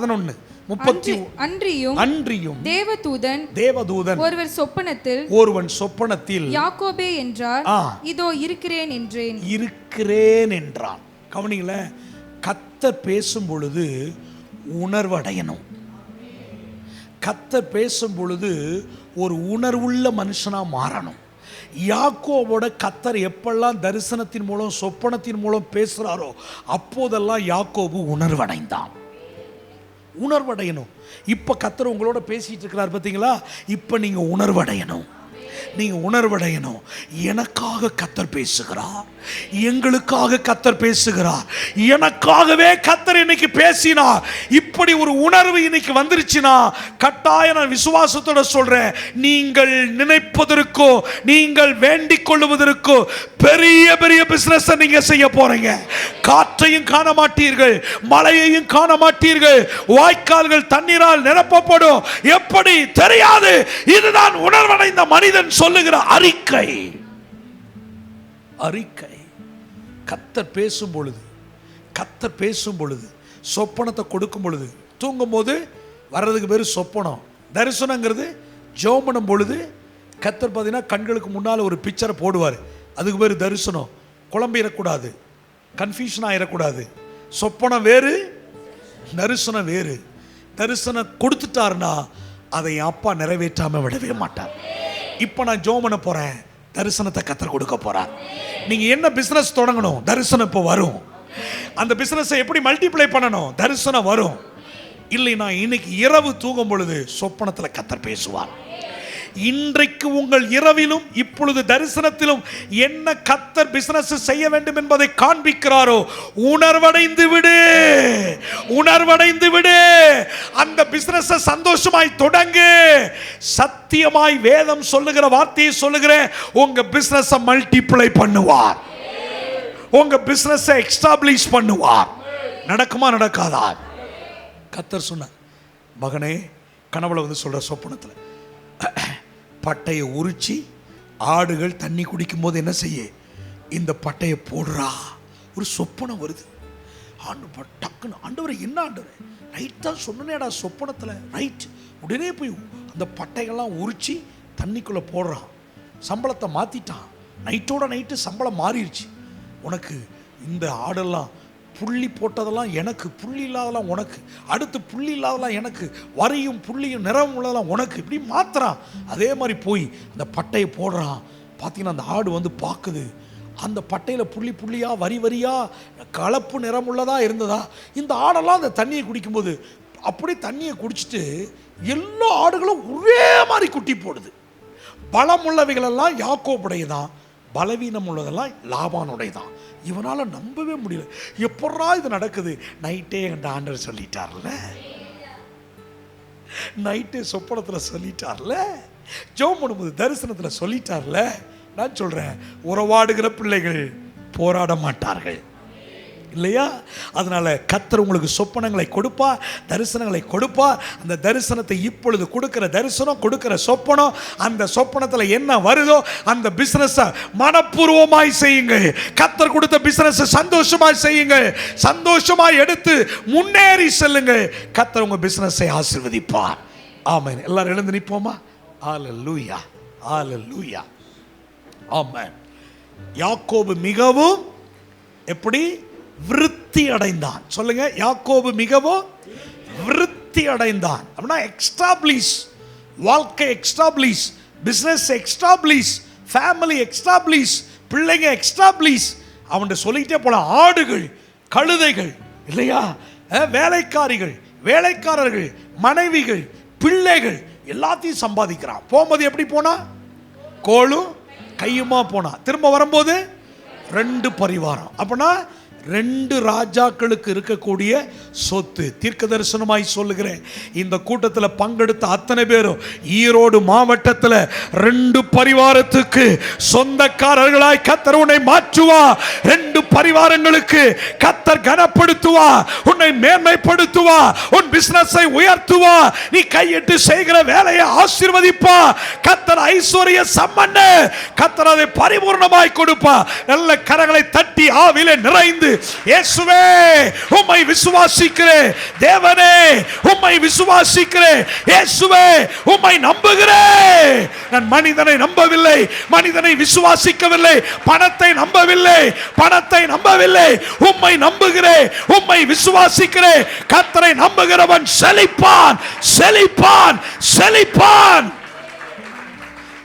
11 அன்றியும் தேவதூதன் ஒருவன் சொப்பனத்தில் யாக்கோபே என்றார், இதோ இருக்கிறேன் என்றான். கவனிங்களேன், கர்த்தர் பேசும் பொழுது உணர்வடையணும். கர்த்தர் பேசும் பொழுது ஒரு உணர்வுள்ள மனுஷனா மாறணும். யாக்கோவோட கர்த்தர் எப்பெல்லாம் தரிசனத்தின் மூலம் சொப்பனத்தின் மூலம் பேசுறாரோ அப்போதெல்லாம் யாக்கோபு உணர்வடைந்தான். உணர்வடையணும். இப்ப கர்த்தர் உங்களோட பேசிட்டு இருக்கிறார் பார்த்தீங்களா? இப்ப நீங்க உணர்வடையணும். நீங்க உணர்வடையணும். எனக்காக கர்த்தர் பேசுகிறார், எங்களுக்காக கர்த்தர் பேசுகிறார், எனக்காகவே கர்த்தர் இன்னைக்கு பேசினார். இப்படி ஒரு உணர்வு இன்னைக்கு வந்துருச்சுன்னா கட்டாயம் நான் விசுவாசத்தோட சொல்றேன், நீங்கள் நினைப்பதற்கோ நீங்கள் வேண்டிக் கொள்வதற்கோ பெரிய பெரிய பிசினஸ் நீங்க செய்ய போறீங்க. காற்றையும் காண மாட்டீர்கள், மழையையும் காண மாட்டீர்கள், வாய்க்கால்கள் தண்ணீரால் நிரப்பப்படும். எப்படி தெரியாது? இதுதான் உணர்வடைந்த மனிதன் சொல்லுகிற அறிக்கை. அறிக்கை. கர்த்தர் பேசும் பொழுது சொப்பனத்தை கொடுக்கும் பொழுது, தூங்கும் போது வர்றதுக்கு பேரு சொப்பனம். தரிசனங்கிறது ஜெபம் பண்ணும் பொழுது கர்த்தர் பார்த்தீங்கன்னா கண்களுக்கு முன்னால் ஒரு பிக்சரை போடுவார். அதுக்கு பேர் தரிசனம். குழம்பிடக்கூடாது, கன்ஃபியூஷன் ஆயிடக்கூடாது. சொப்பனம் வேறு, தரிசனம் வேறு. தரிசனம் கொடுத்துட்டாருன்னா அதை அப்பா நிறைவேற்றாம விடவே மாட்டார். இப்போ நான் ஜெபம் பண்ண போறேன், தரிசனத்தை கர்த்தர் கொடுக்க போறார். நீங்க என்ன பிசினஸ் தொடங்கணும், தரிசனம் இப்போ வரும். அந்த பிசினஸை எப்படி மல்டிப்ளை பண்ணணும், தரிசனம் வரும். இல்லைனா இன்னைக்கு இரவு தூங்கும் பொழுது சொப்பனத்தில் கர்த்தர் பேசுவார். இன்றைக்கு உங்கள் இரவிலும் இப்பொழுது தரிசனத்திலும் என்ன கர்த்தர் பிசினஸ் செய்ய வேண்டும் என்பதை காண்பிக்கிறாரோ உணர்வடைந்து விடு, உணர்வடைந்து விடு. அந்த பிசினஸ் சந்தோஷமாய் தொடங்கு. சத்தியமாய் வேதம் சொல்லுகிற வார்த்தையை சொல்லுகிறேன், உங்க பிசினஸ் மல்டிப்ளை பண்ணுவார், உங்க பிசினஸ் எஸ்டாப்ளிஷ் பண்ணுவார். நடக்குமா நடக்காதா? கர்த்தர் சொன்னார், மகனே, கனவுல வந்து சொல்ற சொப்பனத்தில் பட்டையை உரிச்சி ஆடுகள் தண்ணி குடிக்கும் போது என்ன செய்ய, இந்த பட்டையை போடுறா. ஒரு சொப்பனம் வருது. ஆண்டு டக்குன்னு, ஆண்டவரை என்ன ஆண்டவரை, ரைட் தான் சொன்னேடா சொப்பனத்தில், ரைட். உடனே போய் அந்த பட்டைகள்லாம் உரிச்சி தண்ணிக்குள்ளே போடுறான். சம்பளத்தை மாற்றிட்டான். நைட்டோட நைட்டு சம்பளம் மாறிடுச்சு. உனக்கு இந்த ஆடெல்லாம் புள்ளி போட்டதெல்லாம் எனக்கு, புள்ளி இல்லாதெல்லாம் உனக்கு, அடுத்து புள்ளி இல்லாதெல்லாம் எனக்கு, வரியும் புள்ளியும் நிறம் உள்ளதெல்லாம் உனக்கு, இப்படி மாத்துறான். அதே மாதிரி போய் அந்த பட்டையை போடுறான். பார்த்தீங்கன்னா அந்த ஆடு வந்து பார்க்குது. அந்த பட்டையில் புள்ளி புள்ளியாக வரி வரியாக கலப்பு நிறமுள்ளதாக இருந்ததா. இந்த ஆடெல்லாம் அந்த தண்ணியை குடிக்கும்போது அப்படி தண்ணியை குடிச்சிட்டு எல்லா ஆடுகளும் ஒரே மாதிரி குட்டி போடுது. பலமுள்ளவைகளெல்லாம் யாக்கோபுடைய தான், பலவீனம் உள்ளதெல்லாம் லாபானுடைய தான். இவனால் நம்பவே முடியல. எப்படா இது நடக்குது? நைட்டே என் ஆண்டவர் சொல்லிட்டார்ல, நைட்டே சொப்பனத்தில் சொல்லிட்டார்ல, ஜெபம் பண்ணும்போது தரிசனத்தில் சொல்லிட்டார்ல. நான் சொல்கிறேன், உறவாடுகிற பிள்ளைகள் போராட மாட்டார்கள் இல்லையா? அதனால் கர்த்தர் உங்களுக்கு சொப்பனங்களை கொடுப்பா, தரிசனங்களை கொடுப்பா. அந்த தரிசனத்தை இப்பொழுது கொடுக்கிற தரிசனம், கொடுக்கிற சொப்பனம், அந்த சொப்பனத்தில் என்ன வருதோ அந்த பிஸ்னஸை மனப்பூர்வமாய் செய்யுங்கள். கர்த்தர் கொடுத்த பிஸ்னஸை சந்தோஷமாய் செய்யுங்கள். சந்தோஷமாய் எடுத்து முன்னேறி செல்லுங்கள். கர்த்தர் உங்கள் பிஸ்னஸை ஆசீர்வதிப்பார். ஆமென். எல்லாரும் எழுந்து நிற்போமா? ஹல்லேலூயா, ஹல்லேலூயா, ஆமென். யாக்கோபு மிகவும் எப்படி விருத்தி அடைந்தான்? சொல்லுங்க. யாக்கோபு மிகவும் விருத்தி அடைந்தான் அப்படின்னா எக்ஸ்டாப்ளிஷ், வாழ்க்கை establish, business establish, family establish, பிள்ளைங்க எக்ஸ்டாப்ளிஷ். அவன்கிட்ட சொல்லிக்கிட்டே போலாம். ஆடுகள், கழுதைகள் இல்லையா, வேலைக்காரிகள், வேலைக்காரர்கள், மனைவிகள், பிள்ளைகள் எல்லாத்தையும் சம்பாதிக்கிறான். போகும்போது எப்படி போனா? கோலும் கையுமா போனா. திரும்ப வரும்போது 2 பரிவாரம். அப்படின்னா 2 ராஜாக்களுக்கு இருக்கக்கூடிய சொத்து. தீர்க்க தரிசனமாய் சொல்லுகிறேன், இந்த கூட்டத்தில் பங்கெடுத்த அத்தனை பேரும் ஈரோடு மாவட்டத்தில் 2 பரிவாரத்துக்கு சொந்தக்காரர்களாய் கர்த்தர் உன்னை மாற்றுவா. 2 பரிவாரங்களுக்கு கர்த்தர் கனப்படுத்துவா, உன்னை மேன்மைப்படுத்துவா, உன் பிசினஸை உயர்த்துவா, நீ கையிட்டு செய்கிற வேலையை ஆசீர்வதிப்பா. கர்த்தர் ஐஸ்வர்ய சம்பன்ன, கர்த்தர் அதை பரிபூர்ணமாய் கொடுப்பா. நல்ல கரங்களை தட்டி ஆவிலே நிறைந்து, இயேசுவே உம்மை விசுவாசிக்கிறேன், தேவனே உம்மை விசுவாசிக்கிறேன், இயேசுவே உம்மை நம்புகிறேன். நான் மனிதனை நம்பவில்லை, மனிதனை விசுவாசிக்கவில்லை, பணத்தை நம்பவில்லை, பணத்தை நம்பவில்லை, உம்மை நம்புகிறேன், உம்மை விசுவாசிக்கிறேன். கர்த்தரை நம்புகிறவன் செழிப்பான், செழிப்பான், செழிப்பான்.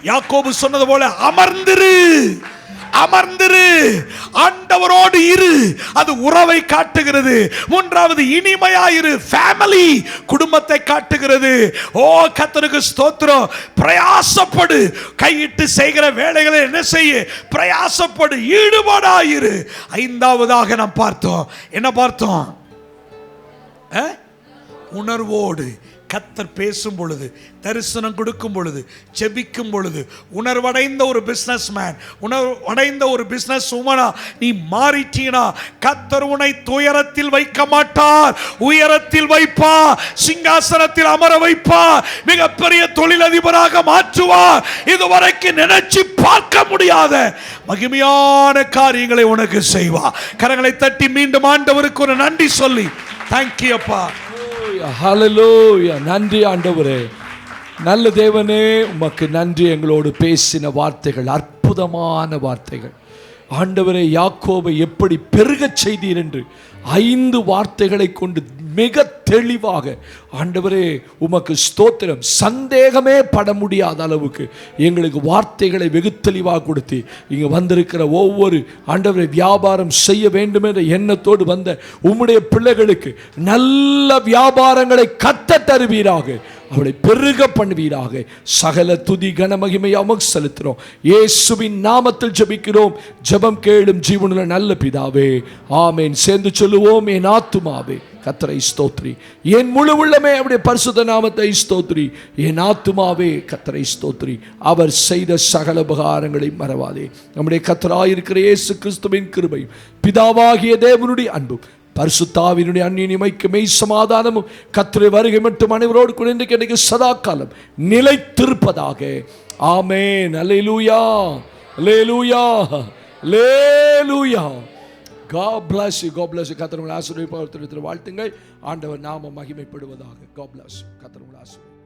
யாக்கோபு சொன்னது போல அமர்ந்திரு, அமர்ந்திரு, ஆண்டவரோடு இரு. அது உறவை காட்டுகிறது. 3வது இனிமையாயிரு, ஃபேமிலி, குடும்பத்தை காட்டுகிறது. ஓ கர்த்தருக்கு ஸ்தோத்திரம். பிரயாசப்படு, கையிட்டு செய்கிற வேலைகளை என்ன செய்ய? பிரயாசப்படு, ஈடுபாடாயிரு. 5வதாக நாம் பார்த்தோம். என்ன பார்த்தோம்? உணர்வோடு. கர்த்தர் பேசும் பொழுது, தரிசனம் கொடுக்கும் பொழுது, ஜெபிக்கும் பொழுது, உணர்வடைந்த ஒரு பிசினஸ் மேன், உணர்வடைந்த ஒரு பிசினஸ் உமனா நீ மாறிட்டீனா, கர்த்தர் உன்னை துயரத்தில் வைக்க மாட்டார், உயரத்தில் வைப்பா, சிங்காசனத்தில் அமர வைப்பா, மிகப்பெரிய தொழிலதிபராக மாற்றுவார். இதுவரைக்கும் நினைச்சு பார்க்க முடியாத மகிமையான காரியங்களை உனக்கு செய்வா. கரங்களை தட்டி மீண்டும் ஆண்டவருக்கு ஒரு நன்றி சொல்லி, தேங்க்யூ அப்பா. ஹல்லேலூயா. நன்றி ஆண்டவரே, நல்ல தேவனே, உமக்கு நன்றி. எங்களோடு பேசின வார்த்தைகள் அற்புதமான வார்த்தைகள் ஆண்டவரே. யாக்கோபை எப்படி பெருகச் செய்தீர் என்று 5 வார்த்தைகளை கொண்டு மிக தெளிவாக ஆண்டவரே உமக்கு ஸ்தோத்திரம். சந்தேகமே பட முடியாத அளவுக்கு எங்களுக்கு வார்த்தைகளை வெகு தெளிவாக கொடுத்து இங்கே வந்திருக்கிற ஒவ்வொரு ஆண்டவரை வியாபாரம் செய்ய வேண்டும் என்ற எண்ணத்தோடு வந்த உம்முடைய பிள்ளைகளுக்கு நல்ல வியாபாரங்களை கத்த தருவீராக, அவளை பெருக பண்ணுவீராக. சகல துதி கன மகிமை உமக்கு செலுத்துகிறோம். இயேசுவின் நாமத்தில் ஜெபிக்கிறோம். ஜெபம் கேளும் ஜீவனுள்ள நல்ல பிதாவே, ஆமென். சேர்ந்து சொல்லுவோம். என் ஆத்துமாவே கர்த்தரை ஸ்தோத்ரி, என் முழு உள்ளமே அவருடைய பரிசுத்த நாமத்தை ஸ்தோத்ரி. என் ஆத்துமாவே கர்த்தரை ஸ்தோத்ரி, அவர் செய்த சகல உபகாரங்களை மறவாதே. நம்முடைய கர்த்தராயிருக்கிற இயேசு கிறிஸ்துவின் கிருபையும் பிதாவாகிய தேவனுடைய அன்பும் பரிசுத்தாவினுடைய அந்நியமைக்கு மெய் சமாதானமும் கர்த்தருடைய வருகை மட்டும் அனைவரோடு கூட இன்றைக்கு சதா காலம் நிலைத்திருப்பதாக. ஆமென். அல்லேலூயா, அல்லேலூயா, அல்லேலூயா. God bless you. God bless you. கர்த்தர் உங்களை ஆசீர்வதிப்பார். வாழ்த்துங்கள். ஆண்டவர் நாமம் மகிமைப்படுவதாக. God bless you. கர்த்தர் உங்களை ஆசீர்வதிப்பார்.